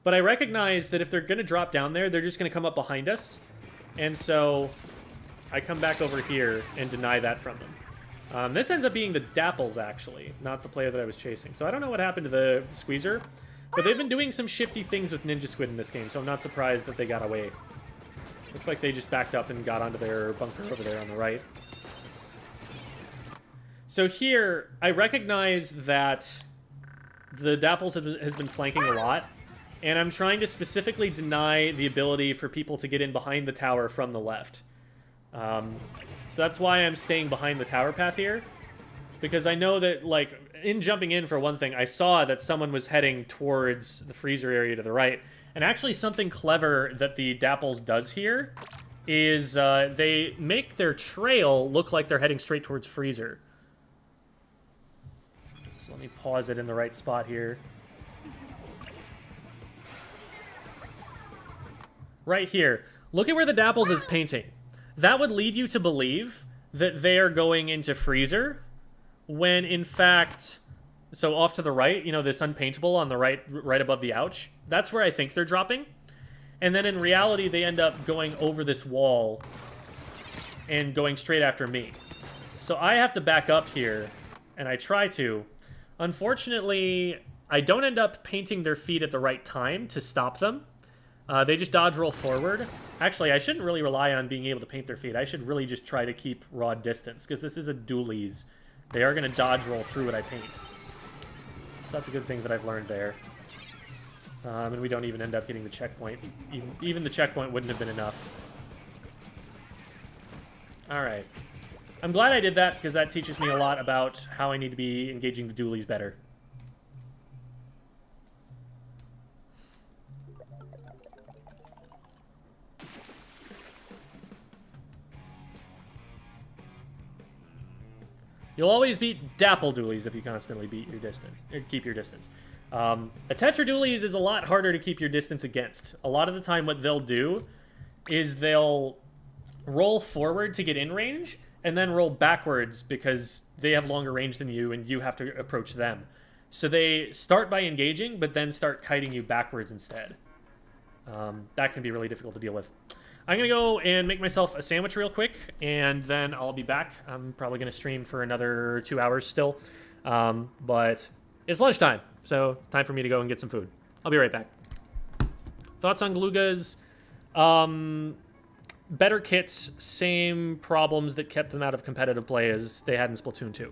But I recognize that if they're going to drop down there, they're just going to come up behind us. And so I come back over here and deny that from them. This ends up being the Dapples, actually, not the player that I was chasing. So I don't know what happened to the squeezer, but they've been doing some shifty things with Ninja Squid in this game, so I'm not surprised that they got away. Looks like they just backed up and got onto their bunker over there on the right. So here, I recognize that the Dapples has been flanking a lot, and I'm trying to specifically deny the ability for people to get in behind the tower from the left. So that's why I'm staying behind the tower path here, because I know that, like, in jumping in, for one thing, I saw that someone was heading towards the freezer area to the right, and actually something clever that the Dapples does here is they make their trail look like they're heading straight towards freezer. So let me pause it in the right spot here. Right here. Look at where the Dapples is painting. That would lead you to believe that they are going into freezer, when in fact, so off to the right, you know, this unpaintable on the right above the ouch, that's where I think they're dropping. And then in reality, they end up going over this wall and going straight after me. So I have to back up here, and I try to. Unfortunately, I don't end up painting their feet at the right time to stop them. They just dodge roll forward. Actually, I shouldn't really rely on being able to paint their feet. I should really just try to keep raw distance, because this is a dualies. They are going to dodge roll through what I paint. So that's a good thing that I've learned there. And we don't even end up hitting the checkpoint. Even the checkpoint wouldn't have been enough. Alright. I'm glad I did that, because that teaches me a lot about how I need to be engaging the dualies better. You'll always beat Dapple Dualies if you constantly beat your distance, or keep your distance. A Tetra Dualies is a lot harder to keep your distance against. A lot of the time what they'll do is they'll roll forward to get in range, and then roll backwards because they have longer range than you and you have to approach them. So they start by engaging, but then start kiting you backwards instead. That can be really difficult to deal with. I'm going to go and make myself a sandwich real quick, and then I'll be back. I'm probably going to stream for another 2 hours still. But it's lunchtime, so time for me to go and get some food. I'll be right back. Thoughts on Galugas? Better kits, same problems that kept them out of competitive play as they had in Splatoon 2.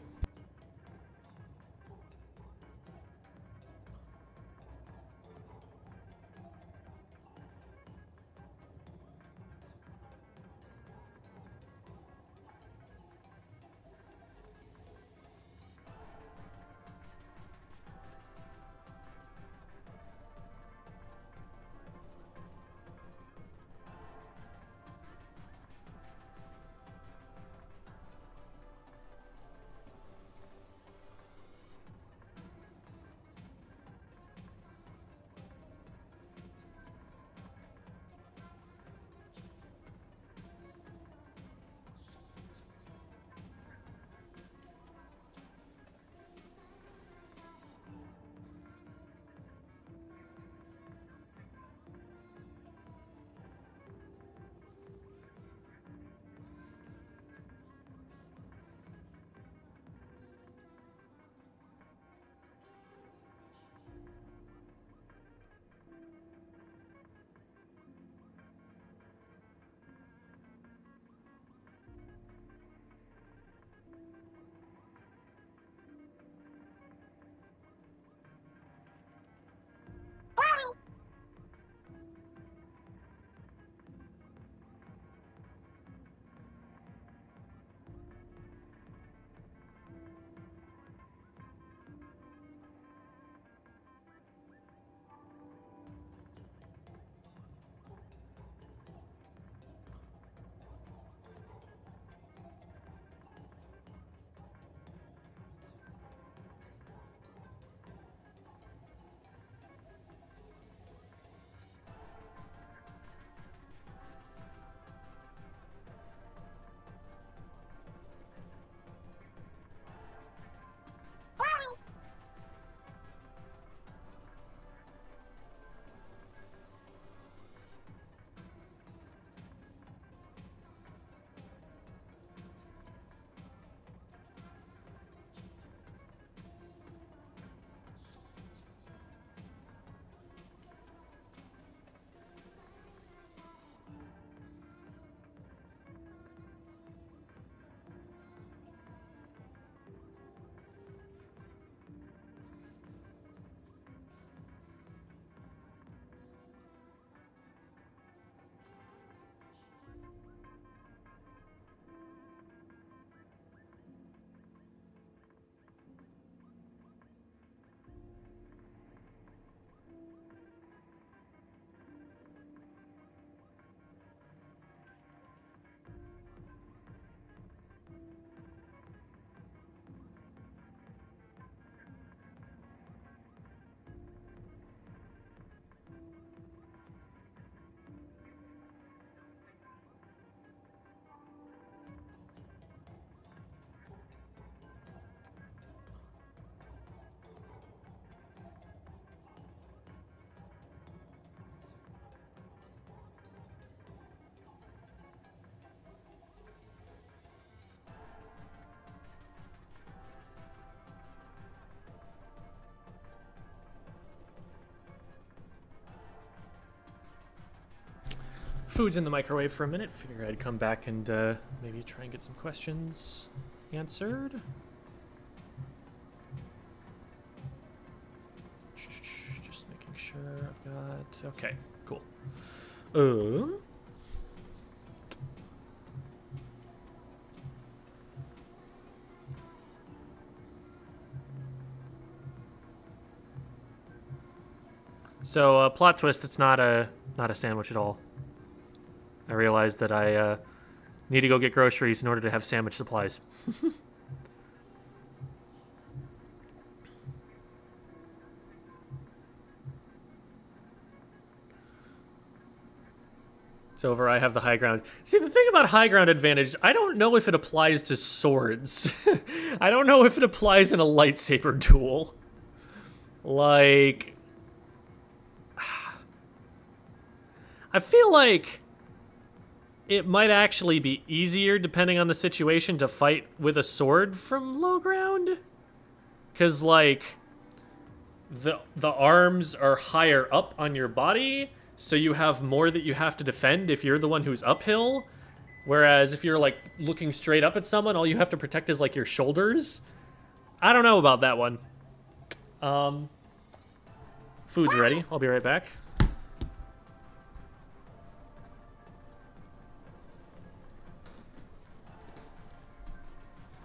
food's in the microwave for a minute. Figure I'd come back and maybe try and get some questions answered. Just making sure I've got... Okay, cool. So, plot twist, it's not a sandwich at all. I realized that I need to go get groceries in order to have sandwich supplies. It's over, I have the high ground. See, the thing about high ground advantage, I don't know if it applies to swords. I don't know if it applies in a lightsaber duel. Like... I feel like it might actually be easier, depending on the situation, to fight with a sword from low ground. Because, like, the arms are higher up on your body, so you have more that you have to defend if you're the one who's uphill. Whereas if you're, like, looking straight up at someone, all you have to protect is, like, your shoulders. I don't know about that one. Food's ready. I'll be right back.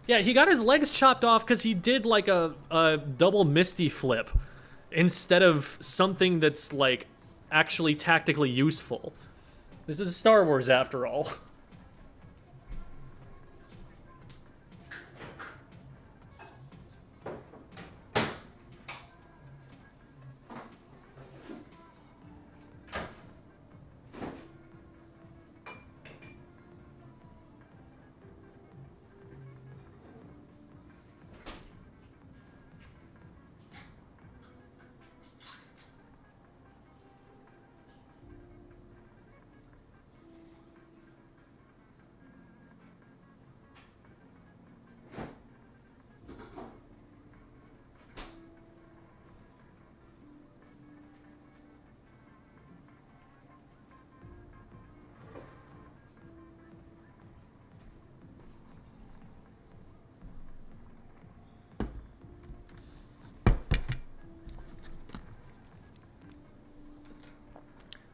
Yeah, he got his legs chopped off because he did, like, a double Misty flip instead of something that's, like, actually tactically useful. This is Star Wars, after all.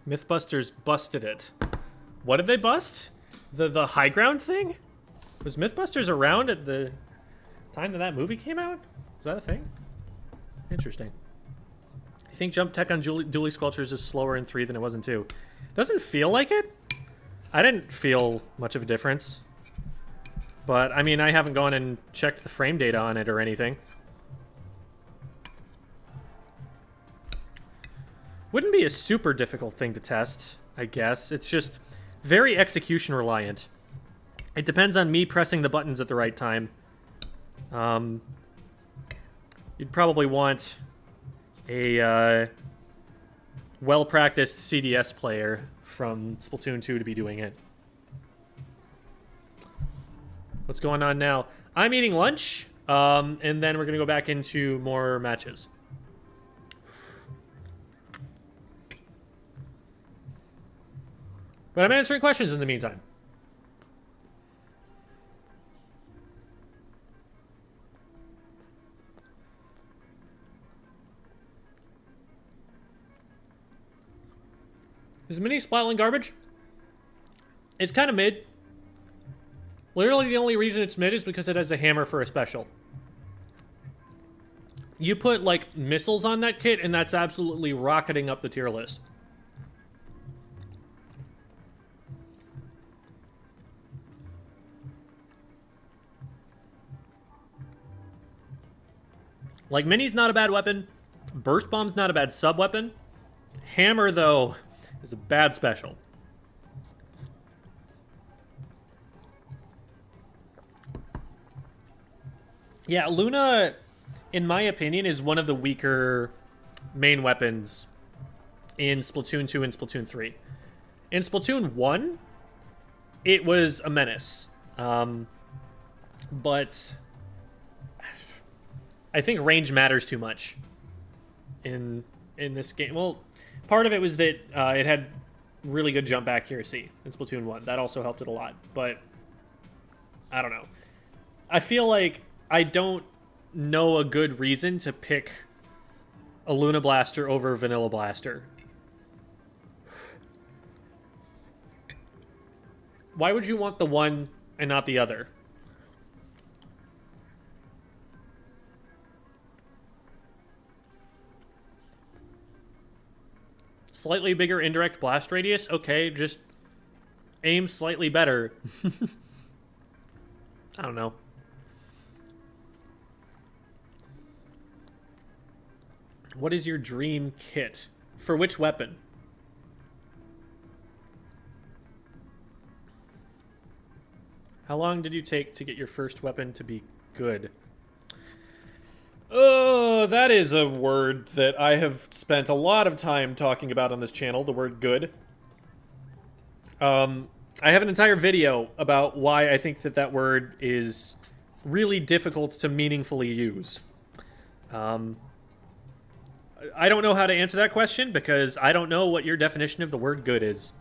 Mythbusters busted it. What did they bust? The high ground thing? Was Mythbusters around at the time that movie came out? Is that a thing? Interesting. I think jump tech on Dualie Sculptures is slower in 3 than it was in 2. Doesn't feel like it. I didn't feel much of a difference. But, I mean, I haven't gone and checked the frame data on it or anything. Wouldn't be a super difficult thing to test, I guess. It's just very execution reliant. It depends on me pressing the buttons at the right time. You'd probably want a well-practiced CDS player from Splatoon 2 to be doing it. What's going on now? I'm eating lunch, and then we're going to go back into more matches. But I'm answering questions in the meantime. Is Mini Splatling garbage? It's kind of mid. Literally the only reason it's mid is because it has a hammer for a special. You put, like, missiles on that kit, and that's absolutely rocketing up the tier list. Like, Mini's not a bad weapon. Burst Bomb's not a bad sub-weapon. Hammer, though, is a bad special. Yeah, Luna, in my opinion, is one of the weaker main weapons in Splatoon 2 and Splatoon 3. In Splatoon 1, it was a menace. But I think range matters too much in this game. Well, part of it was that it had really good jump accuracy in Splatoon 1. That also helped it a lot. But I don't know. I feel like I don't know a good reason to pick a Luna Blaster over Vanilla Blaster. Why would you want the one and not the other? Slightly bigger indirect blast radius? Okay, just aim slightly better. I don't know. What is your dream kit? For which weapon? How long did you take to get your first weapon to be good? Oh, that is a word that I have spent a lot of time talking about on this channel, the word good. I have an entire video about why I think that that word is really difficult to meaningfully use. I don't know how to answer that question because I don't know what your definition of the word good is.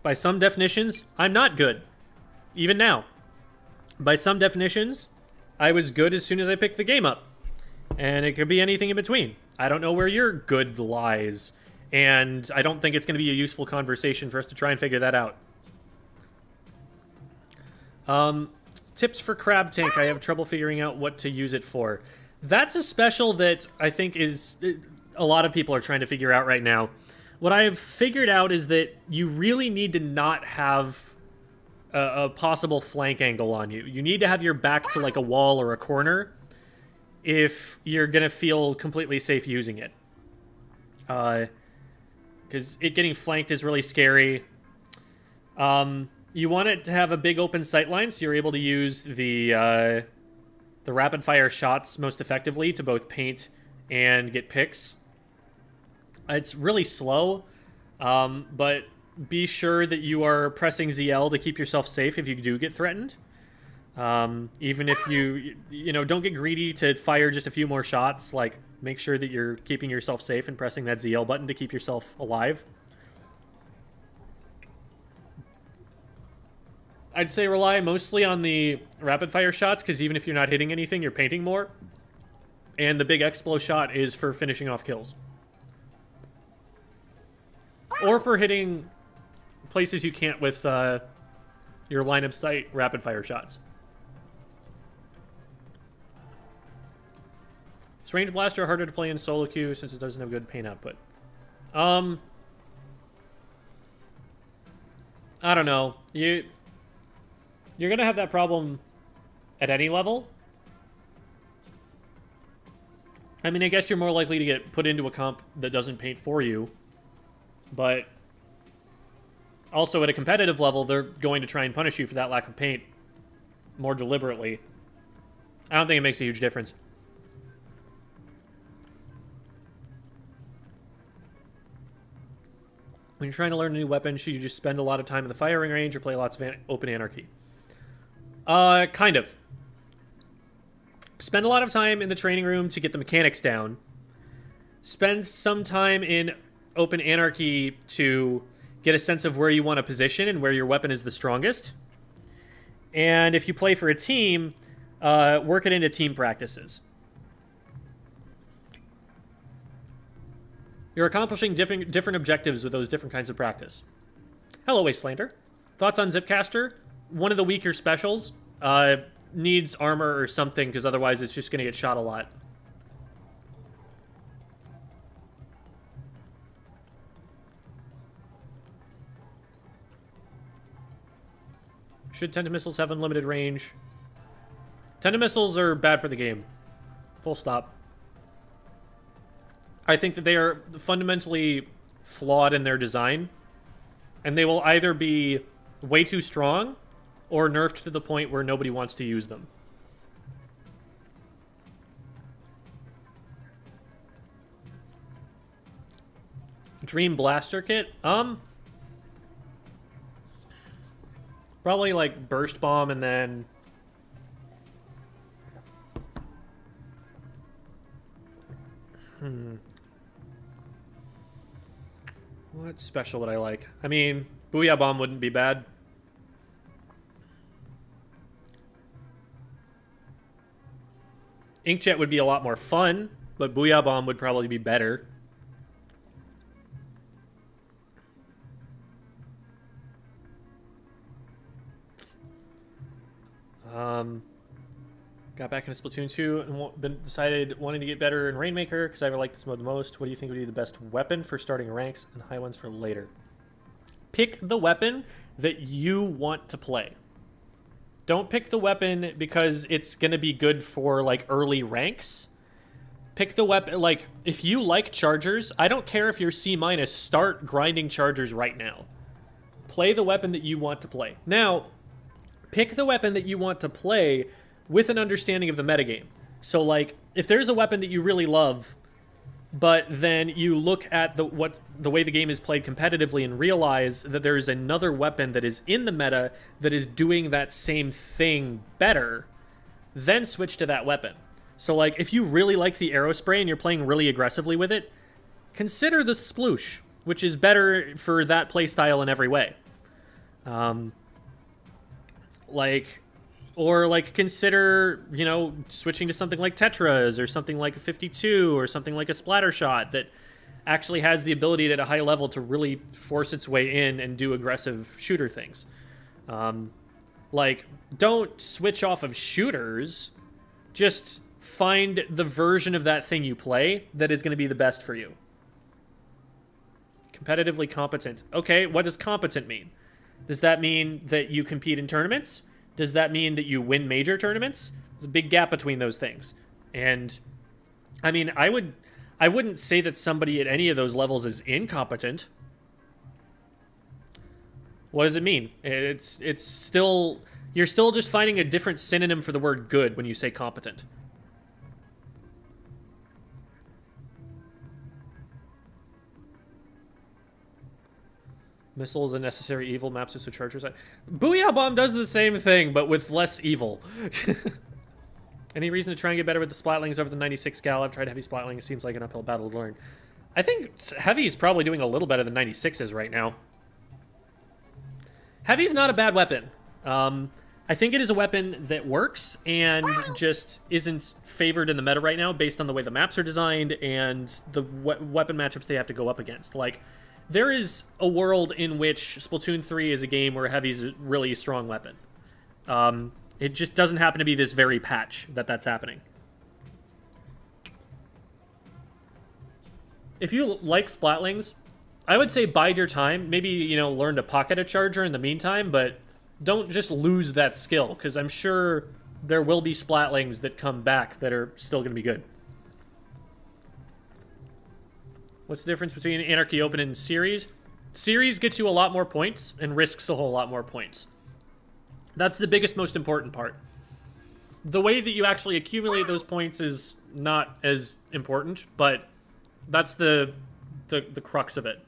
By some definitions, I'm not good. Even now. By some definitions, I was good as soon as I picked the game up. And it could be anything in between. I don't know where your good lies. And I don't think it's going to be a useful conversation for us to try and figure that out. Tips for Crab Tank. I have trouble figuring out what to use it for. That's a special that I think is a lot of people are trying to figure out right now. What I've figured out is that you really need to not have a possible flank angle on you. You need to have your back to like a wall or a corner if you're going to feel completely safe using it. Because it getting flanked is really scary. You want it to have a big open sight line so you're able to use the rapid fire shots most effectively to both paint and get picks. It's really slow, but be sure that you are pressing ZL to keep yourself safe if you do get threatened. Even if you know, don't get greedy to fire just a few more shots. Like, make sure that you're keeping yourself safe and pressing that ZL button to keep yourself alive. I'd say rely mostly on the rapid fire shots, because even if you're not hitting anything, you're painting more. And the big Explo shot is for finishing off kills. Or for hitting places you can't with your line of sight rapid fire shots. Is Range Blaster harder to play in solo queue since it doesn't have good paint output? I don't know. You're gonna have that problem at any level. I mean, I guess you're more likely to get put into a comp that doesn't paint for you. But also at a competitive level, they're going to try and punish you for that lack of paint more deliberately. I don't think it makes a huge difference. When you're trying to learn a new weapon, should you just spend a lot of time in the firing range or play lots of open Anarchy? Kind of. Spend a lot of time in the training room to get the mechanics down. Spend some time in open Anarchy to get a sense of where you want to position and where your weapon is the strongest. And if you play for a team, work it into team practices. You're accomplishing different objectives with those different kinds of practice. Hello, Wastelander. Thoughts on Zipcaster? One of the weaker specials. Needs armor or something, because otherwise it's just going to get shot a lot. Should Tenta Missiles have unlimited range? Tenta Missiles are bad for the game. Full stop. I think that they are fundamentally flawed in their design. And they will either be way too strong or nerfed to the point where nobody wants to use them. Dream Blaster Kit? Probably like Burst Bomb and then What special would I like? I mean, Booyah Bomb wouldn't be bad. Inkjet would be a lot more fun, but Booyah Bomb would probably be better. Got back into Splatoon 2 and decided wanting to get better in Rainmaker because I like this mode the most. What do you think would be the best weapon for starting ranks and high ones for later? Pick the weapon that you want to play. Don't pick the weapon because it's going to be good for, like, early ranks. Pick the weapon, like, if you like chargers, I don't care if you're C-, start grinding chargers right now. Play the weapon that you want to play. Now, pick the weapon that you want to play with an understanding of the metagame. So, like, if there's a weapon that you really love, but then you look at the way the game is played competitively and realize that there's another weapon that is in the meta that is doing that same thing better, then switch to that weapon. So, like, if you really like the arrow spray and you're playing really aggressively with it, consider the Sploosh, which is better for that playstyle in every way. Or, like, consider, you know, switching to something like Tetras or something like a 52 or something like a Splatter Shot that actually has the ability at a high level to really force its way in and do aggressive shooter things. Like, don't switch off of shooters. Just find the version of that thing you play that is going to be the best for you. Competitively competent. Okay, what does competent mean? Does that mean that you compete in tournaments? Does that mean that you win major tournaments? There's a big gap between those things. And, I mean, I wouldn't say that somebody at any of those levels is incompetent. What does it mean? It's still... You're still just finding a different synonym for the word good when you say competent. Missile is a necessary evil. Maps so chargers. Booyah Bomb does the same thing, but with less evil. Any reason to try and get better with the Splatlings over the 96 gal? I've tried heavy Splatling. It seems like an uphill battle to learn. I think heavy is probably doing a little better than 96 is right now. Heavy's not a bad weapon. I think it is a weapon that works and just isn't favored in the meta right now based on the way the maps are designed and the weapon matchups they have to go up against. Like, there is a world in which Splatoon 3 is a game where Heavy's a really strong weapon. It just doesn't happen to be this very patch that's happening. If you like Splatlings, I would say bide your time. Maybe, you know, learn to pocket a charger in the meantime, but don't just lose that skill, because I'm sure there will be Splatlings that come back that are still going to be good. What's the difference between Anarchy Open and Series? Series gets you a lot more points and risks a whole lot more points. That's the biggest, most important part. The way that you actually accumulate those points is not as important, but that's the crux of it.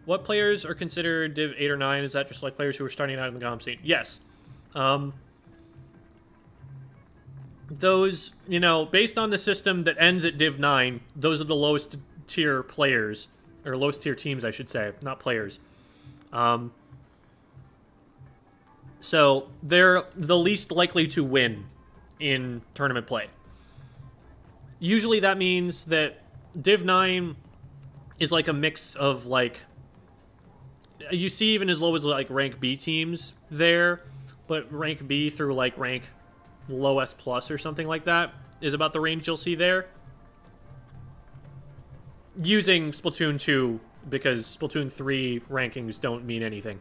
What players are considered Div 8 or 9? Is that just like players who are starting out in the GOM scene? Yes. Those, you know, based on the system that ends at Div 9, those are the lowest tier players, or lowest tier teams, I should say, not players. So they're the least likely to win in tournament play. Usually that means that Div 9 is like a mix of, like, you see even as low as, like, rank B teams there, but rank B through, like, rank low S plus or something like that is about the range you'll see there. Using Splatoon 2, because Splatoon 3 rankings don't mean anything.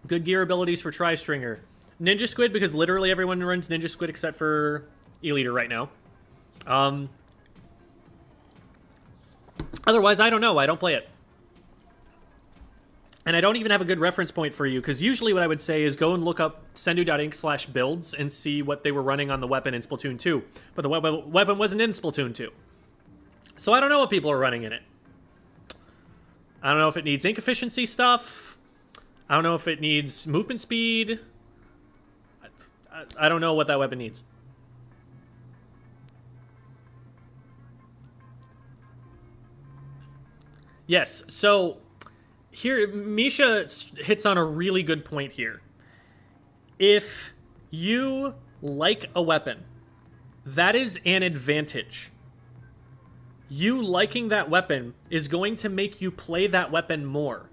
Good gear abilities for Tri-Stringer. Ninja Squid, because literally everyone runs Ninja Squid except for E-Leader right now. Otherwise, I don't know. I don't play it. And I don't even have a good reference point for you, because usually what I would say is go and look up sendu.inc/builds and see what they were running on the weapon in Splatoon 2. But the weapon wasn't in Splatoon 2. So I don't know what people are running in it. I don't know if it needs ink efficiency stuff. I don't know if it needs movement speed. I don't know what that weapon needs. Yes, so here, Misha hits on a really good point here. If you like a weapon, that is an advantage. You liking that weapon is going to make you play that weapon more.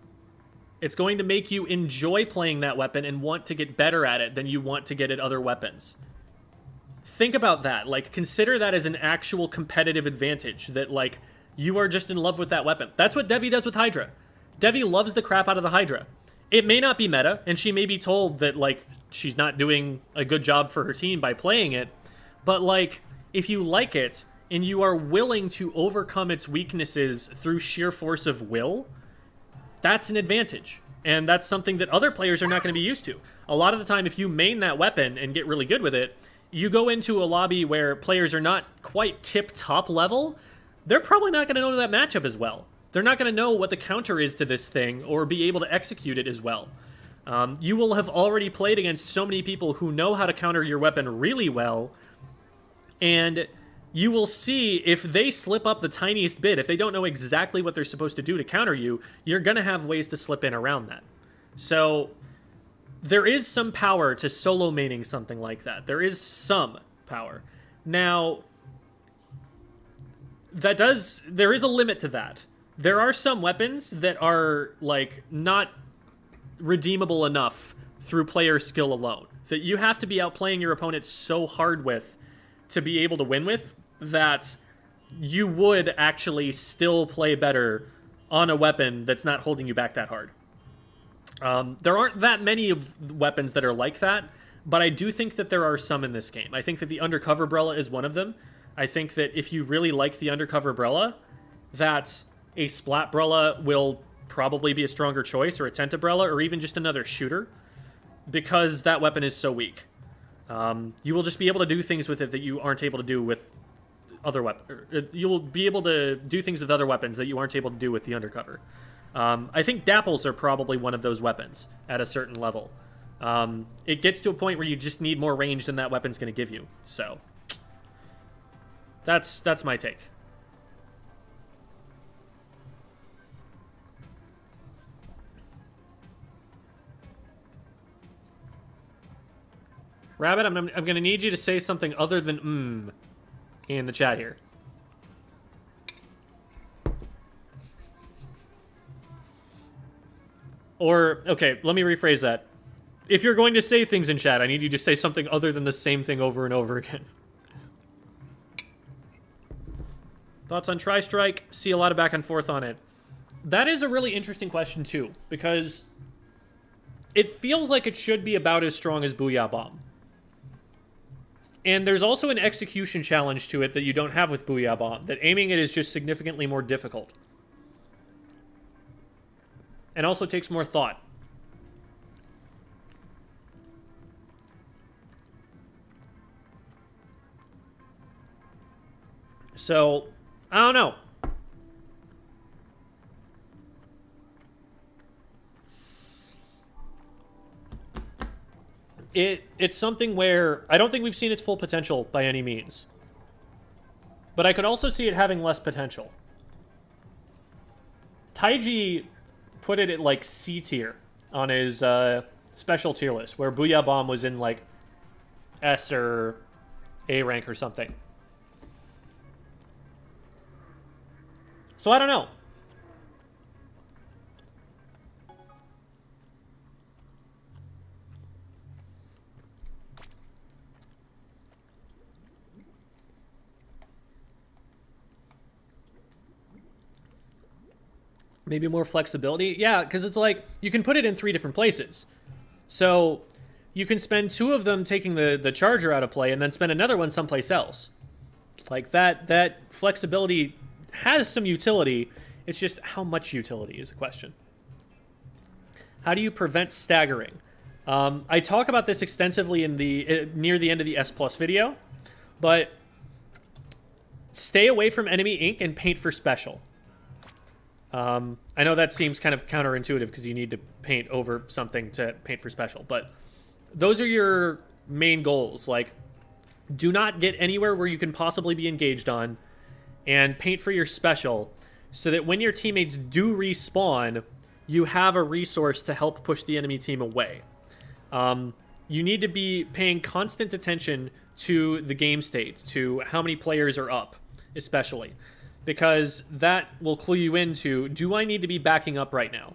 It's going to make you enjoy playing that weapon and want to get better at it than you want to get at other weapons. Think about that. Like, consider that as an actual competitive advantage, that, like, you are just in love with that weapon. That's what Devi does with Hydra. Devi loves the crap out of the Hydra. It may not be meta, and she may be told that, like, she's not doing a good job for her team by playing it, but, like, if you like it, and you are willing to overcome its weaknesses through sheer force of will, that's an advantage. And that's something that other players are not going to be used to. A lot of the time, if you main that weapon and get really good with it, you go into a lobby where players are not quite tip-top level, they're probably not going to know that matchup as well. They're not going to know what the counter is to this thing or be able to execute it as well. You will have already played against so many people who know how to counter your weapon really well, and you will see if they slip up the tiniest bit, if they don't know exactly what they're supposed to do to counter you, you're going to have ways to slip in around that. So there is some power to solo maining something like that. There is some power. Now, there is a limit to that. There are some weapons that are, like, not redeemable enough through player skill alone, that you have to be outplaying your opponent so hard with to be able to win with, that you would actually still play better on a weapon that's not holding you back that hard. There aren't that many of weapons that are like that, but I do think that there are some in this game. I think that the Undercover Brella is one of them. I think that if you really like the Undercover Brella, that a Splat Brella will probably be a stronger choice, or a Tenta Brella, or even just another shooter, because that weapon is so weak. You will just be able to do things with it that you aren't able to do with other weapons. You will be able to do things with other weapons that you aren't able to do with the Undercover. I think Dapples are probably one of those weapons at a certain level. It gets to a point where you just need more range than that weapon's going to give you. So that's my take. Rabbit, I'm going to need you to say something other than in the chat here. Or, okay, let me rephrase that. If you're going to say things in chat, I need you to say something other than the same thing over and over again. Thoughts on Tri-Strike? See a lot of back and forth on it. That is a really interesting question, too, because it feels like it should be about as strong as Booyah Bomb. And there's also an execution challenge to it that you don't have with Booyah Bomb, that aiming it is just significantly more difficult. And also takes more thought. So, I don't know. It's something where I don't think we've seen its full potential by any means. But I could also see it having less potential. Taiji put it at, like, C tier on his special tier list, where Booyah Bomb was in, like, S or A rank or something. So I don't know. Maybe more flexibility? Yeah, because it's like, you can put it in 3 different places. So you can spend 2 of them taking the charger out of play and then spend another one someplace else. Like, that flexibility has some utility. It's just how much utility is a question. How do you prevent staggering? I talk about this extensively in the near the end of the S Plus video, but stay away from enemy ink and paint for special. I know that seems kind of counterintuitive because you need to paint over something to paint for special, but those are your main goals. Like, do not get anywhere where you can possibly be engaged on, and paint for your special so that when your teammates do respawn, you have a resource to help push the enemy team away. You need to be paying constant attention to the game states, to how many players are up, especially, because that will clue you into, do I need to be backing up right now?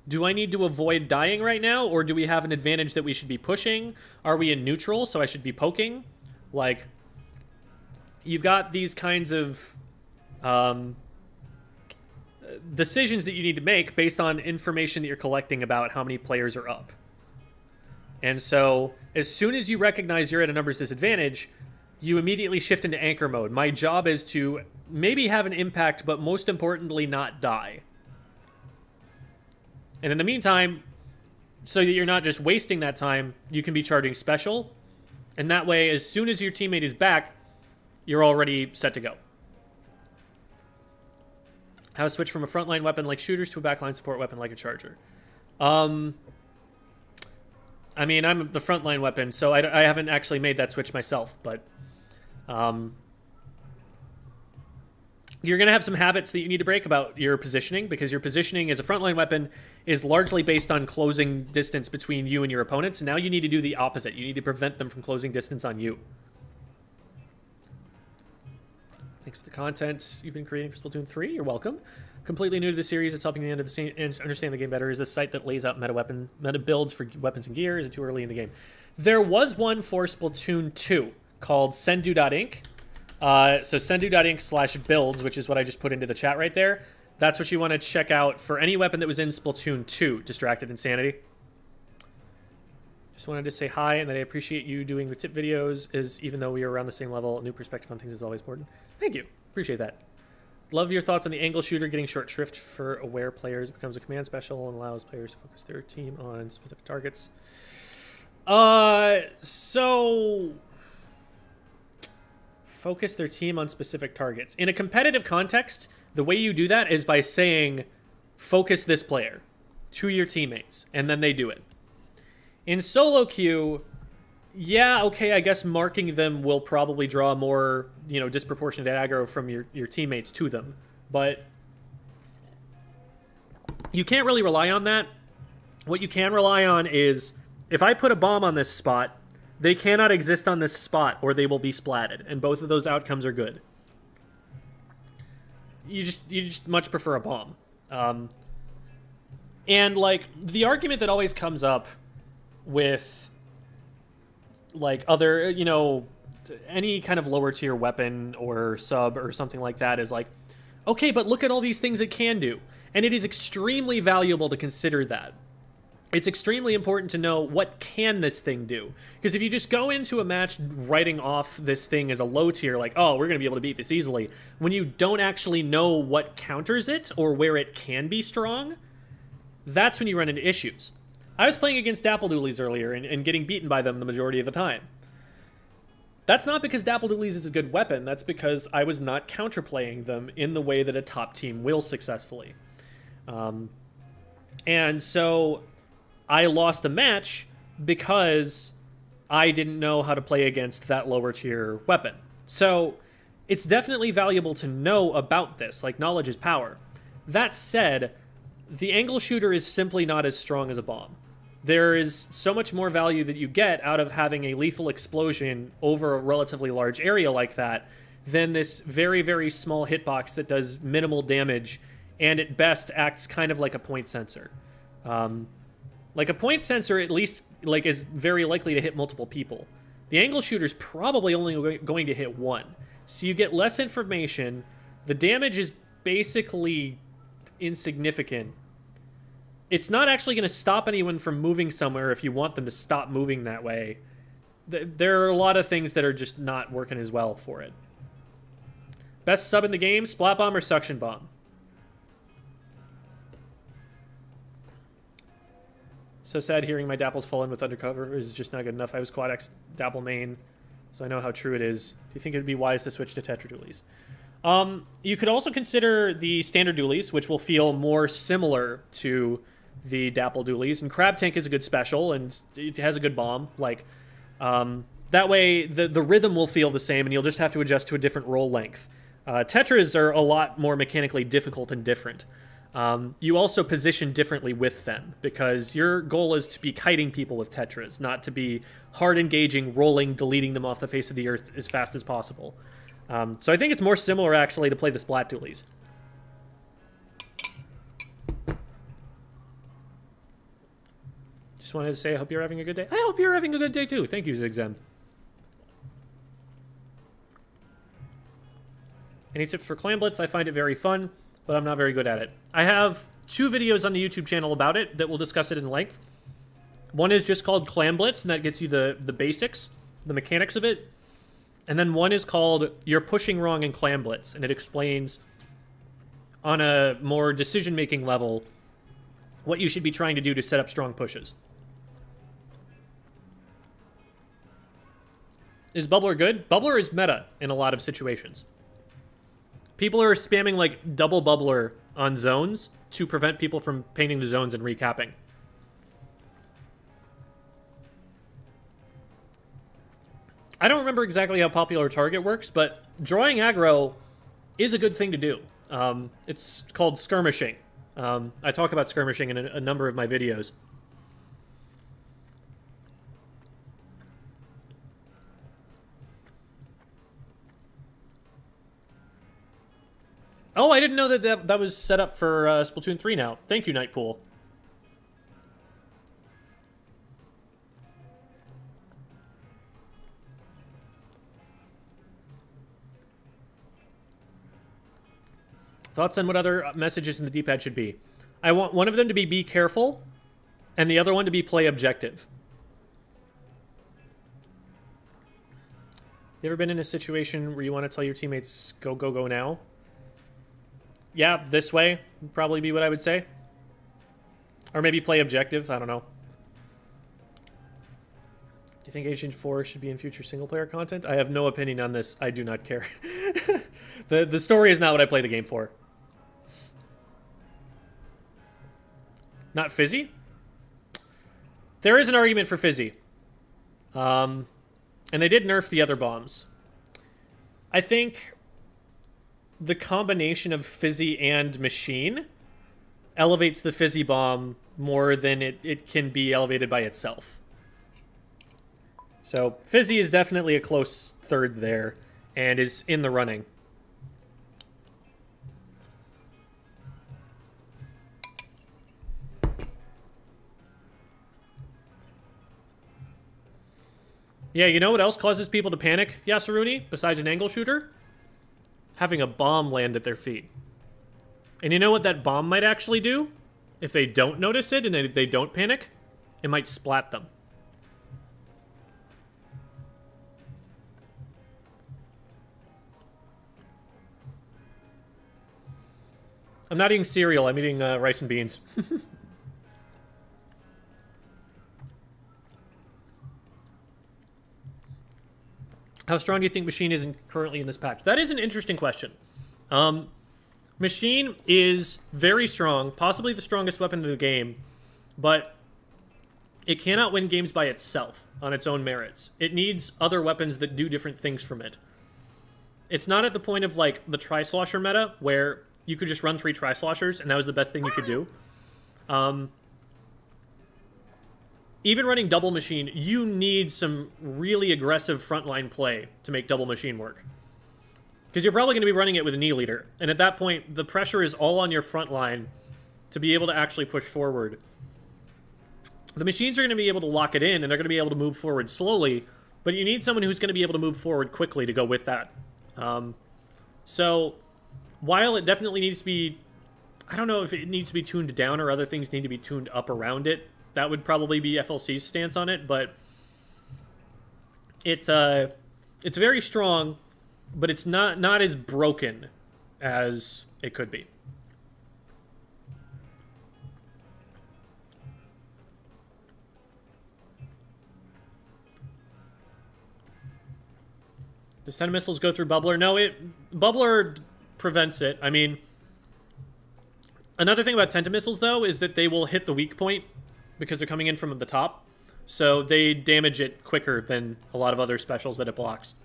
Do I need to avoid dying right now, or do we have an advantage that we should be pushing? Are we in neutral, so I should be poking? Like, you've got these kinds of decisions that you need to make based on information that you're collecting about how many players are up. And so, as soon as you recognize you're at a numbers disadvantage, you immediately shift into anchor mode. My job is to maybe have an impact, but most importantly, not die. And in the meantime, so that you're not just wasting that time, you can be charging special. And that way, as soon as your teammate is back, you're already set to go. How to switch from a frontline weapon like shooters to a backline support weapon like a charger. I mean, I'm the frontline weapon, so I haven't actually made that switch myself, but you're going to have some habits that you need to break about your positioning, because your positioning as a frontline weapon is largely based on closing distance between you and your opponents. Now you need to do the opposite. You need to prevent them from closing distance on you. Thanks for the content you've been creating for Splatoon 3. You're welcome. Completely new to the series. It's helping me understand the game better. Is this site that lays out meta builds for weapons and gear? Is it too early in the game? There was one for Splatoon 2 called sendu.ink. So sendu.ink/builds, which is what I just put into the chat right there. That's what you want to check out for any weapon that was in Splatoon 2, Distracted Insanity. Just wanted to say hi and that I appreciate you doing the tip videos, even though we are around the same level. A new perspective on things is always important. Thank you. Appreciate that. Love your thoughts on the angle shooter getting short shrift for aware players. It becomes a command special and allows players to focus their team on specific targets. So focus their team on specific targets. In a competitive context, the way you do that is by saying, focus this player to your teammates, and then they do it. In solo queue, yeah, okay, I guess marking them will probably draw more, disproportionate aggro from your teammates to them. But you can't really rely on that. What you can rely on is, if I put a bomb on this spot, they cannot exist on this spot or they will be splatted. And both of those outcomes are good. You just much prefer a bomb. And, the argument that always comes up with other, any kind of lower tier weapon or sub or something like that is okay, but look at all these things it can do. And it is extremely valuable to consider that. It's extremely important to know, what can this thing do? Because if you just go into a match writing off this thing as a low tier, oh, we're going to be able to beat this easily, when you don't actually know what counters it or where it can be strong, that's when you run into issues. I was playing against Dapple Dualies earlier and getting beaten by them the majority of the time. That's not because Dapple Dualies is a good weapon. That's because I was not counterplaying them in the way that a top team will successfully. And so I lost a match because I didn't know how to play against that lower tier weapon. So it's definitely valuable to know about this. Knowledge is power. That said, the angle shooter is simply not as strong as a bomb. There is so much more value that you get out of having a lethal explosion over a relatively large area like that than this very, very small hitbox that does minimal damage and at best acts kind of like a point sensor. A point sensor at least is very likely to hit multiple people. The angle shooter's probably only going to hit one. So you get less information. The damage is basically insignificant. It's not actually going to stop anyone from moving somewhere if you want them to stop moving that way. There are a lot of things that are just not working as well for it. Best sub in the game, Splat Bomb or Suction Bomb? So sad hearing my Dapples fall in with Undercover is just not good enough. I was Quad X Dapple main, so I know how true it is. Do you think it would be wise to switch to Tetra Dualies? You could also consider the standard dualies, which will feel more similar to the Dapple Dualies. And Crab Tank is a good special, and it has a good bomb. Like, that way, the rhythm will feel the same, and you'll just have to adjust to a different roll length. Tetras are a lot more mechanically difficult and different. You also position differently with them, because your goal is to be kiting people with Tetras, not to be hard engaging, rolling, deleting them off the face of the earth as fast as possible. So I think it's more similar, actually, to play the Splat Dualies. Just wanted to say I hope you're having a good day. I hope you're having a good day, too. Thank you, Zigzam. Any tips for Clam Blitz? I find it very fun, but I'm not very good at it. I have 2 videos on the YouTube channel about it that will discuss it in length. One is just called Clam Blitz, and that gets you the basics, the mechanics of it. And then one is called You're Pushing Wrong in Clam Blitz, and it explains on a more decision-making level what you should be trying to do to set up strong pushes. Is Bubbler good? Bubbler is meta in a lot of situations. People are spamming, like, double Bubbler on zones to prevent people from painting the zones and recapping. I don't remember exactly how popular target works, but drawing aggro is a good thing to do. It's called skirmishing. I talk about skirmishing in a number of my videos. Oh, I didn't know that was set up for Splatoon 3 now. Thank you, Nightpool. Thoughts on what other messages in the D-pad should be? I want one of them to be careful, and the other one to be play objective. You ever been in a situation where you want to tell your teammates, go, go, go now? Yeah, this way would probably be what I would say. Or maybe play objective, I don't know. Do you think Agent 4 should be in future single-player content? I have no opinion on this. I do not care. The story is not what I play the game for. Not Fizzy? There is an argument for Fizzy. And they did nerf the other bombs. I think the combination of Fizzy and Machine elevates the Fizzy bomb more than it can be elevated by itself. So Fizzy is definitely a close third there and is in the running. Yeah, you know what else causes people to panic, Yasaruni, besides an angle shooter? Having a bomb land at their feet. And you know what that bomb might actually do? If they don't notice it and they don't panic, it might splat them. I'm not eating cereal, I'm eating rice and beans. How strong do you think Machine is currently in this patch? That is an interesting question. Machine is very strong, possibly the strongest weapon in the game, but it cannot win games by itself on its own merits. It needs other weapons that do different things from it. It's not at the point of, like, the Tri-Slosher meta, where you could just run 3 Tri-Sloshers, and that was the best thing you could do. Even running Double Machine, you need some really aggressive frontline play to make Double Machine work. Because you're probably going to be running it with a knee leader. And at that point, the pressure is all on your front line to be able to actually push forward. The machines are going to be able to lock it in, and they're going to be able to move forward slowly, but you need someone who's going to be able to move forward quickly to go with that. So, while it definitely needs to be... I don't know if it needs to be tuned down or other things need to be tuned up around it. That would probably be FLC's stance on it, but it's very strong, but it's not as broken as it could be. Does 10 missiles go through Bubbler? No, Bubbler prevents it. I mean, another thing about Tenta missiles, though, is that they will hit the weak point because they're coming in from the top. So they damage it quicker than a lot of other specials that it blocks.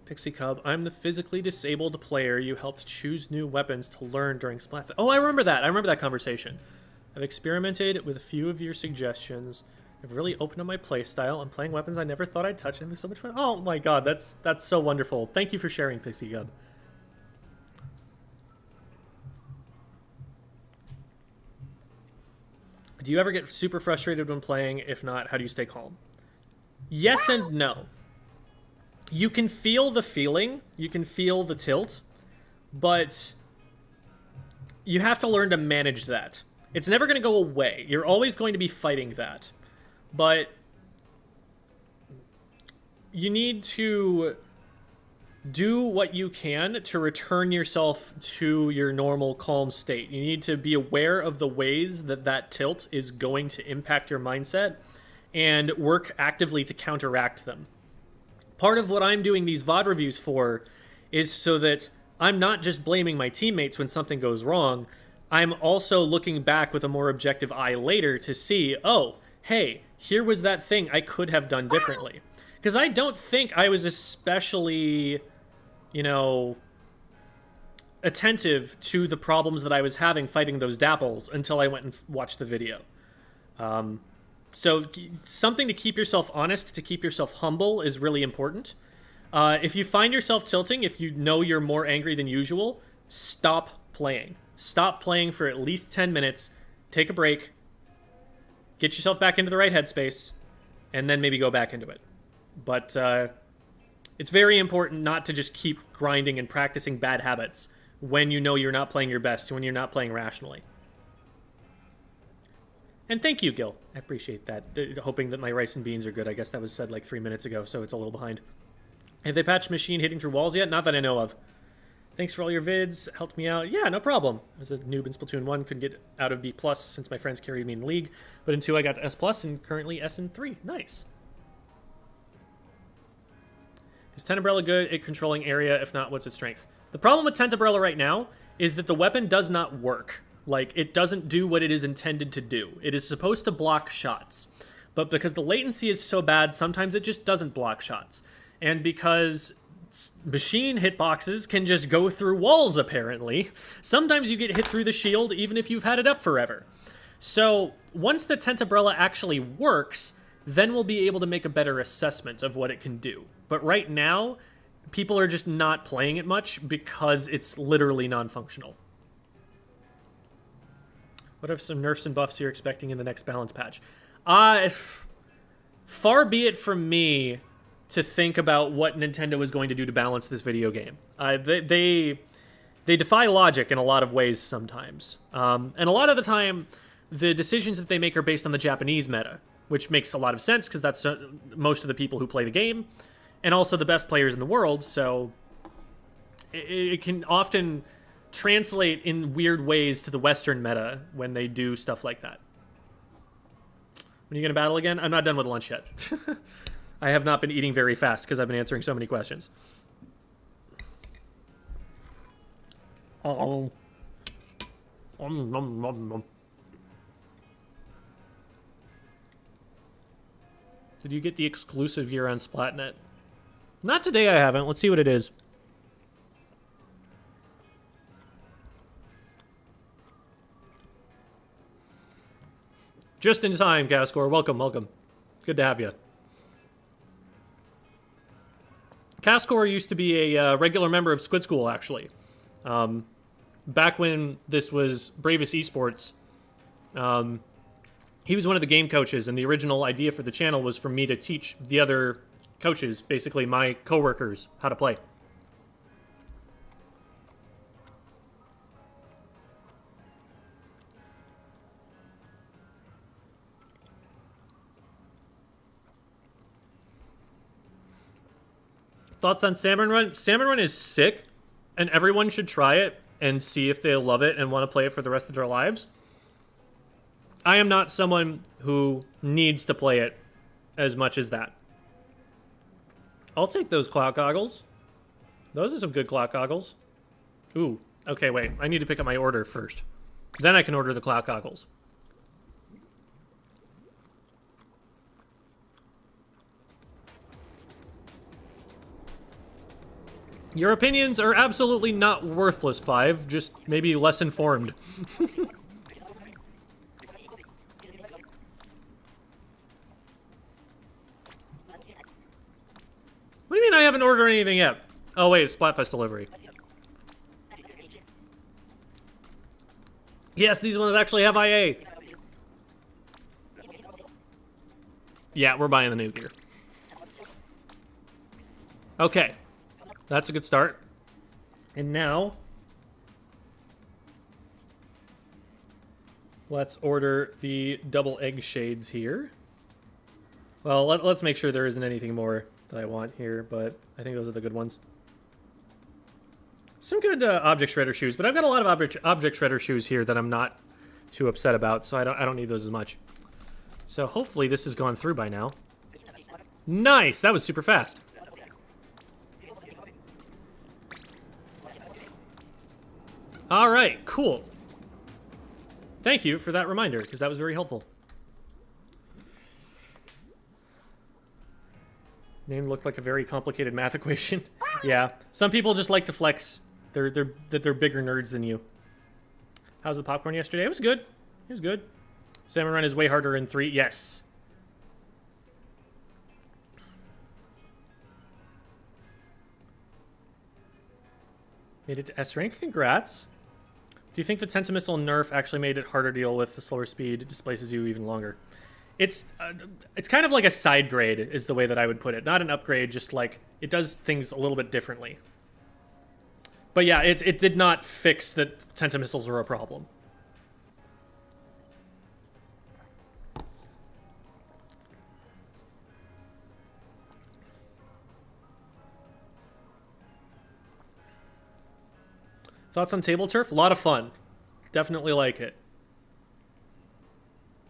Pixie Cub, I'm the physically disabled player you helped choose new weapons to learn during Splat. Oh, I remember that. I remember that conversation. I've experimented with a few of your suggestions. I've really opened up my playstyle. I'm playing weapons I never thought I'd touch, and it'd be so much fun. Oh my god, that's so wonderful. Thank you for sharing, Pixie Cub. Do you ever get super frustrated when playing? If not, how do you stay calm? Yes and no. You can feel the feeling, you can feel the tilt, but you have to learn to manage that. It's never going to go away. You're always going to be fighting that. But you need to do what you can to return yourself to your normal calm state. You need to be aware of the ways that that tilt is going to impact your mindset and work actively to counteract them. Part of what I'm doing these VOD reviews for is so that I'm not just blaming my teammates when something goes wrong. I'm also looking back with a more objective eye later to see, oh, hey, here was that thing I could have done differently. Because I don't think I was especially, you know, attentive to the problems that I was having fighting those dapples until I went and watched the video. So something to keep yourself honest, to keep yourself humble is really important. If you find yourself tilting, if you know you're more angry than usual, stop playing. Stop playing for at least 10 minutes, take a break, get yourself back into the right headspace, and then maybe go back into it. But it's very important not to just keep grinding and practicing bad habits when you know you're not playing your best, when you're not playing rationally. And thank you, Gil. I appreciate that. Hoping that my rice and beans are good. I guess that was said like 3 minutes ago, so it's a little behind. Have they patched machine hitting through walls yet? Not that I know of. Thanks for all your vids. Helped me out. Yeah, no problem. As a noob in Splatoon 1, couldn't get out of B+ since my friends carried me in the league. But in 2, I got to S+, and currently S in 3. Nice. Is Tenebrella good at controlling area? If not, what's its strengths? The problem with Tenebrella right now is that the weapon does not work. Like, it doesn't do what it is intended to do. It is supposed to block shots. But because the latency is so bad, sometimes it just doesn't block shots. And because machine hitboxes can just go through walls, apparently, sometimes you get hit through the shield even if you've had it up forever. So, once the Tenebrella actually works, then we'll be able to make a better assessment of what it can do. But right now, people are just not playing it much because it's literally non-functional. What are some nerfs and buffs you're expecting in the next balance patch? Far be it from me to think about what Nintendo is going to do to balance this video game. They defy logic in a lot of ways sometimes. And a lot of the time, the decisions that they make are based on the Japanese meta, which makes a lot of sense because that's most of the people who play the game, and also the best players in the world, so it can often translate in weird ways to the Western meta when they do stuff like that. When are you going to battle again? I'm not done with lunch yet. I have not been eating very fast because I've been answering so many questions. Did you get the exclusive gear on Splatnet? Not today, I haven't. Let's see what it is. Just in time, Cascor. Welcome, welcome. Good to have you. Cascor used to be a regular member of Squid School, actually. Back when this was Bravest Esports, he was one of the game coaches, and the original idea for the channel was for me to teach the other coaches, basically my coworkers, how to play. Thoughts on Salmon Run? Salmon Run is sick, and everyone should try it and see if they love it and want to play it for the rest of their lives. I am not someone who needs to play it as much as that. I'll take those clout goggles. Those are some good clout goggles. Ooh, okay, wait. I need to pick up my order first. Then I can order the clout goggles. Your opinions are absolutely not worthless, Five. Just maybe less informed. What do you mean I haven't ordered anything yet? Oh wait, it's Splatfest delivery. Yes, these ones actually have IA. Yeah, we're buying the new gear. Okay. That's a good start. And now, let's order the double egg shades here. Well, let's make sure there isn't anything more that I want here, but I think those are the good ones. Some good object shredder shoes, but I've got a lot of object shredder shoes here that I'm not too upset about, so I don't need those as much. So hopefully this has gone through by now. Nice! That was super fast. All right, cool. Thank you for that reminder, because that was very helpful. Name looked like a very complicated math equation. Yeah, some people just like to flex. They're bigger nerds than you. How's the popcorn yesterday? It was good. It was good. Salmon Run is way harder in 3. Yes. Made it to S rank. Congrats. Do you think the Tentamissile nerf actually made it harder to deal with? The slower speed displaces you even longer. It's kind of like a side grade is the way that I would put it. Not an upgrade, just like it does things a little bit differently. But yeah, it did not fix that Tentamissiles were a problem. Thoughts on table turf? A lot of fun. Definitely like it.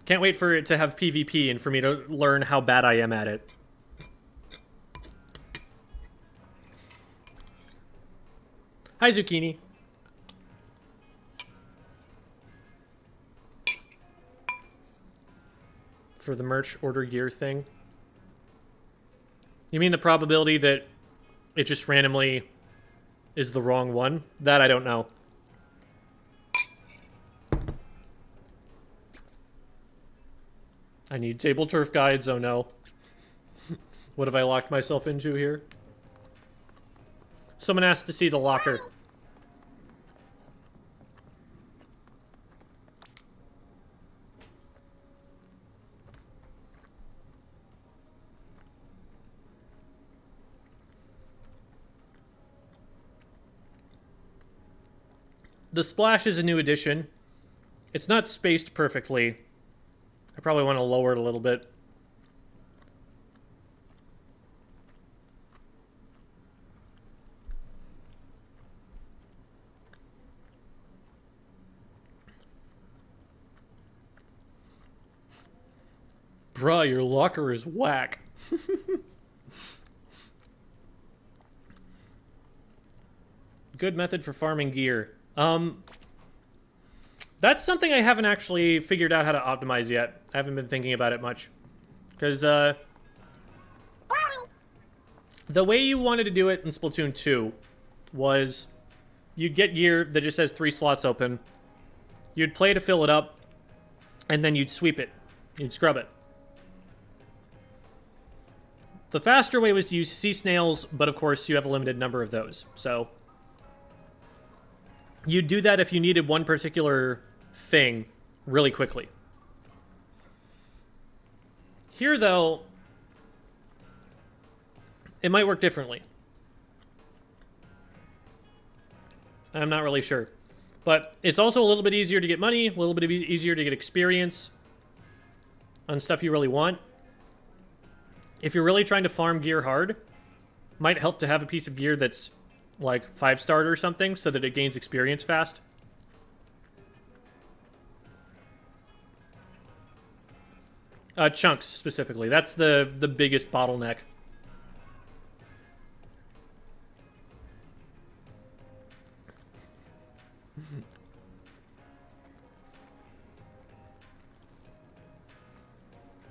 Can't wait for it to have PvP and for me to learn how bad I am at it. Hi, Zucchini. For the merch order gear thing. You mean the probability that it just randomly is the wrong one? That I don't know. I need table turf guides, oh no. What have I locked myself into here? Someone asked to see the locker. The splash is a new addition. It's not spaced perfectly. I probably want to lower it a little bit. Bruh, your locker is whack. Good method for farming gear. That's something I haven't actually figured out how to optimize yet. I haven't been thinking about it much. Because, the way you wanted to do it in Splatoon 2 was you'd get gear that just has 3 slots open. You'd play to fill it up, and then you'd sweep it. You'd scrub it. The faster way was to use sea snails, but of course you have a limited number of those. So you'd do that if you needed one particular thing really quickly. Here, though, it might work differently. I'm not really sure. But it's also a little bit easier to get money, a little bit easier to get experience on stuff you really want. If you're really trying to farm gear hard, might help to have a piece of gear that's like 5-star or something so that it gains experience fast. Chunks, specifically. That's the biggest bottleneck.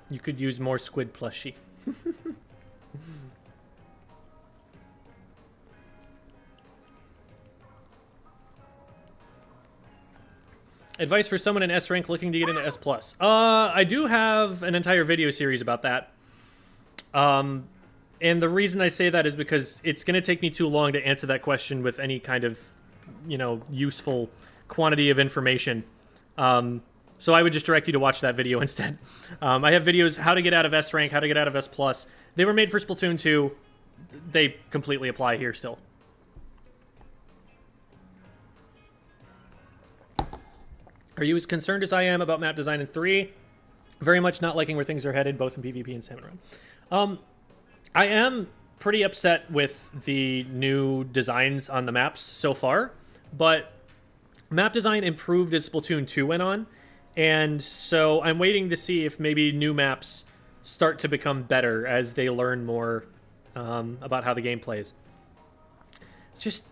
You could use more squid plushie. Advice for someone in S rank looking to get into S+. I do have an entire video series about that. And the reason I say that is because it's going to take me too long to answer that question with any kind of, you know, useful quantity of information. So I would just direct you to watch that video instead. I have videos how to get out of S rank, how to get out of S+. They were made for Splatoon 2. They completely apply here still. Are you as concerned as I am about map design in 3? Very much not liking where things are headed, both in PvP and Salmon Run. I am pretty upset with the new designs on the maps so far, but map design improved as Splatoon 2 went on, and so I'm waiting to see if maybe new maps start to become better as they learn more about how the game plays. It's just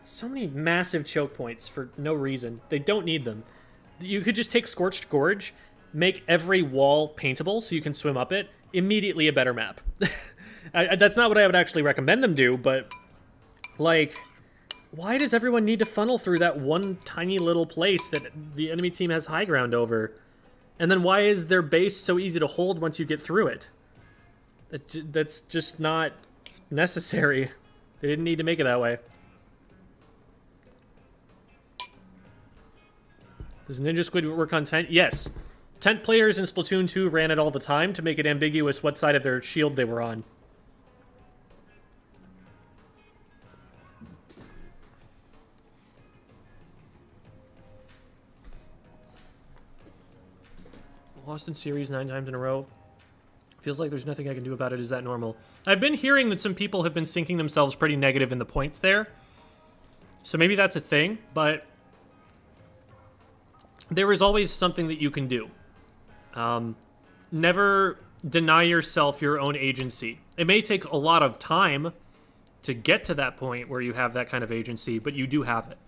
so many massive choke points for no reason. They don't need them. You could just take Scorched Gorge, make every wall paintable so you can swim up it, immediately a better map. That's not what I would actually recommend them do, but, like, why does everyone need to funnel through that one tiny little place that the enemy team has high ground over? And then why is their base so easy to hold once you get through it? That's just not necessary. They didn't need to make it that way. Does Ninja Squid work on tent? Yes. Tent players in Splatoon 2 ran it all the time to make it ambiguous what side of their shield they were on. Lost in series 9 times in a row. Feels like there's nothing I can do about it. Is that normal? I've been hearing that some people have been sinking themselves pretty negative in the points there. So maybe that's a thing, but there is always something that you can do. Never deny yourself your own agency. It may take a lot of time to get to that point where you have that kind of agency, but you do have it.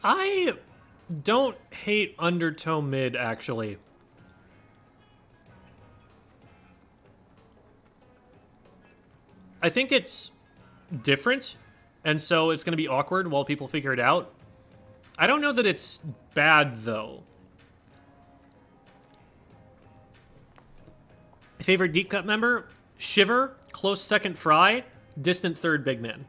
I don't hate Undertow mid, actually. I think it's different, and so it's going to be awkward while people figure it out. I don't know that it's bad, though. Favorite deep cut member? Shiver, close second Fry, distant third big man.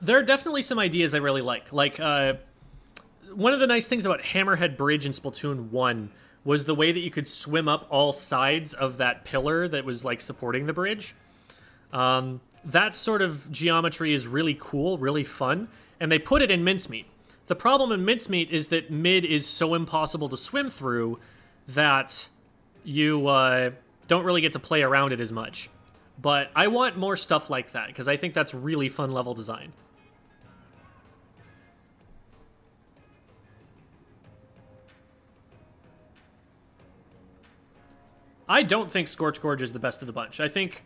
There are definitely some ideas I really like. Like, one of the nice things about Hammerhead Bridge in Splatoon 1 was the way that you could swim up all sides of that pillar that was, like, supporting the bridge. That sort of geometry is really cool, really fun, and they put it in Mincemeat. The problem in Mincemeat is that mid is so impossible to swim through that you don't really get to play around it as much. But I want more stuff like that, because I think that's really fun level design. I don't think Scorch Gorge is the best of the bunch. I think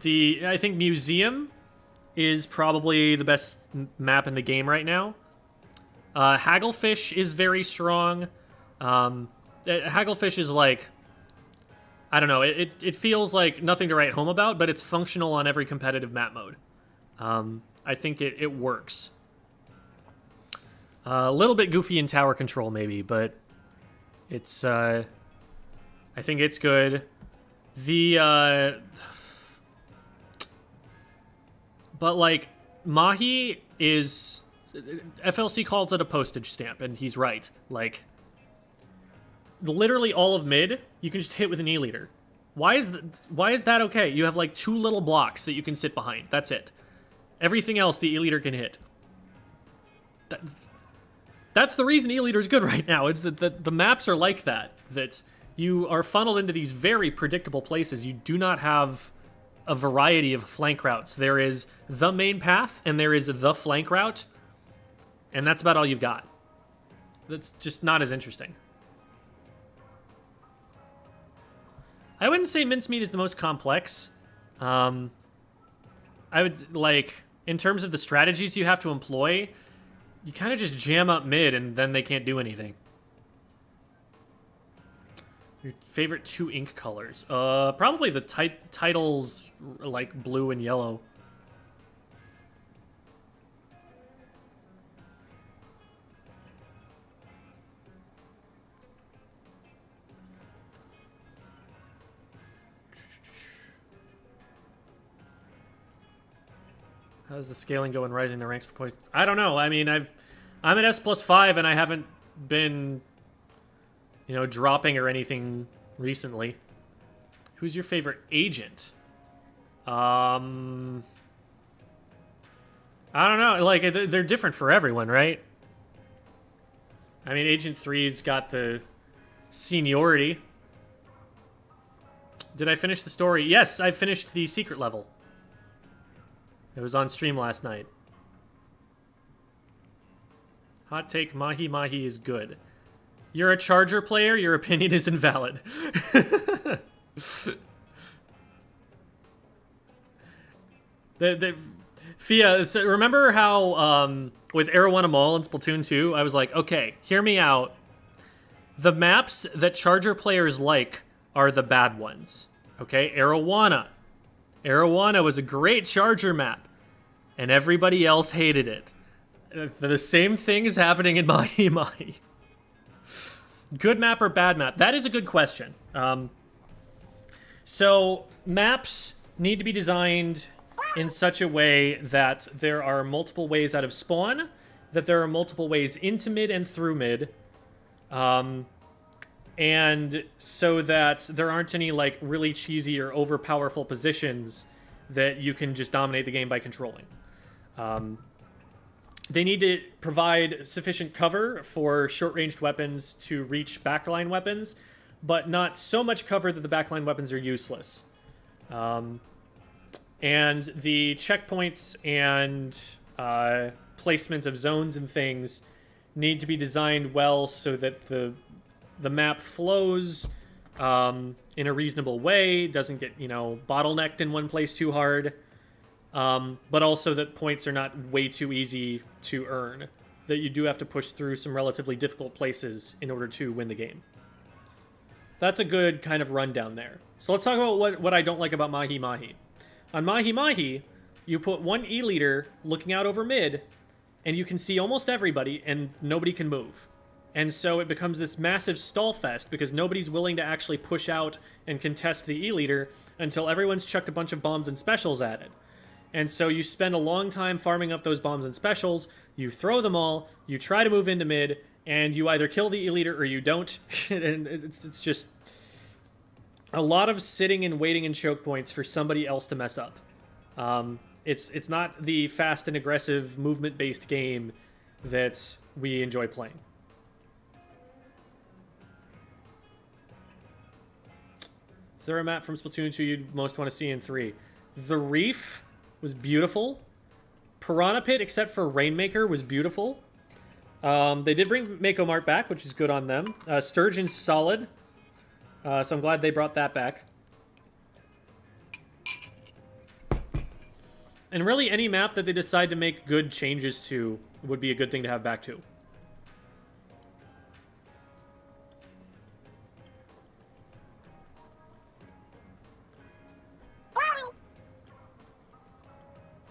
Museum is probably the best map in the game right now. Hagglefish is very strong. Hagglefish is like, I don't know, it feels like nothing to write home about, but it's functional on every competitive map mode. I think it works. A little bit goofy in tower control maybe, but it's I think it's good. But like, Mahi is, FLC calls it a postage stamp, and he's right. Like, literally all of mid, you can just hit with an E-liter. Why is that okay? You have like 2 little blocks that you can sit behind. That's it. Everything else the E-liter can hit. That's the reason E-liter is good right now. It's that the maps are like that. That you are funneled into these very predictable places. You do not have a variety of flank routes. There is the main path, and there is the flank route, and that's about all you've got. That's just not as interesting. I wouldn't say mincemeat is the most complex. I would, like, in terms of the strategies you have to employ, you kind of just jam up mid, and then they can't do anything. Your favorite 2 ink colors? Probably the titles, like blue and yellow. How's the scaling go in rising the ranks for points? I don't know. I mean, I'm at S+5 and I haven't been, you know, dropping or anything recently. Who's your favorite agent? I don't know. Like, they're different for everyone, right? I mean, Agent 3's got the seniority. Did I finish the story? Yes, I finished the secret level. It was on stream last night. Hot take, Mahi Mahi is good. You're a Charger player, your opinion is invalid. Fia, so remember how with Arowana and Splatoon 2, I was like, okay, hear me out. The maps that Charger players like are the bad ones. Okay, Arowana. Arowana was a great Charger map, and everybody else hated it. The same thing is happening in Mahi Mahi. Good map or bad map? That is a good question. So maps need to be designed in such a way that there are multiple ways out of spawn, that there are multiple ways into mid and through mid, and so that there aren't any like really cheesy or overpowerful positions that you can just dominate the game by controlling. They need to provide sufficient cover for short-ranged weapons to reach backline weapons, but not so much cover that the backline weapons are useless. And the checkpoints and placement of zones and things need to be designed well so that the map flows in a reasonable way, doesn't get, you know, bottlenecked in one place too hard, but also that points are not way too easy to earn, that you do have to push through some relatively difficult places in order to win the game. That's a good kind of rundown there. So let's talk about what I don't like about Mahi Mahi. On Mahi Mahi, you put one E-liter looking out over mid, and you can see almost everybody, and nobody can move. And so it becomes this massive stall fest because nobody's willing to actually push out and contest the E-liter until everyone's chucked a bunch of bombs and specials at it. And so you spend a long time farming up those bombs and specials, you throw them all, you try to move into mid, and you either kill the E-liter or you don't. And it's just a lot of sitting and waiting in choke points for somebody else to mess up. It's not the fast and aggressive movement-based game that we enjoy playing. Is there a map from Splatoon 2 you'd most want to see in 3? The Reef was beautiful. Piranha Pit, except for Rainmaker, was beautiful. They did bring Mako Mart back, which is good on them. Sturgeon's solid. So I'm glad they brought that back. And really, any map that they decide to make good changes to would be a good thing to have back too.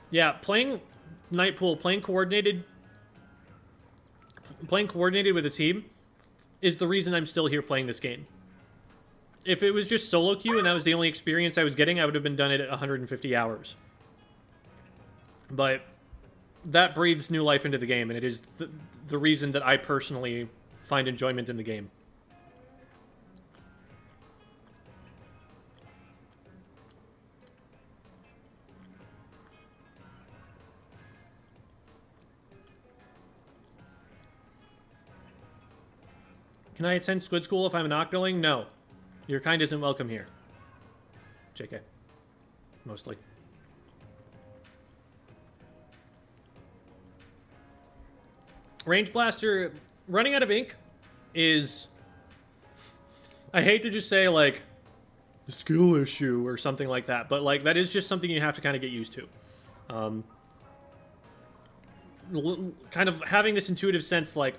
Yeah, playing Nightpool, playing coordinated with a team is the reason I'm still here playing this game. If it was just solo queue and that was the only experience I was getting, I would have been done it at 150 hours. But that breathes new life into the game, and it is the reason that I personally find enjoyment in the game. Can I attend squid school if I'm an octoling? No. Your kind isn't welcome here. JK. Mostly. Range Blaster, running out of ink is... I hate to just say, like, a skill issue or something like that, but, like, that is just something you have to kind of get used to. Kind of having this intuitive sense, like,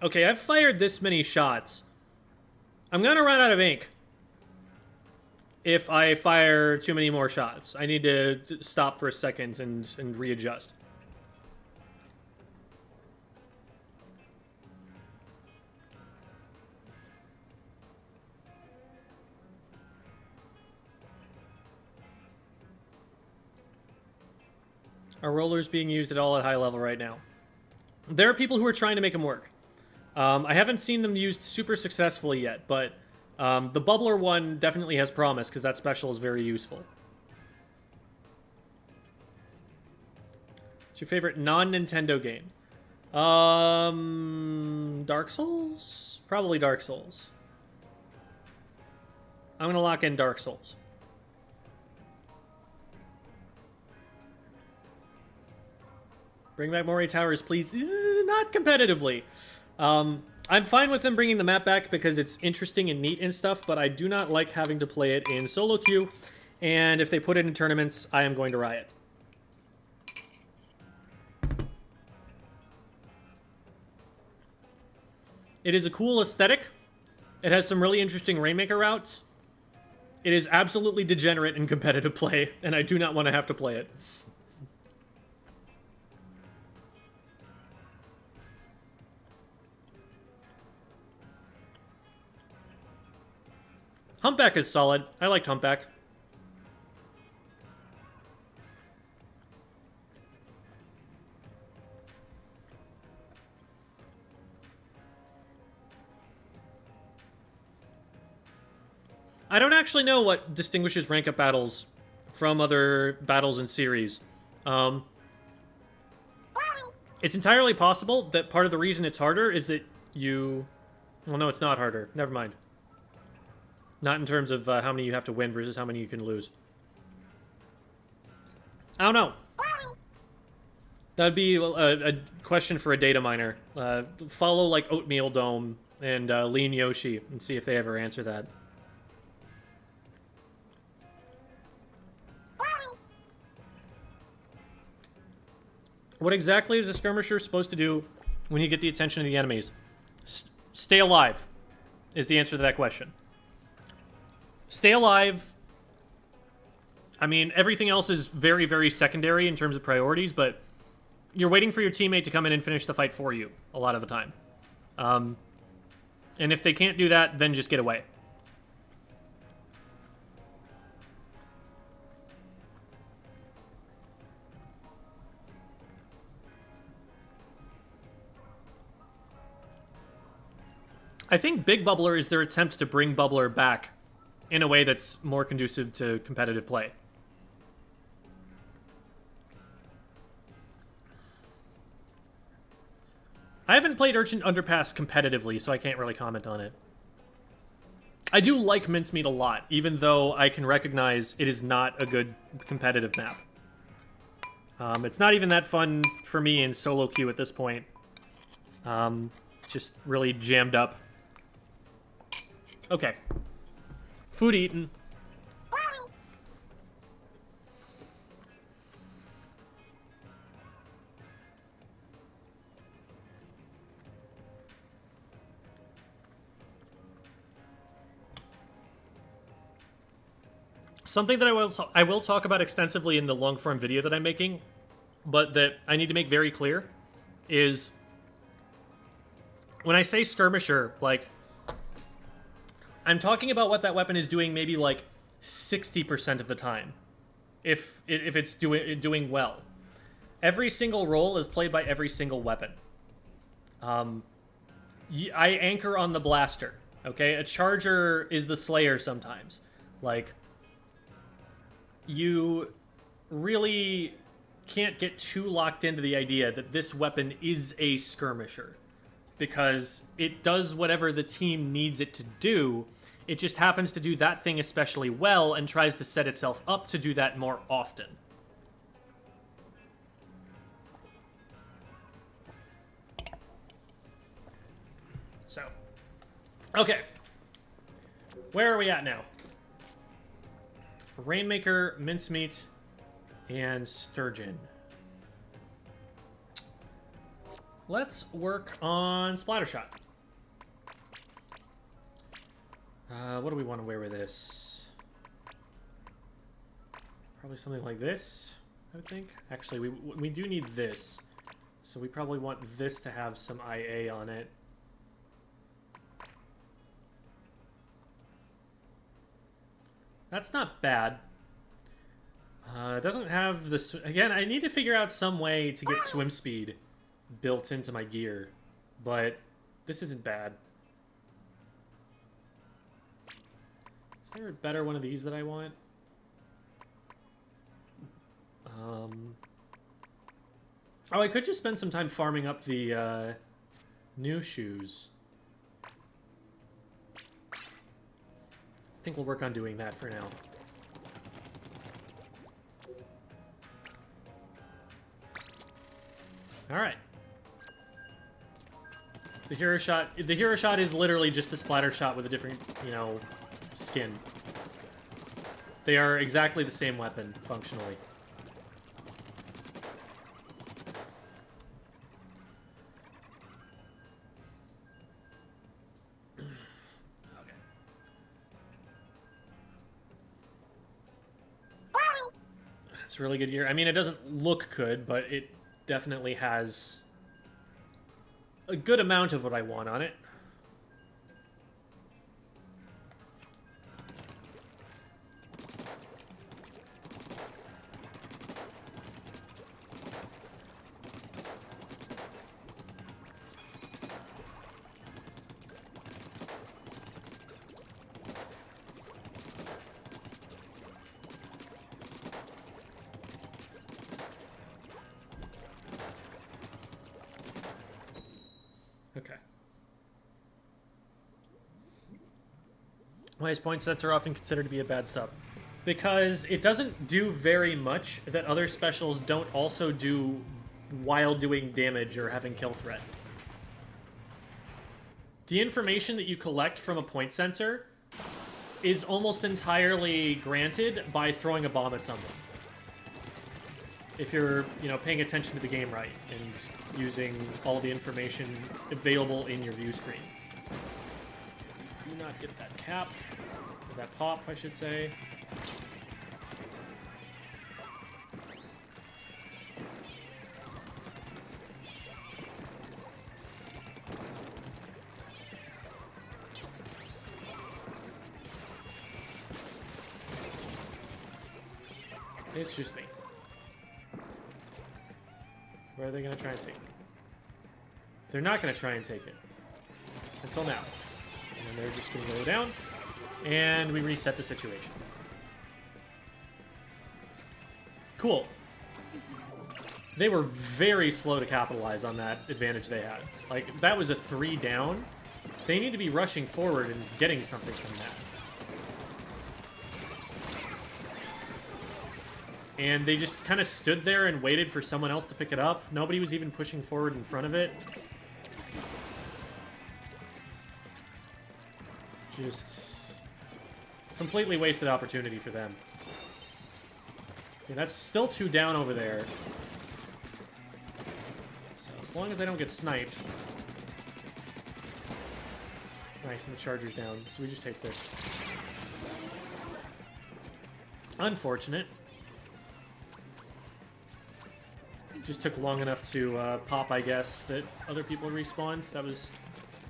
okay, I've fired this many shots. I'm gonna run out of ink if I fire too many more shots. I need to stop for a second and readjust. Are rollers being used at all at high level right now? There are people who are trying to make them work. I haven't seen them used super successfully yet, but the bubbler one definitely has promise because that special is very useful. What's your favorite non-Nintendo game? Dark Souls? Probably Dark Souls. I'm gonna lock in Dark Souls. Bring back Mori Towers, please. Not competitively. I'm fine with them bringing the map back because it's interesting and neat and stuff, but I do not like having to play it in solo queue, and if they put it in tournaments, I am going to riot. It is a cool aesthetic. It has some really interesting Rainmaker routes. It is absolutely degenerate in competitive play, and I do not want to have to play it. Humpback is solid. I liked Humpback. I don't actually know what distinguishes rank up battles from other battles in series. It's entirely possible that part of the reason it's harder is that you... Well, no, it's not harder. Never mind. Not in terms of how many you have to win versus how many you can lose. I don't know. That'd be a question for a data miner. Follow, like, Oatmeal Dome and Lean Yoshi and see if they ever answer that. What exactly is a skirmisher supposed to do when you get the attention of the enemies? Stay alive is the answer to that question. Stay alive. I mean, everything else is very, very secondary in terms of priorities, but you're waiting for your teammate to come in and finish the fight for you a lot of the time. And if they can't do that, then just get away. I think Big Bubbler is their attempt to bring Bubbler back in a way that's more conducive to competitive play. I haven't played Urchin Underpass competitively, so I can't really comment on it. I do like Mincemeat a lot, even though I can recognize it is not a good competitive map. It's not even that fun for me in solo queue at this point. Just really jammed up. Okay. Food eaten. Something that I will talk about extensively in the long-form video that I'm making, but that I need to make very clear, is when I say skirmisher, like, I'm talking about what that weapon is doing maybe like 60% of the time, if it's doing well. Every single roll is played by every single weapon. I anchor on the blaster, okay? A charger is the slayer sometimes. Like, you really can't get too locked into the idea that this weapon is a skirmisher, because it does whatever the team needs it to do. It just happens to do that thing especially well and tries to set itself up to do that more often. So, okay. Where are we at now? Rainmaker, mincemeat, and sturgeon. Let's work on Splattershot. What do we want to wear with this? Probably something like this, I would think. Actually, we do need this. So we probably want this to have some IA on it. That's not bad. It doesn't have this... Again, I need to figure out some way to get swim speed built into my gear. But this isn't bad. Is there a better one of these that I want? Oh, I could just spend some time farming up the new shoes. I think we'll work on doing that for now. All right. The hero shot is literally just a splatter shot with a different, you know, skin. They are exactly the same weapon functionally. It's a really good gear. I mean, it doesn't look good, but it definitely has a good amount of what I want on it. Okay. Why is point sets are often considered to be a bad sub? Because it doesn't do very much that other specials don't also do while doing damage or having kill threat. The information that you collect from a point sensor is almost entirely granted by throwing a bomb at someone. If you're, you know, paying attention to the game right and using all the information available in your view screen. Do not get that cap, or that pop, I should say. It's just me. Where are they going to try and take it? They're not going to try and take it. Until now. And they're just going to go down. And we reset the situation. Cool. They were very slow to capitalize on that advantage they had. Like, that was a 3 down. They need to be rushing forward and getting something from that. And they just kind of stood there and waited for someone else to pick it up. Nobody was even pushing forward in front of it. Just completely wasted opportunity for them. Okay, that's still 2 down over there. So as long as I don't get sniped. Nice, and the charger's down. So we just take this. Unfortunate. Just took long enough to pop, I guess, that other people respawned. That was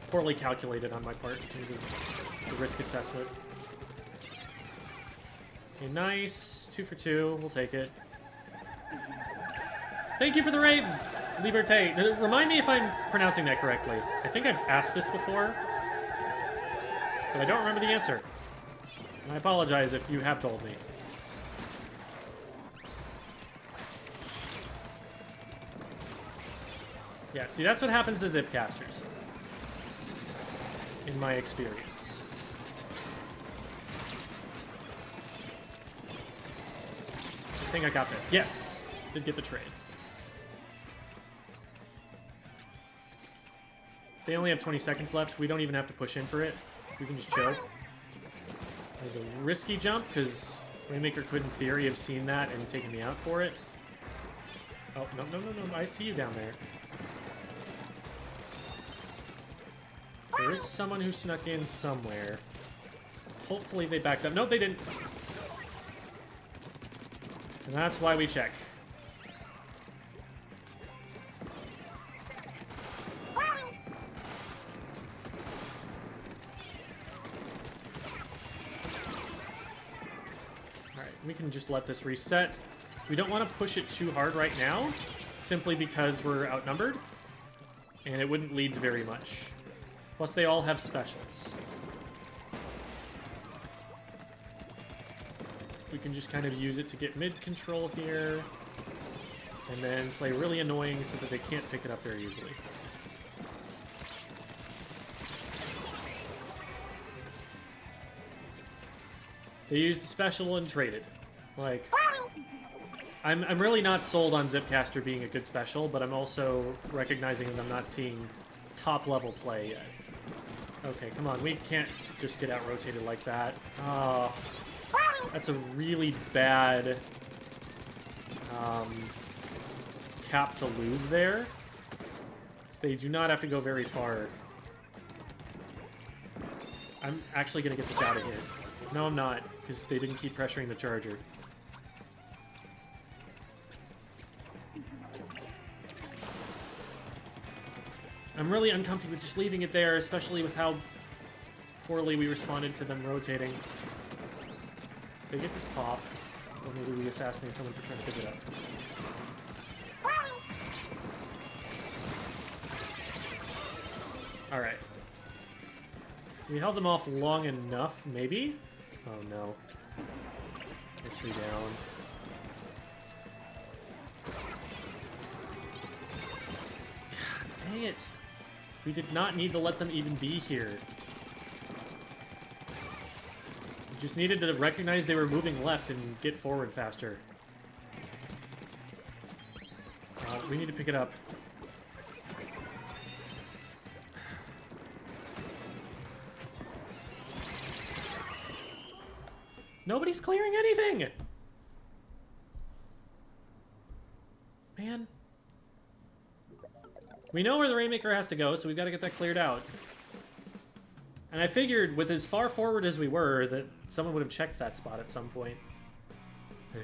poorly calculated on my part in terms of the risk assessment. Okay, nice. 2 for 2. We'll take it. Thank you for the raid, Liberté. Remind me if I'm pronouncing that correctly. I think I've asked this before, but I don't remember the answer. And I apologize if you have told me. Yeah, see, that's what happens to Zipcasters. in my experience. I think I got this. Yes! Did get the trade. They only have 20 seconds left. We don't even have to push in for it. We can just choke. That was a risky jump, because Rainmaker could, in theory, have seen that and taken me out for it. Oh, no, no, no, no. I see you down there. There is someone who snuck in somewhere. Hopefully they backed up. No, they didn't. And that's why we check. We can just let this reset. We don't want to push it too hard right now, simply because we're outnumbered, and it wouldn't lead to very much. Plus, they all have specials. We can just kind of use it to get mid-control here, and then play really annoying so that they can't pick it up very easily. They used a special and traded. Like, I'm really not sold on Zipcaster being a good special, but I'm also recognizing that I'm not seeing top-level play yet. Okay, come on, we can't just get out-rotated like that. Oh, that's a really bad cap to lose there. They do not have to go very far. I'm actually going to get this out of here. No, I'm not, because they didn't keep pressuring the charger. I'm really uncomfortable with just leaving it there, especially with how poorly we responded to them rotating. They get this pop, or maybe we assassinate someone for trying to pick it up. Alright. We held them off long enough, maybe? Oh no. It's 3 down. God, dang it. We did not need to let them even be here. We just needed to recognize they were moving left and get forward faster. We need to pick it up. Nobody's clearing anything! Man. We know where the Rainmaker has to go, so we've got to get that cleared out. And I figured, with as far forward as we were, that someone would have checked that spot at some point. Ugh.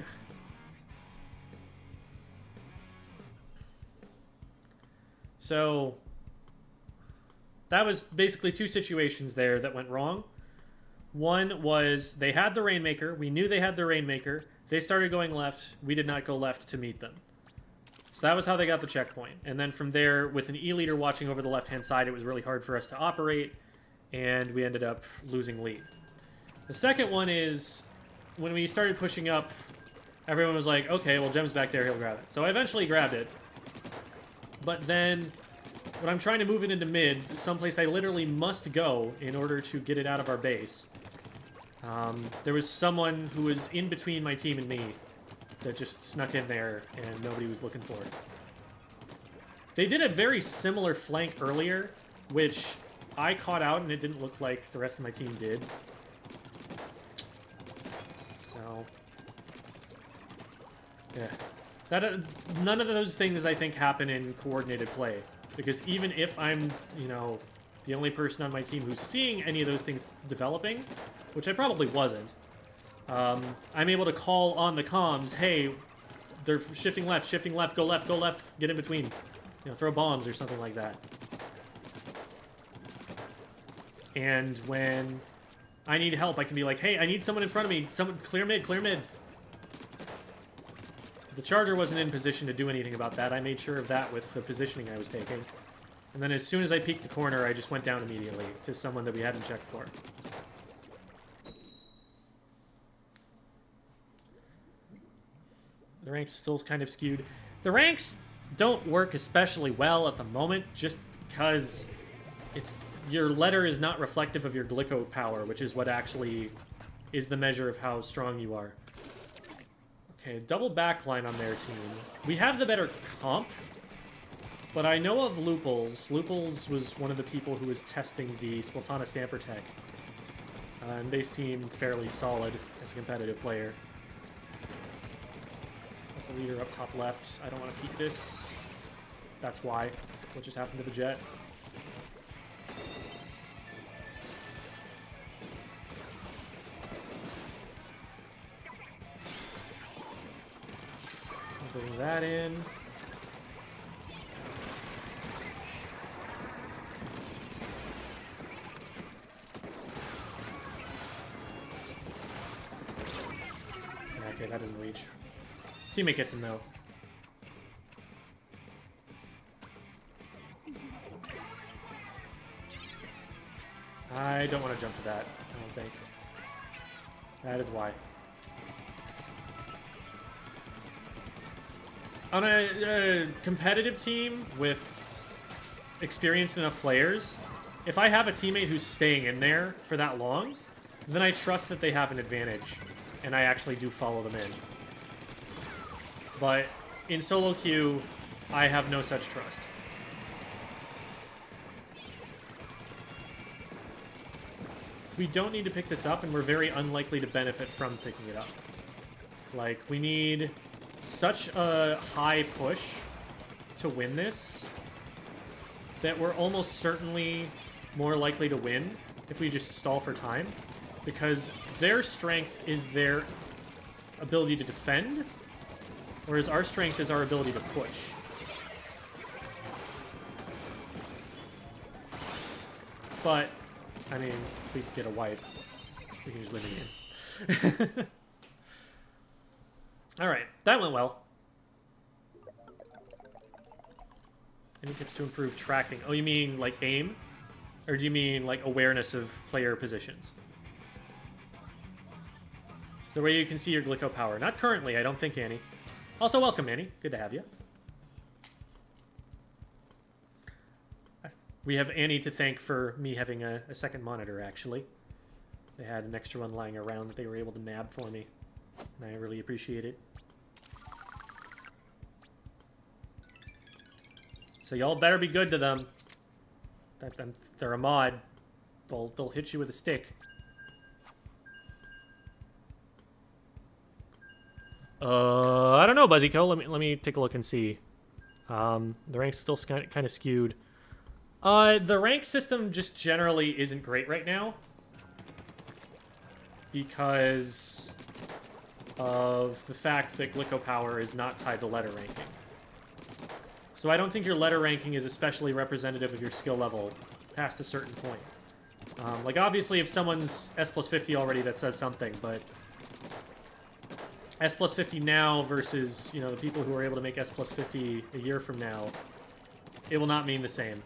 So, that was basically 2 situations there that went wrong. One was, they had the Rainmaker, we knew they had the Rainmaker, they started going left, we did not go left to meet them. So that was how they got the checkpoint. And then from there, with an E-leader watching over the left-hand side, it was really hard for us to operate, and we ended up losing lead. The second one is, when we started pushing up, everyone was like, okay, well, Gem's back there, he'll grab it. So I eventually grabbed it. But then, when I'm trying to move it into mid, someplace I literally must go in order to get it out of our base, there was someone who was in between my team and me that just snuck in there and nobody was looking for it. They did a very similar flank earlier, which I caught out and it didn't look like the rest of my team did. So, yeah. None of those things, I think, happen in coordinated play. Because even if I'm, you know, the only person on my team who's seeing any of those things developing, which I probably wasn't, I'm able to call on the comms, hey, they're shifting left, go left, get in between. You know, throw bombs or something like that. And when I need help, I can be like, hey, I need someone in front of me. Someone, clear mid, clear mid. The charger wasn't in position to do anything about that. I made sure of that with the positioning I was taking. And then as soon as I peeked the corner, I just went down immediately to someone that we hadn't checked for. The ranks still kind of skewed. The ranks don't work especially well at the moment just because it's your letter is not reflective of your glico power, which is what actually is the measure of how strong you are. Okay, double backline on their team. We have the better comp, but I know of Looples. Looples was one of the people who was testing the Splatana Stamper tech. And they seem fairly solid as a competitive player. That's a leader up top left. I don't want to peek this. That's why. What just happened to the jet? Bring that in. Okay, that doesn't reach. Teammate gets him though. I don't want to jump to that, I don't think. That is why. On a competitive team with experienced enough players, if I have a teammate who's staying in there for that long, then I trust that they have an advantage, and I actually do follow them in. But in solo queue, I have no such trust. We don't need to pick this up, and we're very unlikely to benefit from picking it up. Like, we need such a high push to win this that we're almost certainly more likely to win if we just stall for time, because their strength is their ability to defend, whereas our strength is our ability to push. But, I mean, if we get a wipe, we can just win the game. Alright, that went well. Any tips to improve tracking? Oh, you mean, like, aim? Or do you mean, like, awareness of player positions? Is there a way you can see your glico power? Not currently, I don't think, Annie. Also, welcome, Annie. Good to have you. We have Annie to thank for me having a second monitor, actually. They had an extra one lying around that they were able to nab for me, and I really appreciate it. So y'all better be good to them. They're a mod. They'll hit you with a stick. I don't know, Buzzyco. Let me take a look and see. The rank's still kind of skewed. The rank system just generally isn't great right now because of the fact that glico power is not tied to letter ranking. So I don't think your letter ranking is especially representative of your skill level past a certain point. Like, obviously, if someone's S plus 50 already, that says something, but S plus 50 now versus, you know, the people who are able to make S plus 50 a year from now, it will not mean the same.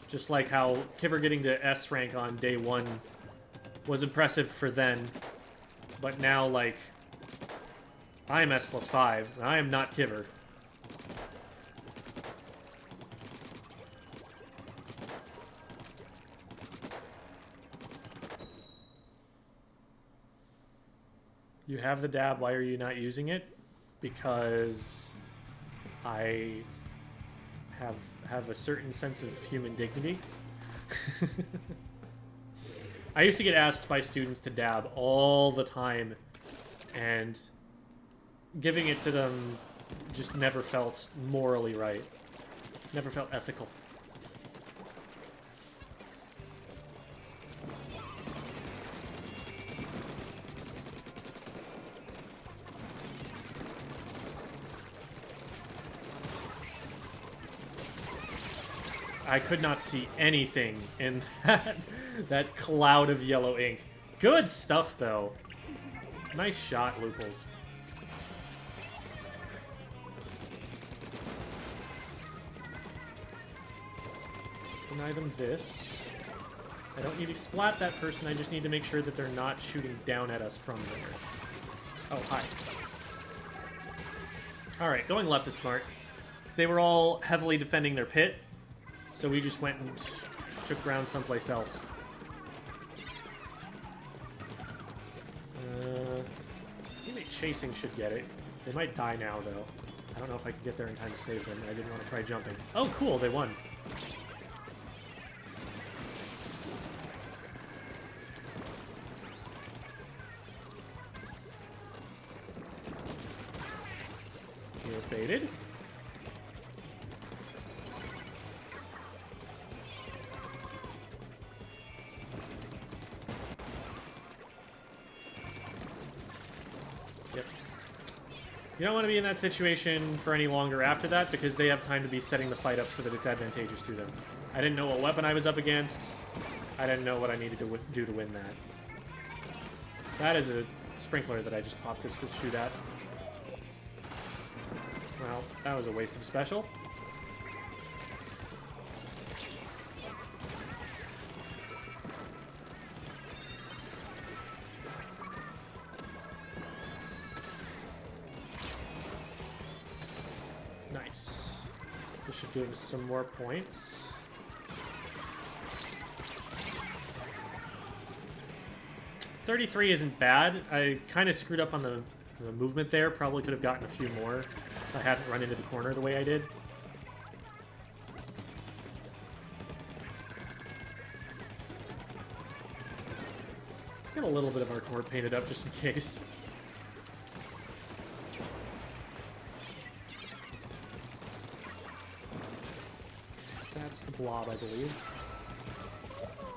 Just like how Kiver getting to S rank on day 1 was impressive for then, but now, like, I am S plus 5, and I am not Kiver. You have the dab, why are you not using it? Because I have a certain sense of human dignity. I used to get asked by students to dab all the time, and giving it to them just never felt morally right. Never felt ethical. I could not see anything in that cloud of yellow ink. Good stuff, though. Nice shot, Looples. Let's deny them this. I don't need to splat that person, I just need to make sure that they're not shooting down at us from there. Oh, hi. Alright, going left is smart. Because they were all heavily defending their pit. So we just went and took ground someplace else. Teammate chasing should get it. They might die now, though. I don't know if I can get there in time to save them. I didn't want to try jumping. Oh, cool, they won. You're baited. Yep. You don't want to be in that situation for any longer after that, because they have time to be setting the fight up so that it's advantageous to them. I didn't know what weapon I was up against. I didn't know what I needed to do to win that. That is a sprinkler that I just popped this to shoot at. Well, that was a waste of a special. Nice. This should give us some more points. $33 isn't bad. I kind of screwed up on the movement there. Probably could have gotten a few more if I hadn't run into the corner the way I did. Let's get a little bit of our court painted up just in case. That's the blob, I believe.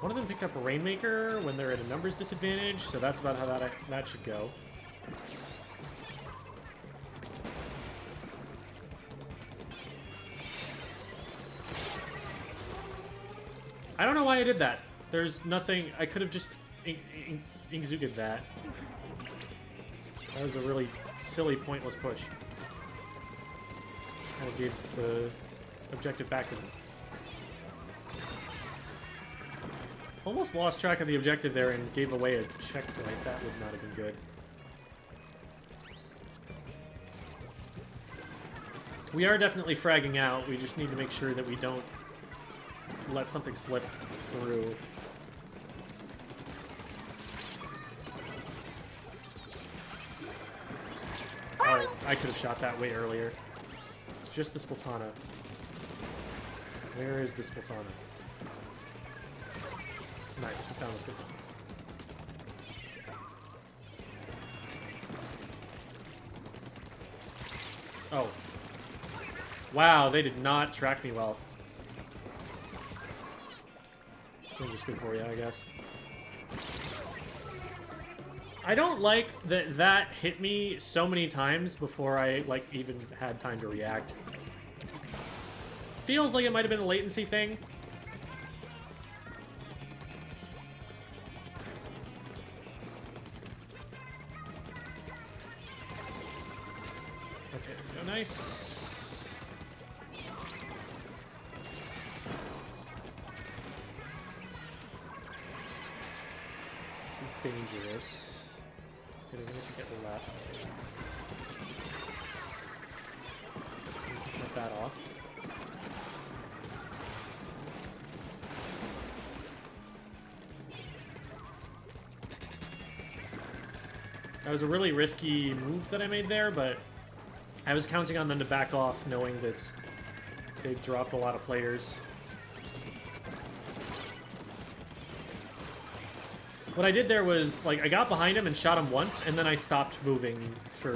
One of them picked up a Rainmaker when they're at a numbers disadvantage, so that's about how that should go. I don't know why I did that. There's nothing... I could have just Inkzooted that. That was a really silly, pointless push. Kind of gave the objective back to them. Almost lost track of the objective there and gave away a checkpoint. That would not have been good. We are definitely fragging out. We just need to make sure that we don't let something slip through. Oh, I could have shot that way earlier. It's just the Splatana. Where is the Splatana? Nice, we found this. Oh. Wow, they did not track me well. That's just good for you, I guess. I don't like that that hit me so many times before I, like, even had time to react. Feels like it might have been a latency thing. Okay, go nice. This is dangerous. Good, even if you get left. Cut that off. That was a really risky move that I made there, but I was counting on them to back off, knowing that they dropped a lot of players. What I did there was, like, I got behind him and shot him once, and then I stopped moving for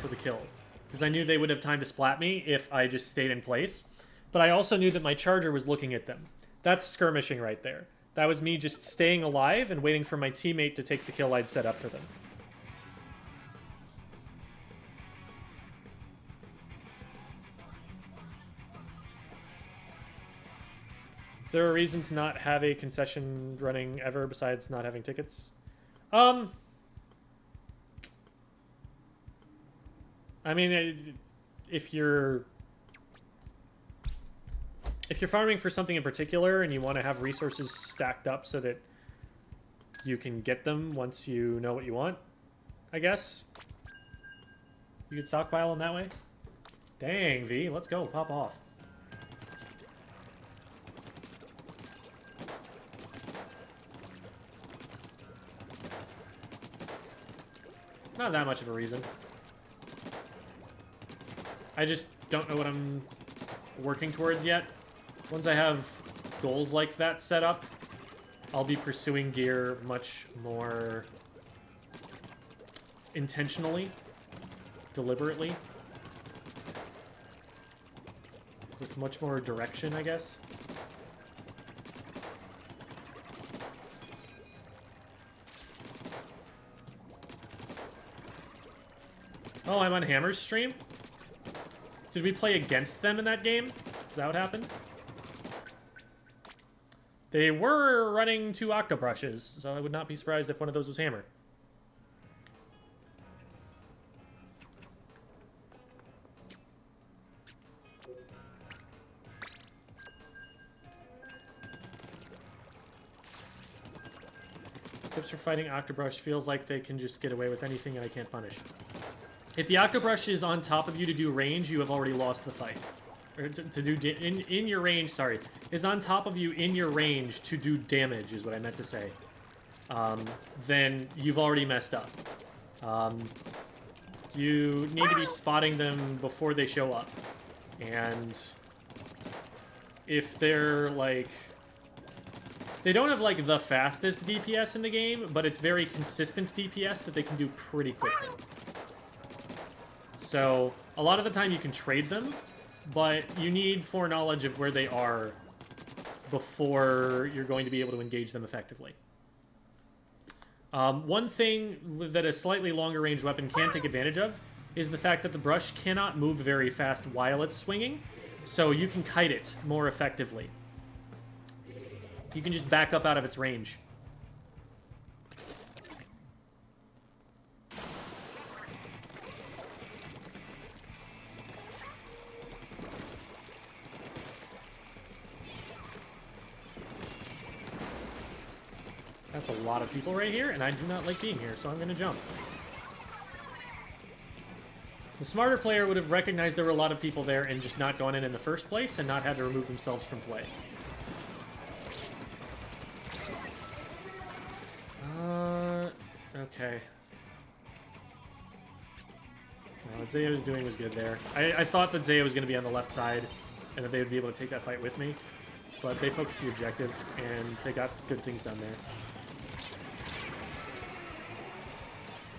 the kill. Because I knew they would have time to splat me if I just stayed in place. But I also knew that my charger was looking at them. That's skirmishing right there. That was me just staying alive and waiting for my teammate to take the kill I'd set up for them. Is there a reason to not have a concession running ever besides not having tickets? I mean, if you're farming for something in particular and you want to have resources stacked up so that you can get them once you know what you want, I guess you could stockpile them that way. Dang, V, let's go, pop off. Not that much of a reason. I just don't know what I'm working towards yet. Once I have goals like that set up, I'll be pursuing gear much more intentionally, deliberately, with much more direction, I guess. Oh, I'm on Hammer's stream? Did we play against them in that game? Is that what happened? They were running 2 octobrushes, so I would not be surprised if one of those was Hammer. Tips for fighting octobrush feels like they can just get away with anything and I can't punish. If the octobrush is on top of you to do range, you have already lost the fight. Or to do in your range, sorry, is on top of you in your range to do damage is what I meant to say. Then you've already messed up. You need to be spotting them before they show up. And if they're like, they don't have like the fastest DPS in the game, but it's very consistent DPS that they can do pretty quickly. So a lot of the time you can trade them, but you need foreknowledge of where they are before you're going to be able to engage them effectively. One thing that a slightly longer range weapon can take advantage of is the fact that the brush cannot move very fast while it's swinging, so you can kite it more effectively. You can just back up out of its range. That's a lot of people right here, and I do not like being here, so I'm going to jump. The smarter player would have recognized there were a lot of people there and just not gone in the first place and not had to remove themselves from play. Okay. No, what Zaya was doing was good there. I thought that Zaya was going to be on the left side and that they would be able to take that fight with me. But they focused the objective, and they got good things done there.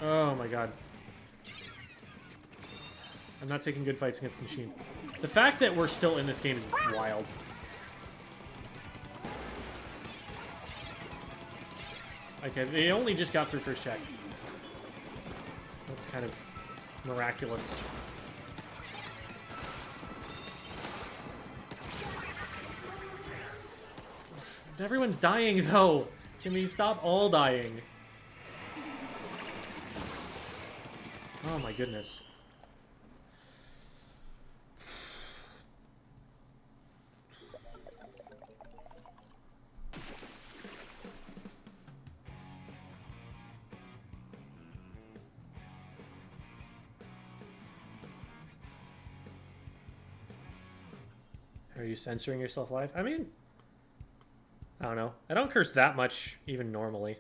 Oh my god. I'm not taking good fights against the machine. The fact that we're still in this game is wild. Okay, they only just got through first check. That's kind of miraculous. Everyone's dying, though. Can we stop all dying? Oh my goodness. Are you censoring yourself live? I mean, I don't know. I don't curse that much, even normally.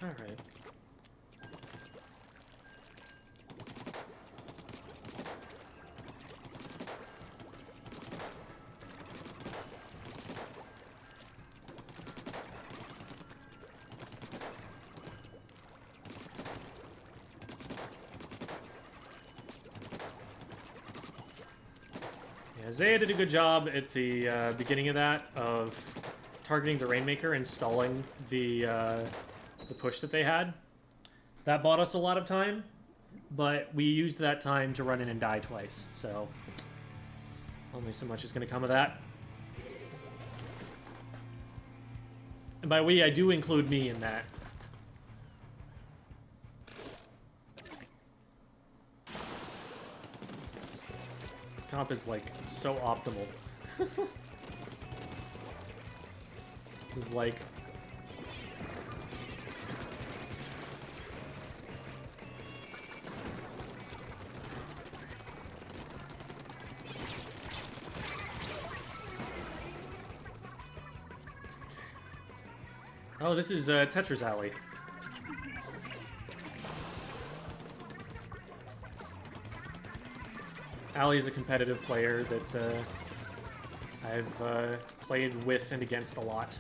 All right. Zaya did a good job at the beginning of that, of targeting the Rainmaker and stalling the push that they had. That bought us a lot of time, but we used that time to run in and die twice, so only so much is going to come of that. And by we, I do include me in that. Comp is like so optimal. This is like Oh, this is Tetra's Alley. Alley is a competitive player that I've played with and against a lot.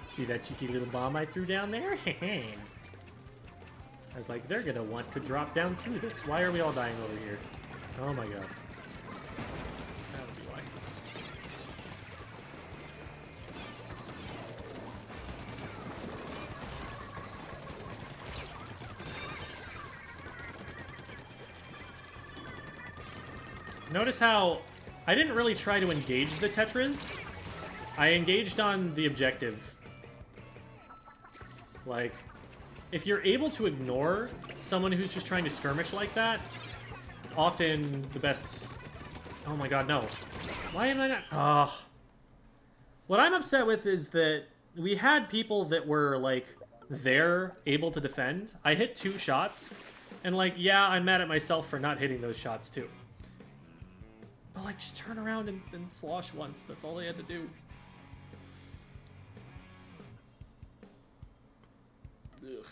See that cheeky little bomb I threw down there? I was like, they're gonna want to drop down through this. Why are we all dying over here? Oh my god. That would be why. Notice how I didn't really try to engage the Tetras. I engaged on the objective. Like, if you're able to ignore someone who's just trying to skirmish like that, it's often the best... Oh my god, no. Why am I not... Ugh. What I'm upset with is that we had people that were, like, there, able to defend. I hit 2 shots, and, like, yeah, I'm mad at myself for not hitting those shots, too. But, like, just turn around and slosh once. That's all they had to do. Ugh.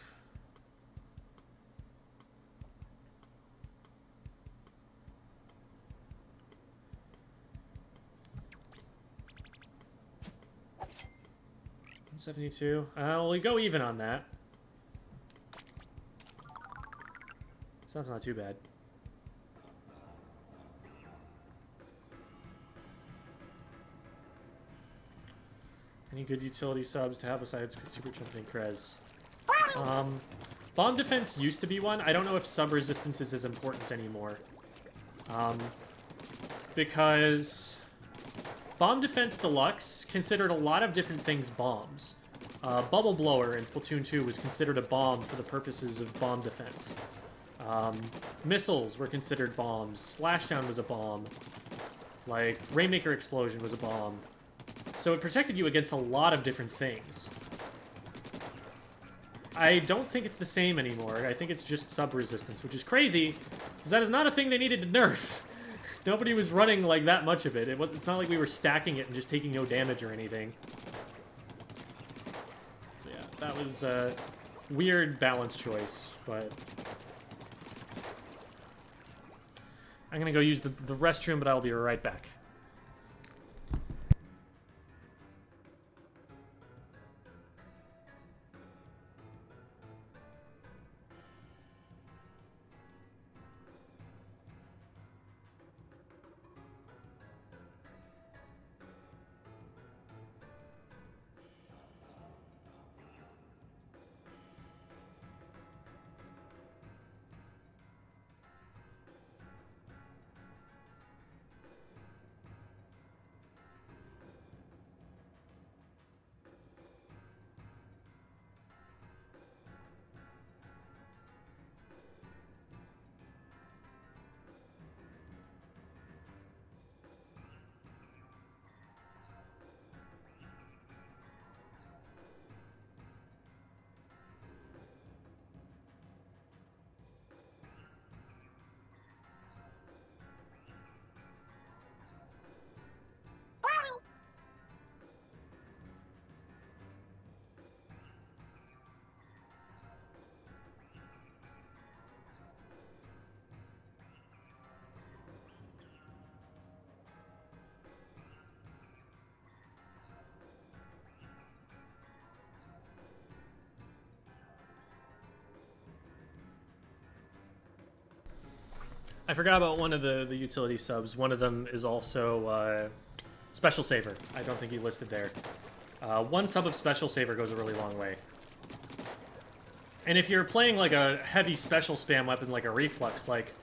$172. Well, we go even on that. So that's not too bad. Any good utility subs to have besides Super Chump and Krez? Bomb defense used to be one. I don't know if sub resistance is as important anymore. Because Bomb Defense Deluxe considered a lot of different things bombs. Bubble Blower in Splatoon 2 was considered a bomb for the purposes of bomb defense. Missiles were considered bombs. Splashdown was a bomb. Like, Rainmaker Explosion was a bomb. So it protected you against a lot of different things. I don't think it's the same anymore. I think it's just sub-resistance, which is crazy, because that is not a thing they needed to nerf. Nobody was running, like, that much of it. It's not like we were stacking it and just taking no damage or anything. So yeah, that was a weird balance choice, but... I'm gonna go use the restroom, but I'll be right back. I forgot about one of the utility subs. One of them is also Special Saver. I don't think he listed there. One sub of Special Saver goes a really long way. And if you're playing like a heavy special spam weapon like a Reflux, like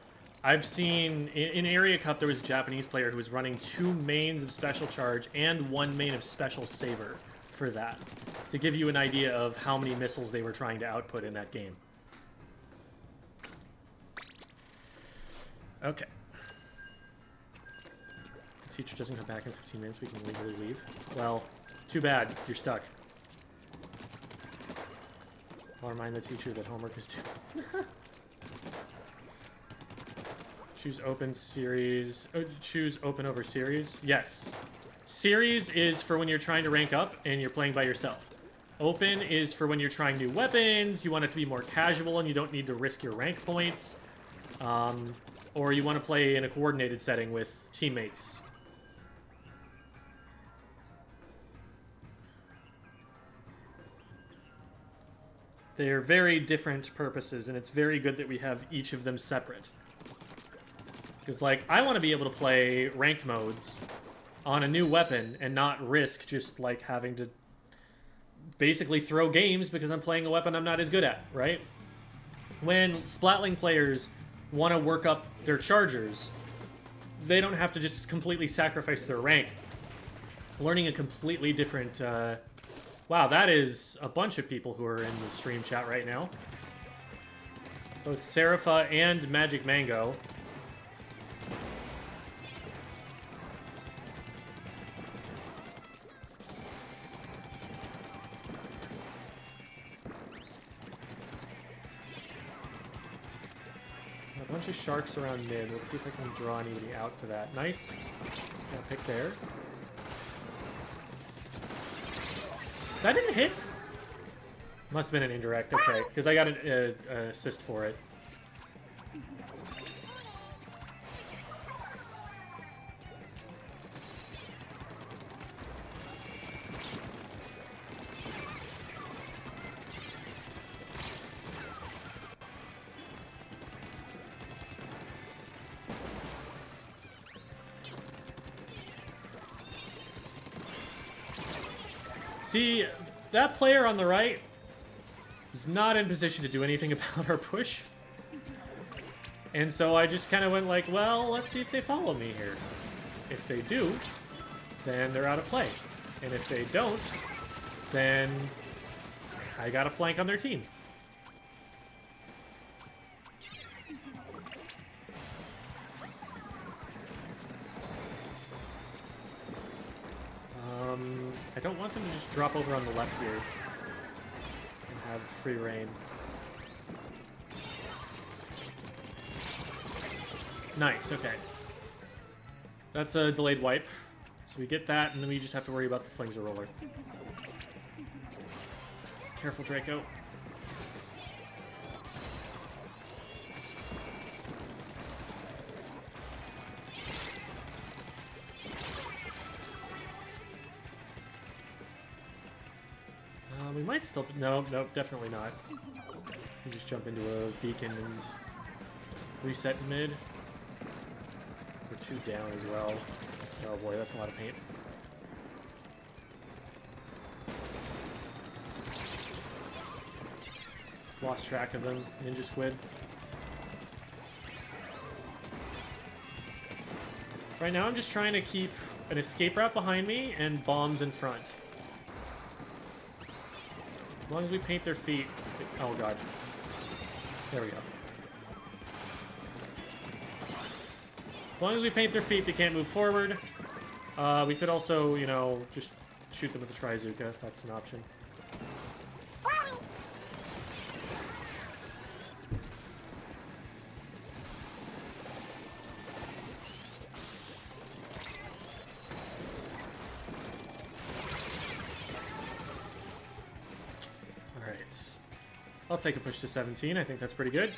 I've seen in Area Cup there was a Japanese player who was running 2 mains of Special Charge and 1 main of Special Saver for that, to give you an idea of how many missiles they were trying to output in that game. Okay. The teacher doesn't come back in 15 minutes, we can legally leave. Well, Too bad. You're stuck. I'll remind the teacher that homework is due. Choose open series. Oh, choose open over series. Yes. Series is for when you're trying to rank up and you're playing by yourself. Open is for when you're trying new weapons, you want it to be more casual and you don't need to risk your rank points. Or you want to play in a coordinated setting with teammates. They're very different purposes, and it's very good that we have each of them separate. Because, like, I want to be able to play ranked modes on a new weapon and not risk just, like, having to basically throw games because I'm playing a weapon I'm not as good at, right? When Splatling players want to work up their chargers, they don't have to just completely sacrifice their rank. Learning a completely different... Wow, that is a bunch of people who are in the stream chat right now. Both Serapha and Magic Mango. A bunch of sharks around mid. Let's see if I can draw anybody out to that. Nice. Got a pick there. That didn't hit? Must have been an indirect, okay. Because I got an assist for it. See, that player on the right is not in position to do anything about our push. And so I just kind of went like, well, let's see if they follow me here. If they do, then they're out of play. And if they don't, then I got a flank on their team. I don't want them to just drop over on the left here and have free reign. Nice, okay. That's a delayed wipe. So we get that, and then we just have to worry about the Flings or Roller. Careful, Draco. We might still... No, definitely not. We just jump into a beacon and reset mid. We're 2 down as well. Oh boy, that's a lot of paint. Lost track of them. Ninja Squid. Right now I'm just trying to keep an escape route behind me and bombs in front. As long as we paint their feet... Oh god. There we go. As long as we paint their feet, they can't move forward. We could also, you know, just shoot them with a Trizooka. That's an option. I'll take a push to 17. I think that's pretty good.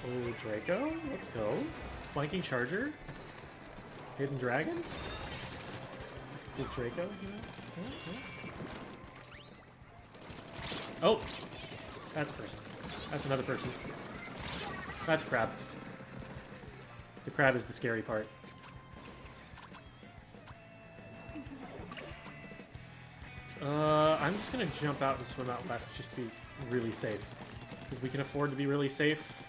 Oh, Draco. Let's go. Flanking Charger. Hidden Dragon. Good Draco. Oh! That's a person. That's another person. That's Crab. The Crab is the scary part. I'm just gonna jump out and swim out left just to be really safe. Because we can afford to be really safe.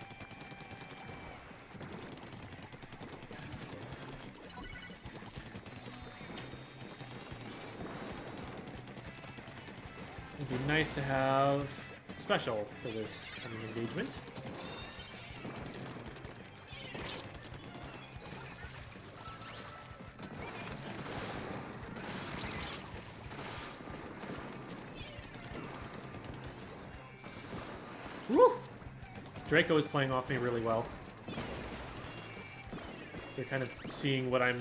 It'd be nice to have special for this coming engagement. Draco is playing off me really well. They're kind of seeing what I'm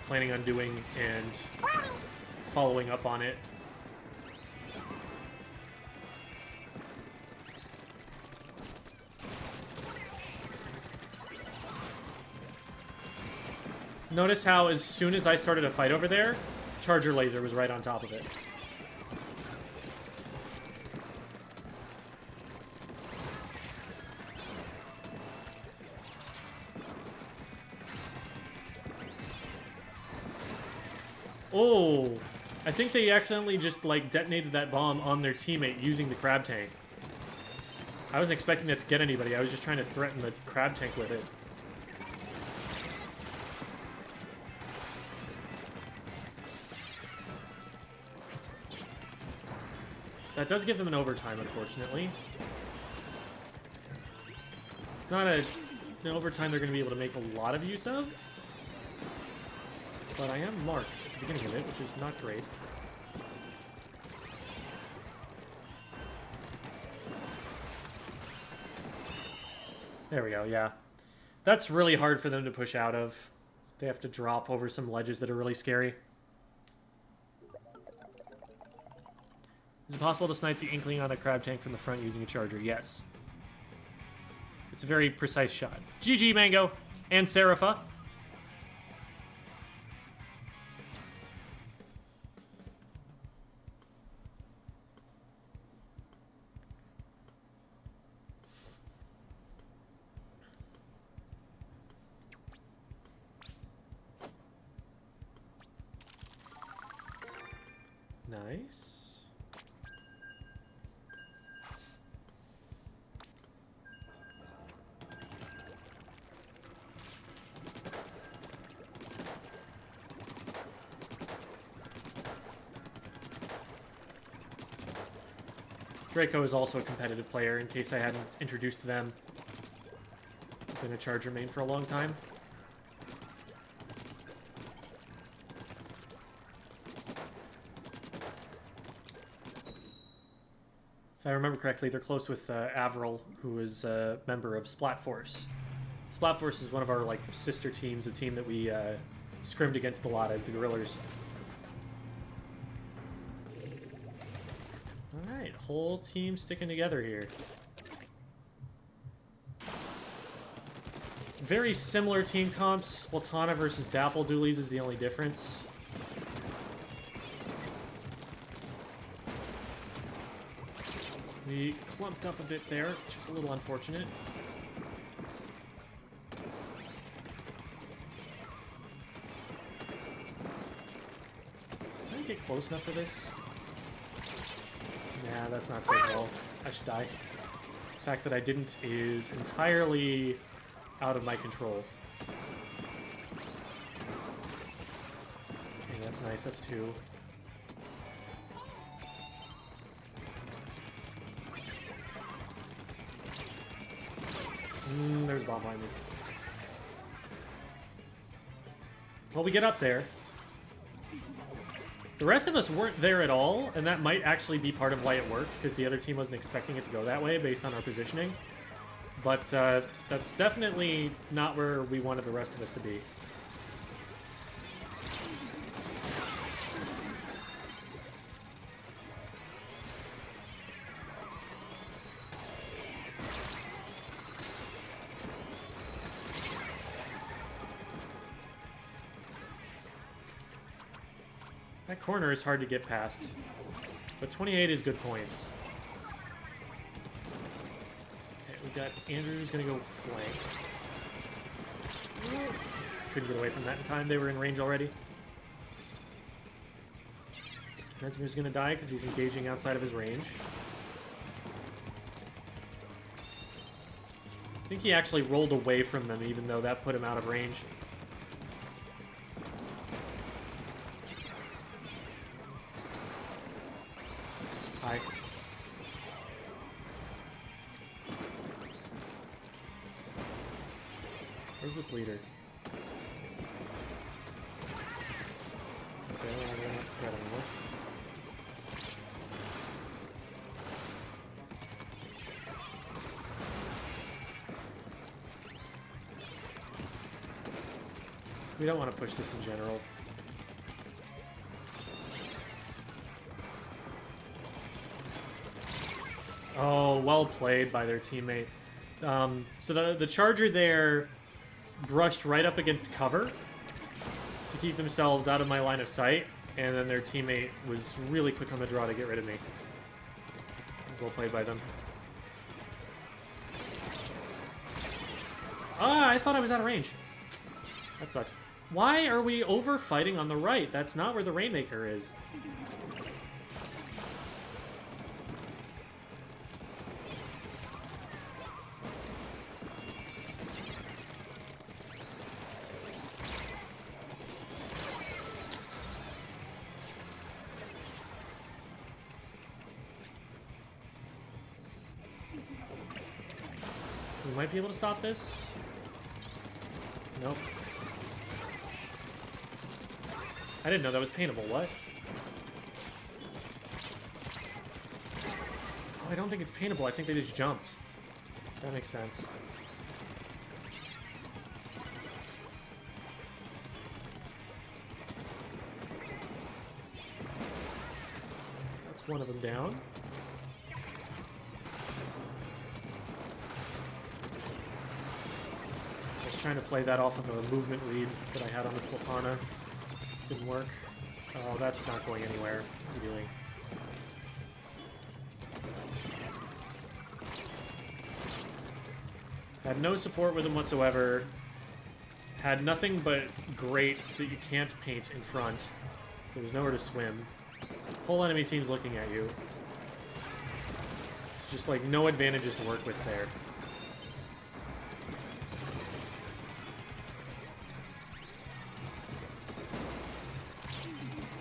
planning on doing and following up on it. Notice how as soon as I started a fight over there, Charger Laser was right on top of it. Oh, I think they accidentally just, like, detonated that bomb on their teammate using the crab tank. I wasn't expecting that to get anybody. I was just trying to threaten the crab tank with it. That does give them an overtime, unfortunately. It's not an overtime they're going to be able to make a lot of use of. But I am marked at the beginning of it, which is not great. There we go, yeah. That's really hard for them to push out of. They have to drop over some ledges that are really scary. Is it possible to snipe the Inkling on a crab tank from the front using a charger? Yes. It's a very precise shot. GG, Mango! And Serapha. Nice. Draco is also a competitive player, in case I hadn't introduced them. I've been a Charger main for a long time. If I remember correctly, they're close with Avril, who is a member of Splat Force. Splat Force is one of our, like, sister teams, a team that we scrimmed against a lot as the Gorillas. Alright, whole team sticking together here. Very similar team comps. Splatana versus Dapple Dualies is the only difference. We clumped up a bit there, which is a little unfortunate. Can I get close enough for this? Nah, that's not safe at all. I should die. The fact that I didn't is entirely out of my control. Okay, that's nice. That's two. There's a bomb behind me. Well, we get up there. The rest of us weren't there at all, and that might actually be part of why it worked, because the other team wasn't expecting it to go that way based on our positioning. But that's definitely not where we wanted the rest of us to be. That corner is hard to get past, but 28 is good points. Okay, we got Andrew's gonna go flank. Couldn't get away from that in time. They were in range already. Mesmer's gonna die because he's engaging outside of his range. I think he actually rolled away from them, even though that put him out of range. Hi. Where's this leader? Okay, we're not gonna get anymore. We don't want to push this in general. Oh, well played by their teammate. So the charger there brushed right up against cover to keep themselves out of my line of sight, and then their teammate was really quick on the draw to get rid of me. Well played by them. Ah, I thought I was out of range. That sucks. Why are we over fighting on the right? That's not where the Rainmaker is. We might be able to stop this. Nope. I didn't know that was paintable. What? Oh, I don't think it's paintable. I think they just jumped. That makes sense. That's one of them down. I was trying to play that off of a movement read that I had on the Splatana. Didn't work. Oh, that's not going anywhere. What are you doing? Had no support with him whatsoever. Had nothing but grates that you can't paint in front. So there's nowhere to swim. Whole enemy team's looking at you. It's just like no advantages to work with there.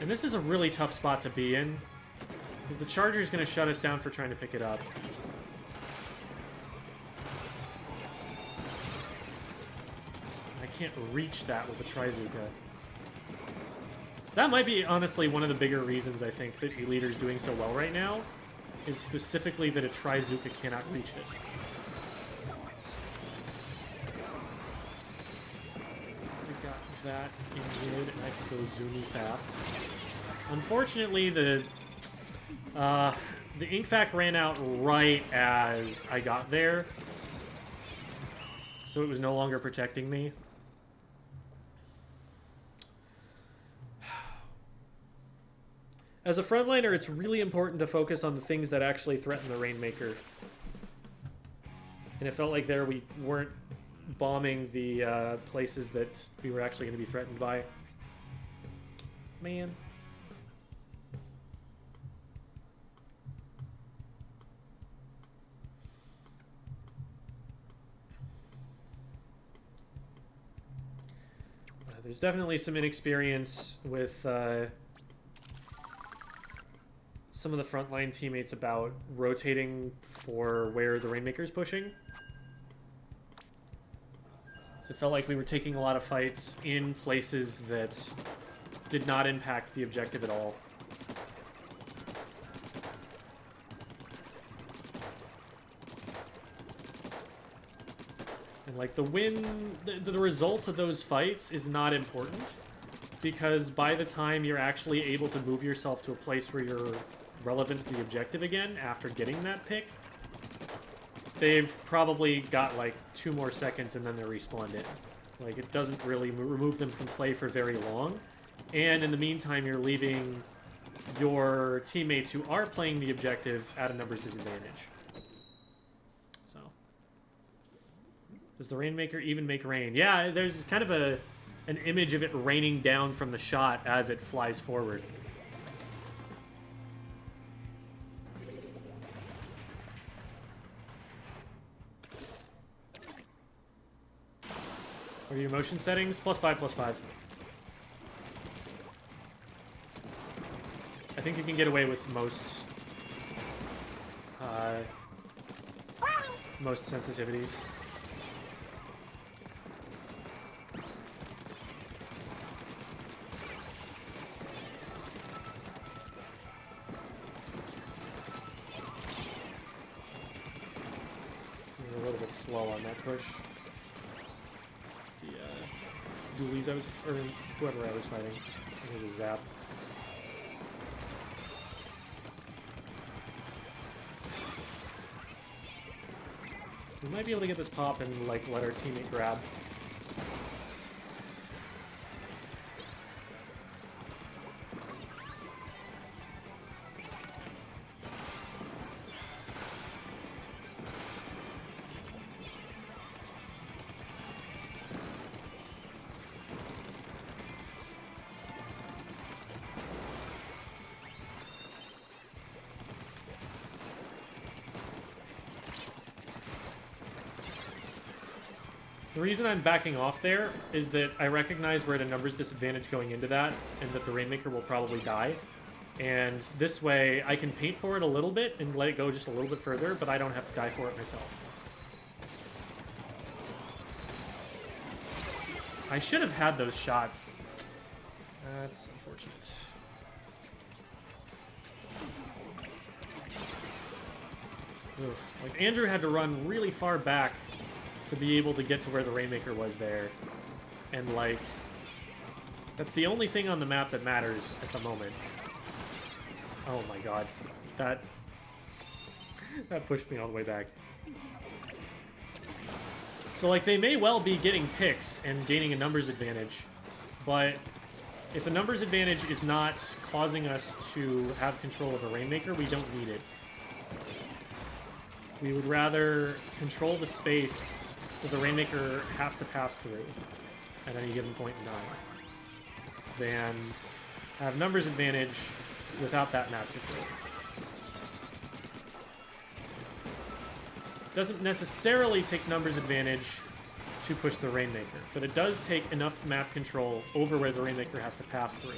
And this is a really tough spot to be in, because the charger is going to shut us down for trying to pick it up. I can't reach that with a Trizooka. That might be, honestly, one of the bigger reasons I think that Elite's doing so well right now, is specifically that a Trizooka cannot reach it. We got that in mid, and I can go zoomy fast. Unfortunately, the Inkvac ran out right as I got there, so it was no longer protecting me. As a frontliner, it's really important to focus on the things that actually threaten the Rainmaker. And it felt like there we weren't bombing the places that we were actually going to be threatened by. Man. There's definitely some inexperience with some of the frontline teammates about rotating for where the Rainmaker's pushing. So it felt like we were taking a lot of fights in places that did not impact the objective at all. And like the result of those fights is not important, because by the time you're actually able to move yourself to a place where you're relevant to the objective again after getting that pick, they've probably got like 2 more seconds and then they're respawned in. Like, it doesn't really remove them from play for very long. And in the meantime, you're leaving your teammates who are playing the objective at a numbers disadvantage. So, does the Rainmaker even make rain? Yeah, there's kind of an image of it raining down from the shot as it flies forward. What are your motion settings? +5, +5. I think you can get away with most sensitivities. You're a little bit slow on that push. dualies I was, or whoever I was fighting. I think it was Zap. We might be able to get this pop and like let our teammate grab. The reason I'm backing off there is that I recognize we're at a numbers disadvantage going into that, and that the Rainmaker will probably die. And this way, I can paint for it a little bit and let it go just a little bit further, but I don't have to die for it myself. I should have had those shots. That's unfortunate. Ugh. Like, Andrew had to run really far back to be able to get to where the Rainmaker was there. And, like, that's the only thing on the map that matters at the moment. Oh my god. That pushed me all the way back. So, like, they may well be getting picks and gaining a numbers advantage, but if a numbers advantage is not causing us to have control of a Rainmaker, we don't need it. We would rather control the space that the Rainmaker has to pass through at any given point in time than have numbers advantage without that map control. Doesn't necessarily take numbers advantage to push the Rainmaker, but it does take enough map control over where the Rainmaker has to pass through.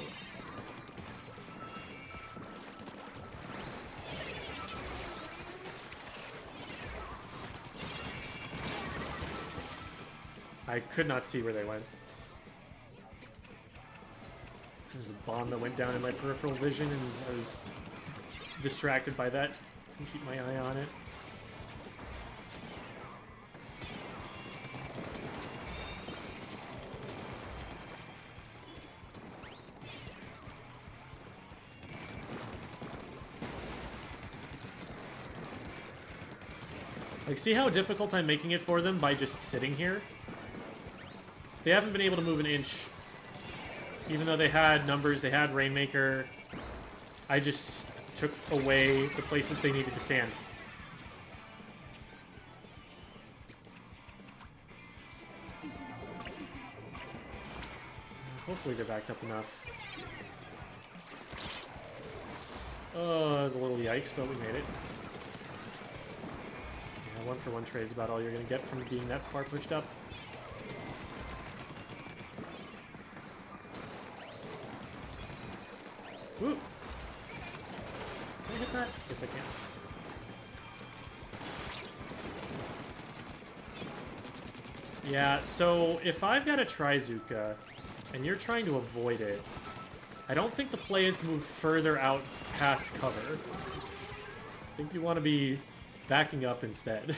I could not see where they went. There's a bomb that went down in my peripheral vision, and I was distracted by that. Couldn't keep my eye on it. Like, see how difficult I'm making it for them by just sitting here? They haven't been able to move an inch. Even though they had numbers, they had Rainmaker. I just took away the places they needed to stand. Hopefully they're backed up enough. Oh, that was a little yikes, but we made it. Yeah, 1-for-1 trade is about all you're going to get from being that far pushed up. Ooh. Can I hit that? Yes, I can. Yeah, so if I've got a Trizooka and you're trying to avoid it, I don't think the play is to move further out past cover. I think you want to be backing up instead.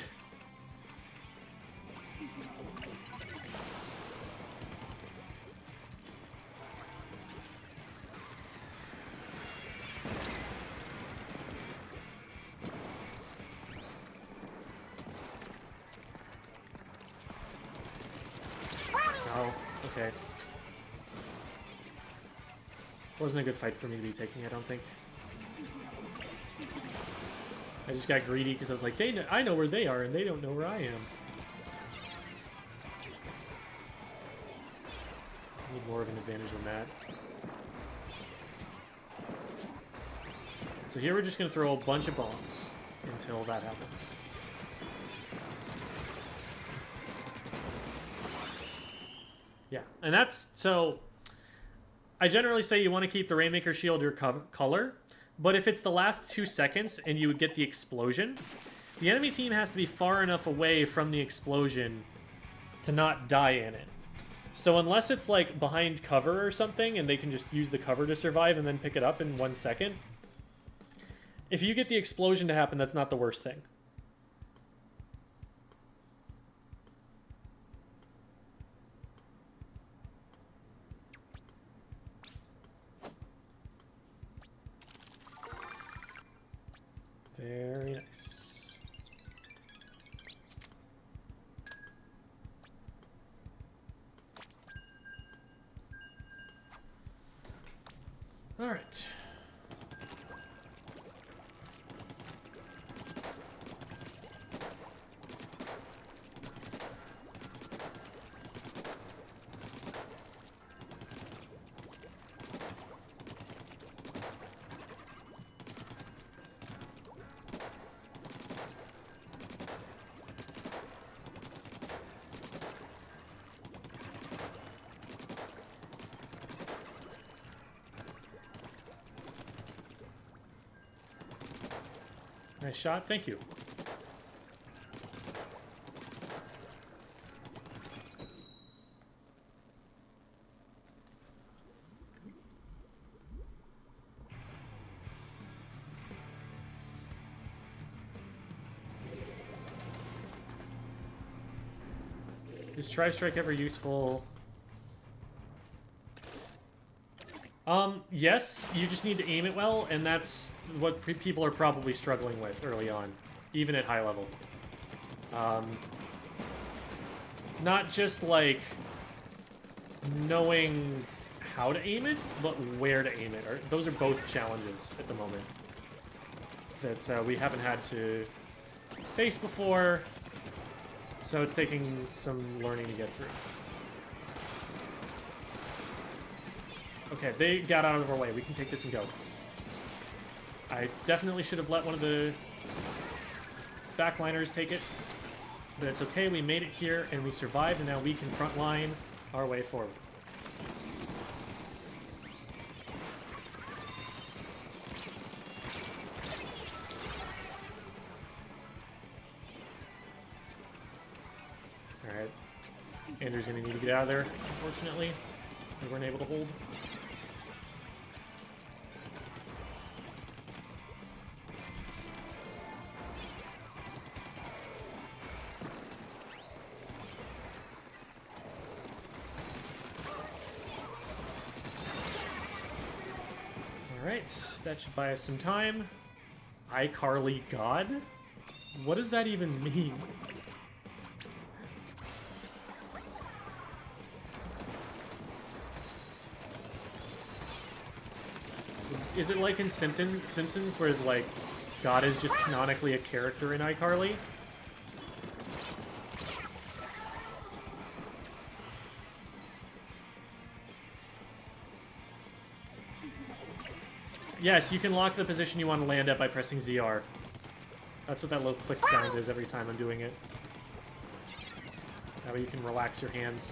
Okay. Wasn't a good fight for me to be taking, I don't think. I just got greedy because I was like, I know where they are and they don't know where I am. I need more of an advantage than that. So here we're just going to throw a bunch of bombs until that happens. Yeah, and that's, so, I generally say you want to keep the Rainmaker shield your color, but if it's the last 2 seconds and you would get the explosion, the enemy team has to be far enough away from the explosion to not die in it. So unless it's like behind cover or something and they can just use the cover to survive and then pick it up in 1 second, if you get the explosion to happen, that's not the worst thing. All right. Nice shot, thank you. Is Tri-Strike ever useful? Yes, you just need to aim it well, and that's what people are probably struggling with early on, even at high level. Not just, like, knowing how to aim it, but where to aim it. Those are both challenges at the moment that we haven't had to face before, so it's taking some learning to get through. Okay, they got out of our way. We can take this and go. I definitely should have let one of the backliners take it, but it's okay. We made it here, and we survived, and now we can frontline our way forward. Alright. Andrew's going to need to get out of there, unfortunately. We weren't able to hold. That should buy us some time. iCarly God? What does that even mean? Is it like in Simpsons where, like, God is just canonically a character in iCarly? Yes, you can lock the position you want to land at by pressing ZR. That's what that little click sound is every time I'm doing it. That way you can relax your hands.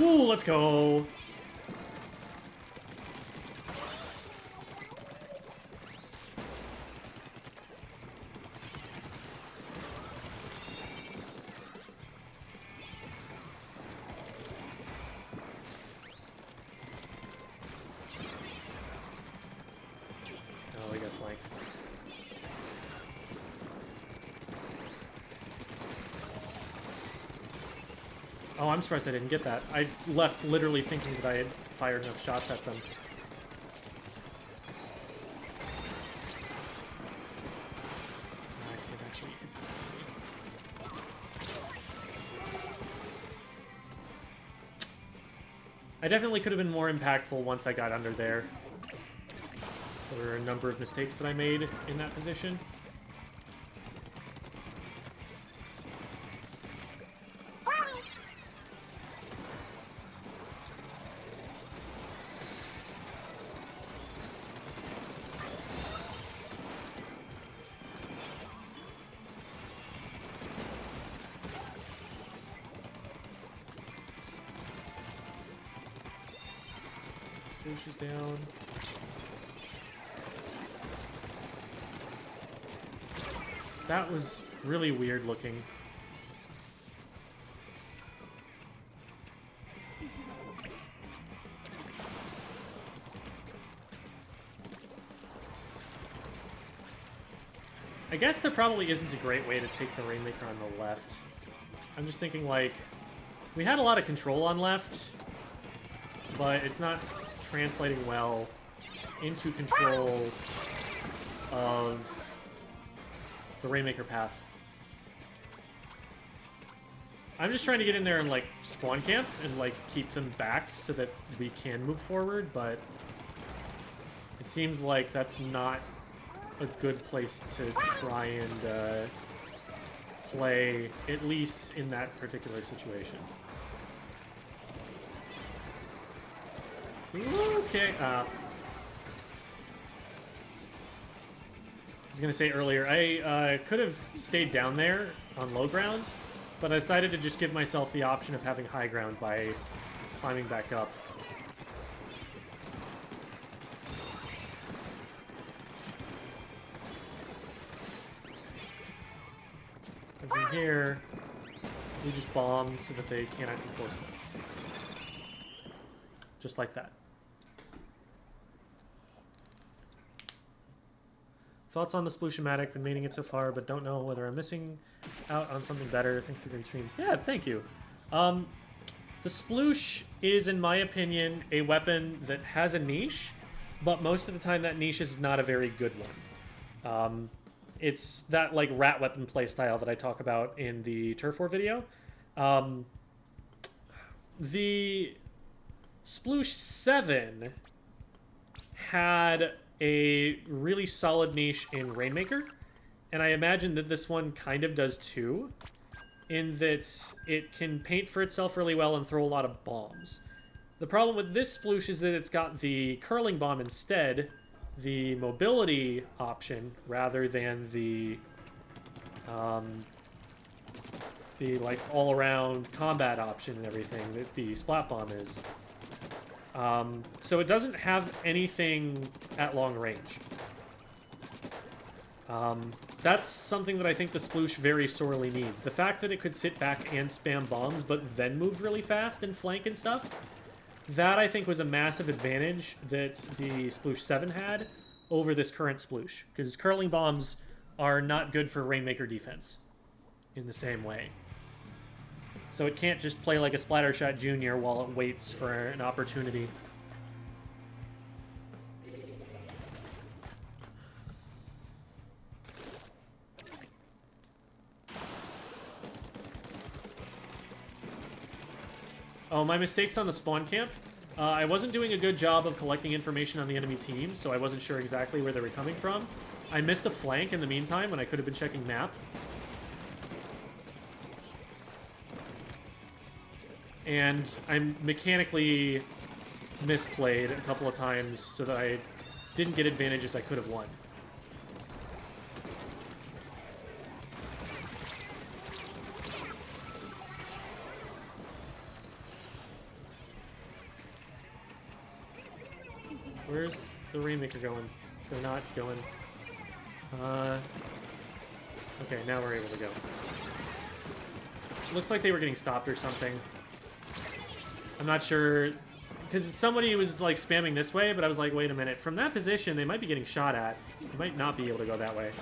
Ooh, let's go. Oh, we got flanked. Oh, I'm surprised I didn't get that. I left literally thinking that I had fired enough shots at them. I could actually hit this guy. I definitely could have been more impactful once I got under there. There were a number of mistakes that I made in that position. Is down. That was really weird looking. I guess there probably isn't a great way to take the Rainmaker on the left. I'm just thinking, like, We had a lot of control on left, but it's not translating well into control of the Rainmaker path. I'm just trying to get in there and, like, spawn camp and, like, keep them back so that we can move forward, but it seems like that's not a good place to try and play, at least in that particular situation. Okay, I was gonna say earlier, I could have stayed down there on low ground, but I decided to just give myself the option of having high ground by climbing back up. And from here, we just bomb so that they can't come close enough. Just like that. Thoughts on the Sploosh-O-Matic? Been meaning it so far, but don't know whether I'm missing out on something better. Thanks for the stream. Yeah, thank you. The Sploosh is, in my opinion, a weapon that has a niche, but most of the time that niche is not a very good one. It's that, like, rat weapon playstyle that I talk about in the Turf War video. The Sploosh 7 had a really solid niche in Rainmaker, and I imagine that this one kind of does too, in that it can paint for itself really well and throw a lot of bombs. The problem with this Sploosh is that it's got the curling bomb instead, the mobility option, rather than the like all-around combat option and everything that the Splat Bomb is. So it doesn't have anything at long range. That's something that I think the Sploosh very sorely needs. The fact that it could sit back and spam bombs, but then move really fast and flank and stuff, that I think was a massive advantage that the Sploosh 7 had over this current Sploosh. Because curling bombs are not good for Rainmaker defense in the same way. So it can't just play like a Splattershot Junior while it waits for an opportunity. Oh, my mistakes on the spawn camp. I wasn't doing a good job of collecting information on the enemy team, so I wasn't sure exactly where they were coming from. I missed a flank in the meantime when I could have been checking map. And I mechanically misplayed a couple of times so that I didn't get advantages I could have won. Where's the Rainmaker going? They're not going. Okay, now we're able to go. Looks like they were getting stopped or something. I'm not sure, because somebody was like spamming this way, but I was like, wait a minute. From that position, they might be getting shot at. They might not be able to go that way.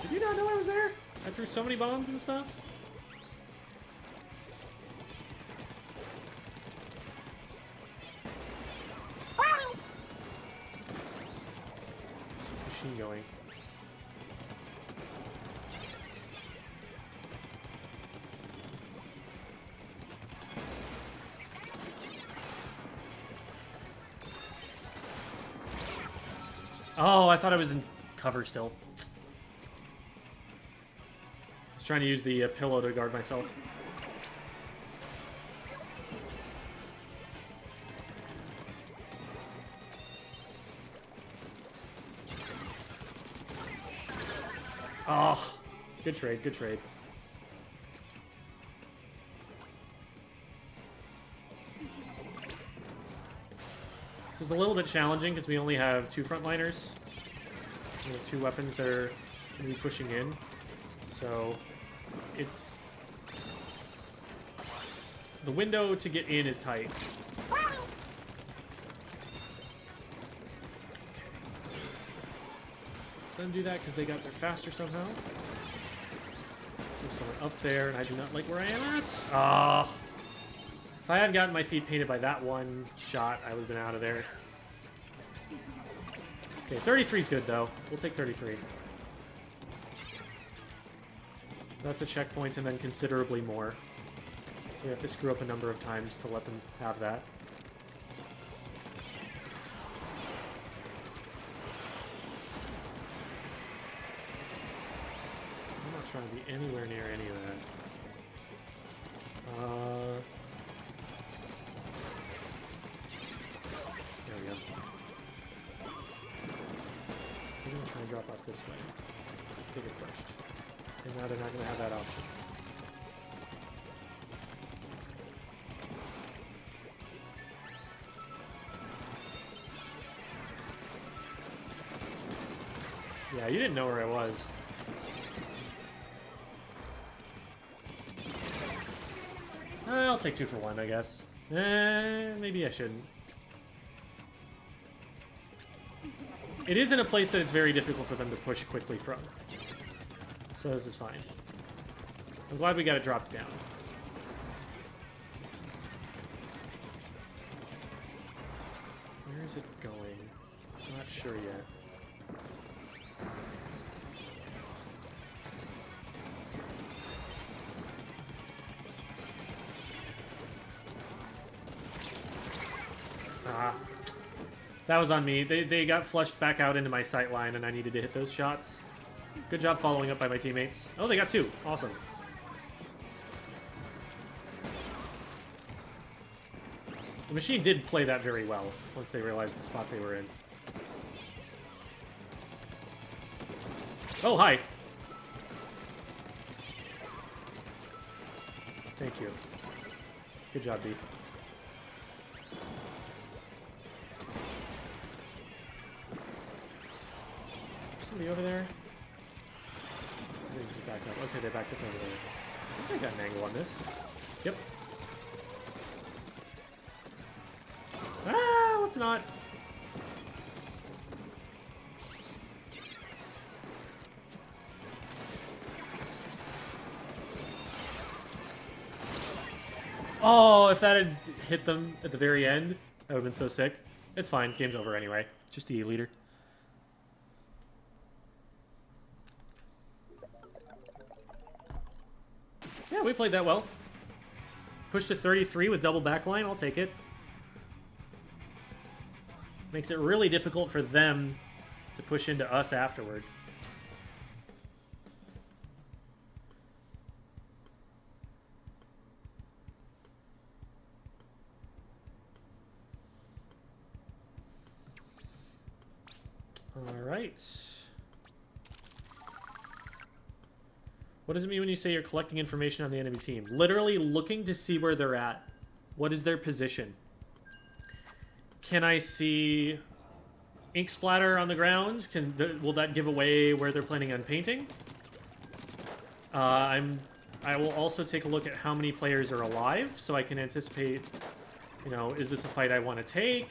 Did you not know I was there? I threw so many bombs and stuff. Where's this machine going? Oh, I thought I was in cover still. I was trying to use the pillow to guard myself. Oh, good trade, good trade. This is a little bit challenging because we only have two frontliners. We have two weapons that are going to be pushing in. So it's... the window to get in is tight. them do that because they got there faster somehow. There's someone up there, and I do not like where I am at. Ah. If I hadn't gotten my feet painted by that one shot, I would have been out of there. Okay, 33 is good, though. We'll take 33. That's a checkpoint and then considerably more. So we have to screw up a number of times to let them have that. I'm not trying to be anywhere near any of that. There we go. I'm going to try and drop off this way. Take it first. And now they're not going to have that option. Yeah, you didn't know where I was. I'll take 2 for 1, I guess. Maybe I shouldn't. It is in a place that it's very difficult for them to push quickly from. So this is fine. I'm glad we got it dropped down. Where is it going? I'm not sure yet. Ah. That was on me. They got flushed back out into my sight line, and I needed to hit those shots. Good job following up by my teammates. Oh, they got 2. Awesome. The machine did play that very well once they realized the spot they were in. Oh, hi. Thank you. Good job, B. Somebody over there? I think it's back up. Okay, they backed up over there. I think I got an angle on this. Yep. Ah, let's not. Oh, if that had hit them at the very end, that would have been so sick. It's fine. Game's over anyway. Just the leader. Yeah, we played that well. Pushed to 33 with double backline. I'll take it. Makes it really difficult for them to push into us afterward. All right. What does it mean when you say you're collecting information on the enemy team? Literally looking to see where they're at. What is their position? Can I see ink splatter on the ground? Will that give away where they're planning on painting? I will also take a look at how many players are alive, so I can anticipate, you know, is this a fight I want to take?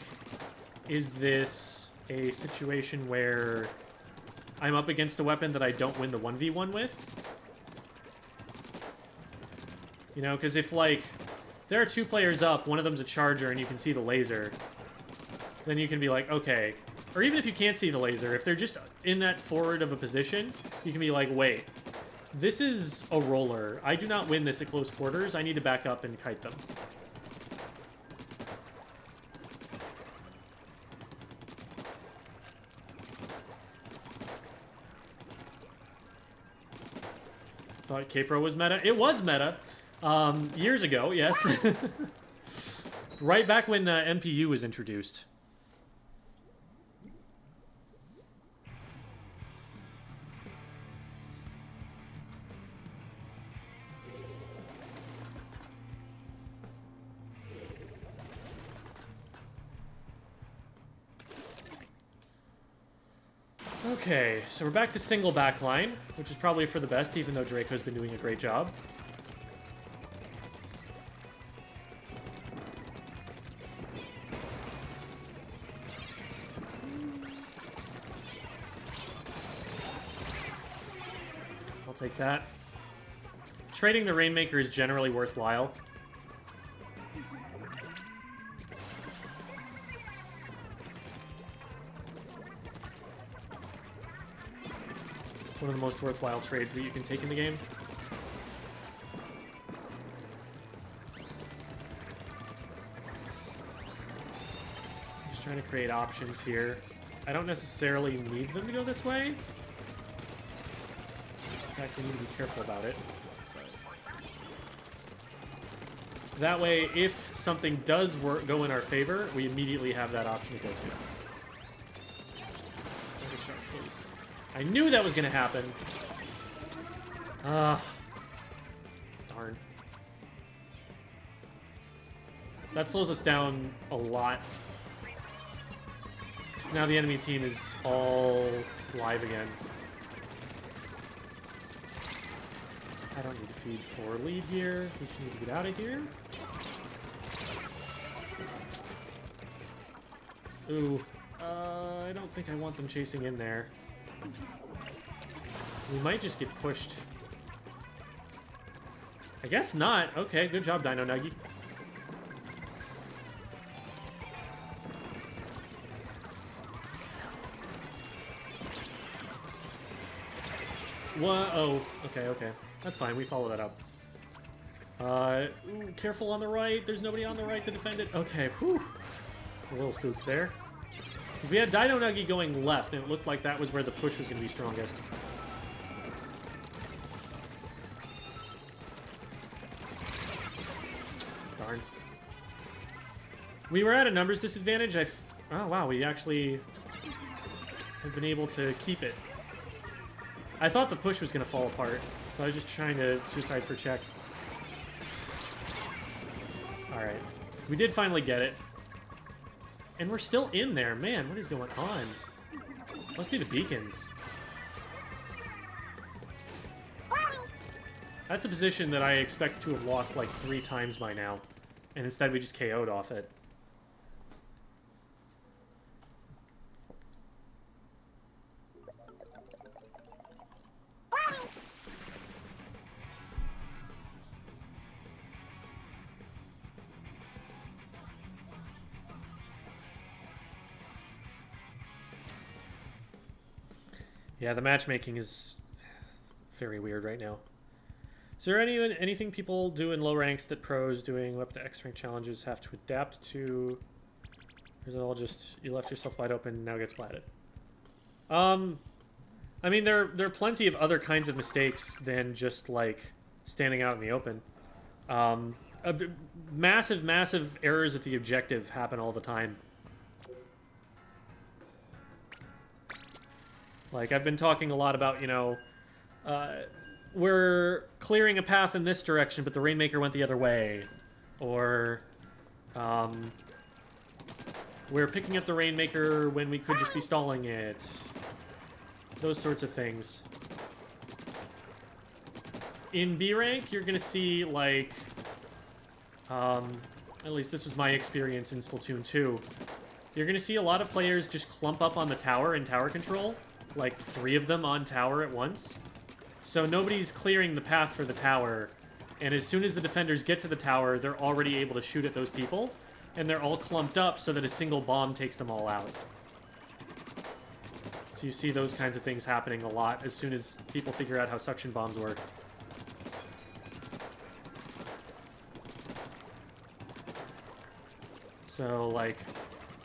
Is this a situation where I'm up against a weapon that I don't win the 1v1 with? You know, because if, like, there are 2 players up, one of them's a charger, and you can see the laser, then you can be like, okay. Or even if you can't see the laser, if they're just in that forward of a position, you can be like, wait, this is a roller. I do not win this at close quarters. I need to back up and kite them. Thought K-Pro was meta. It was meta. Years ago, yes. Right back when MPU was introduced. Okay, so we're back to single backline, which is probably for the best, even though Draco's been doing a great job. take that. Trading the Rainmaker is generally worthwhile. One of the most worthwhile trades that you can take in the game. Just trying to create options here. I don't necessarily need them to go this way. In fact, I need to be careful about it. That way, if something does go in our favor, we immediately have that option to go to. I knew that was going to happen. Darn. That slows us down a lot. Now the enemy team is all live again. I don't need to feed for lead here. We should need to get out of here. Ooh. I don't think I want them chasing in there. We might just get pushed. I guess not. Okay, good job, Dino Nuggy. What? Oh, okay. That's fine. We follow that up. Ooh, careful on the right. There's nobody on the right to defend it. Okay, whew. A little spooked there. We had Dino Nuggy going left, and it looked like that was where the push was going to be strongest. Darn. We were at a numbers disadvantage. Oh, wow, we actually have been able to keep it. I thought the push was going to fall apart, so I was just trying to suicide for check. Alright. We did finally get it. And we're still in there. Man, what is going on? Must be the beacons. That's a position that I expect to have lost like 3 times by now. And instead we just KO'd off it. Yeah, the matchmaking is very weird right now. Is there anything people do in low ranks that pros doing weapon to X rank challenges have to adapt to? Or is it all just, you left yourself wide open, now get splatted? I mean, there are plenty of other kinds of mistakes than just, like, standing out in the open. Massive errors with the objective happen all the time. Like, I've been talking a lot about, you know, we're clearing a path in this direction, but the Rainmaker went the other way. Or, we're picking up the Rainmaker when we could just be stalling it. Those sorts of things. In B rank, you're gonna see, like, at least this was my experience in Splatoon 2. You're gonna see a lot of players just clump up on the tower in tower control. Like 3 of them on tower at once. So nobody's clearing the path for the tower. And as soon as the defenders get to the tower, they're already able to shoot at those people. And they're all clumped up so that a single bomb takes them all out. So you see those kinds of things happening a lot as soon as people figure out how suction bombs work. So, like,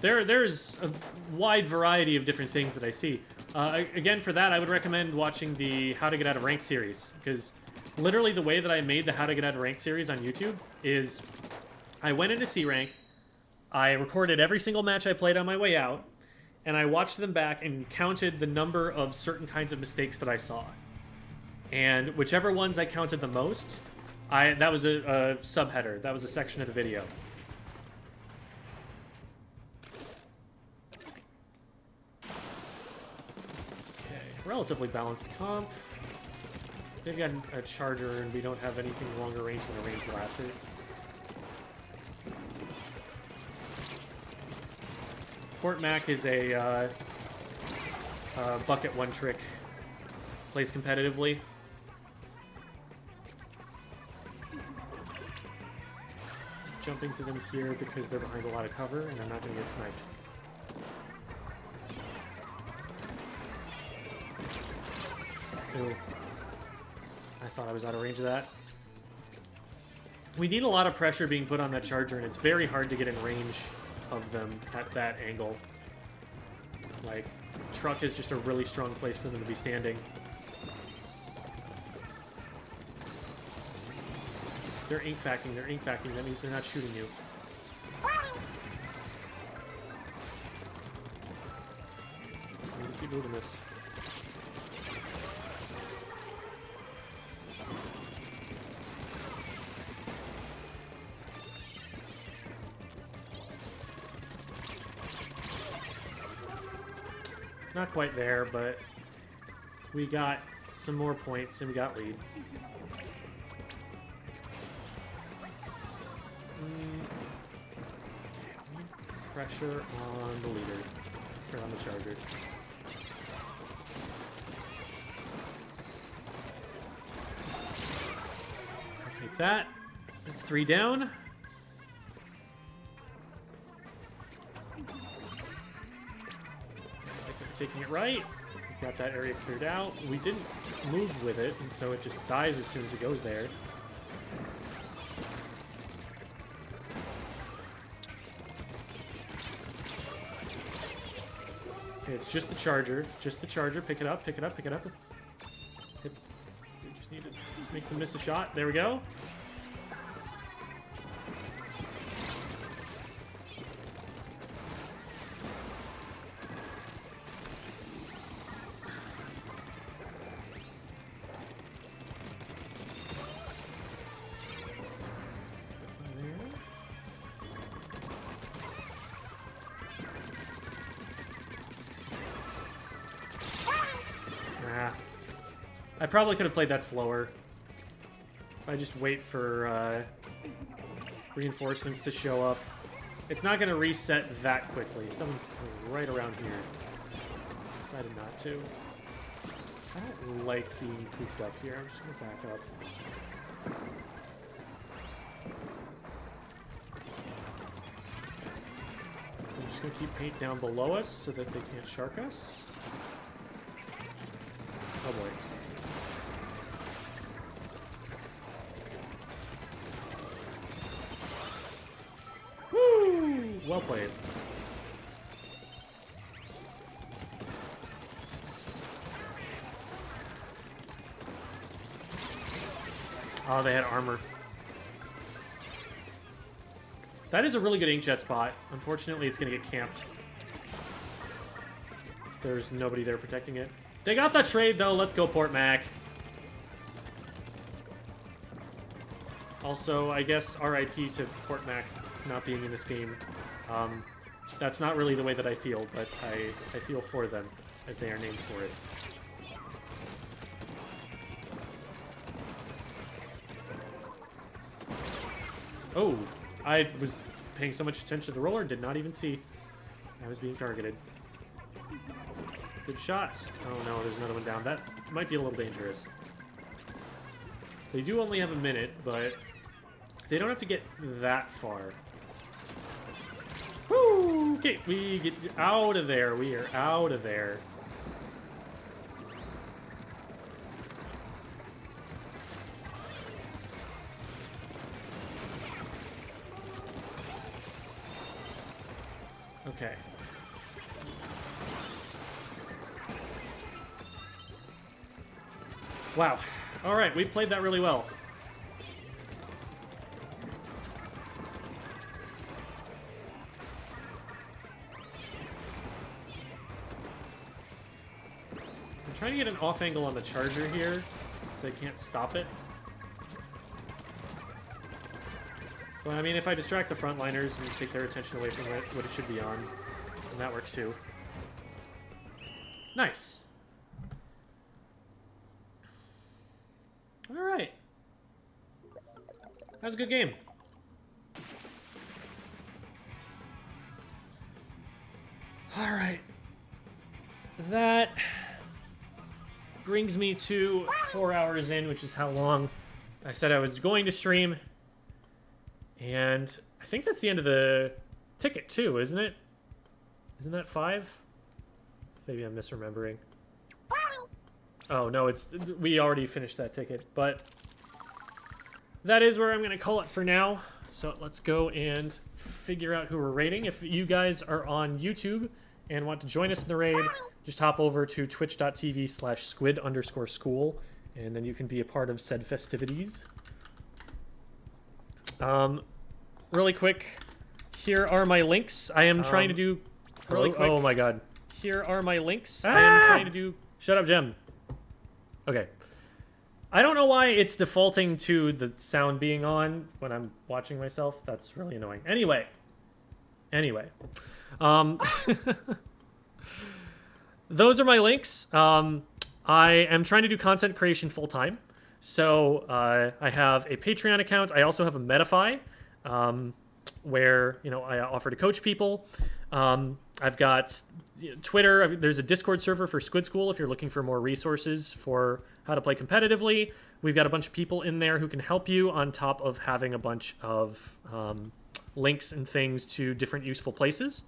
there's a wide variety of different things that I see. Again, for that, I would recommend watching the How to Get Out of Rank series, because literally the way that I made the How to Get Out of Rank series on YouTube is I went into C rank, I recorded every single match I played on my way out, and I watched them back and counted the number of certain kinds of mistakes that I saw. And whichever ones I counted the most, that was a subheader, that was a section of the video. Relatively balanced comp. They've got a charger, and we don't have anything longer range than a range blaster. Port Mac is a bucket one trick. Plays competitively. jumping to them here because they're behind a lot of cover and I'm not going to get sniped. Ooh. I thought I was out of range of that. We need a lot of pressure being put on that charger, and it's very hard to get in range of them at that angle. Like, truck is just a really strong place for them to be standing. They're Inkvacing, they're Inkvacing. That means they're not shooting you. I'm gonna keep moving this. Not quite there, but we got some more points and we got lead. Pressure on the leader, or on the charger. I'll take that. That's 3 down. Taking it right. We've got that area cleared out. We didn't move with it, and so it just dies as soon as it goes there. Okay, it's just the charger. Just the charger. Pick it up, pick it up, pick it up. We just need to make them miss a shot. There we go. I probably could have played that slower. I just wait for reinforcements to show up. It's not going to reset that quickly. Someone's right around here. Decided not to. I don't like being cooped up here. I'm just going to back up. I'm just going to keep paint down below us so that they can't shark us. Oh boy. Well played. Oh, they had armor. That is a really good inkjet spot. Unfortunately, it's going to get camped. There's nobody there protecting it. They got that trade, though. Let's go, Port Mac. Also, I guess RIP to Port Mac not being in this game. That's not really the way that I feel, but I feel for them, as they are named for it. Oh, I was paying so much attention to the roller, did not even see I was being targeted. Good shot. Oh no, there's another one down. That might be a little dangerous. They do only have a minute, but they don't have to get that far. Woo! Okay, we get out of there. We are out of there. Okay. Wow. All right, we played that really well. I'm trying to get an off angle on the charger here, so they can't stop it. Well, I mean, if I distract the frontliners and take their attention away from what it should be on, then that works too. Nice. All right. That was a good game. All right. That brings me to 4 hours in, which is how long I said I was going to stream. And I think that's the end of the ticket too, isn't it? Isn't that 5? Maybe I'm misremembering. Oh no, we already finished that ticket, but that is where I'm gonna call it for now. So let's go and figure out who we're raiding. If you guys are on YouTube and want to join us in the raid, just hop over to twitch.tv/squid_school, and then you can be a part of said festivities. Really quick, here are my links. I am trying to do really quick. Oh my god. Here are my links. I am trying to do. Shut up, Gem. Okay. I don't know why it's defaulting to the sound being on when I'm watching myself. That's really annoying. Anyway. Those are my links. I am trying to do content creation full time. So I have a Patreon account. I also have a Metafy, where I offer to coach people. I've got Twitter. There's a Discord server for Squid School if you're looking for more resources for how to play competitively. We've got a bunch of people in there who can help you, on top of having a bunch of links and things to different useful places.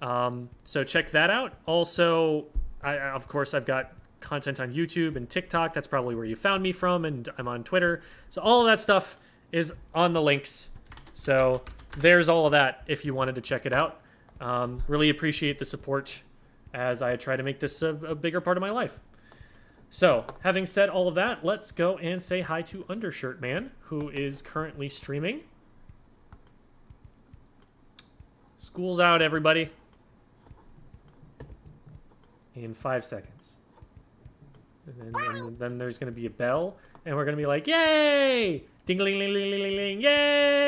So check that out. Also, of course, I've got content on YouTube and TikTok. That's probably where you found me from, and I'm on Twitter. So all of that stuff is on the links. So there's all of that if you wanted to check it out. Really appreciate the support as I try to make this a bigger part of my life. So, having said all of that, let's go and say hi to Undershirt Man, who is currently streaming. School's out, everybody. In 5 seconds. And then there's going to be a bell, and we're going to be like, yay! Ding-a-ling-ling-ling-ling-ling, yay!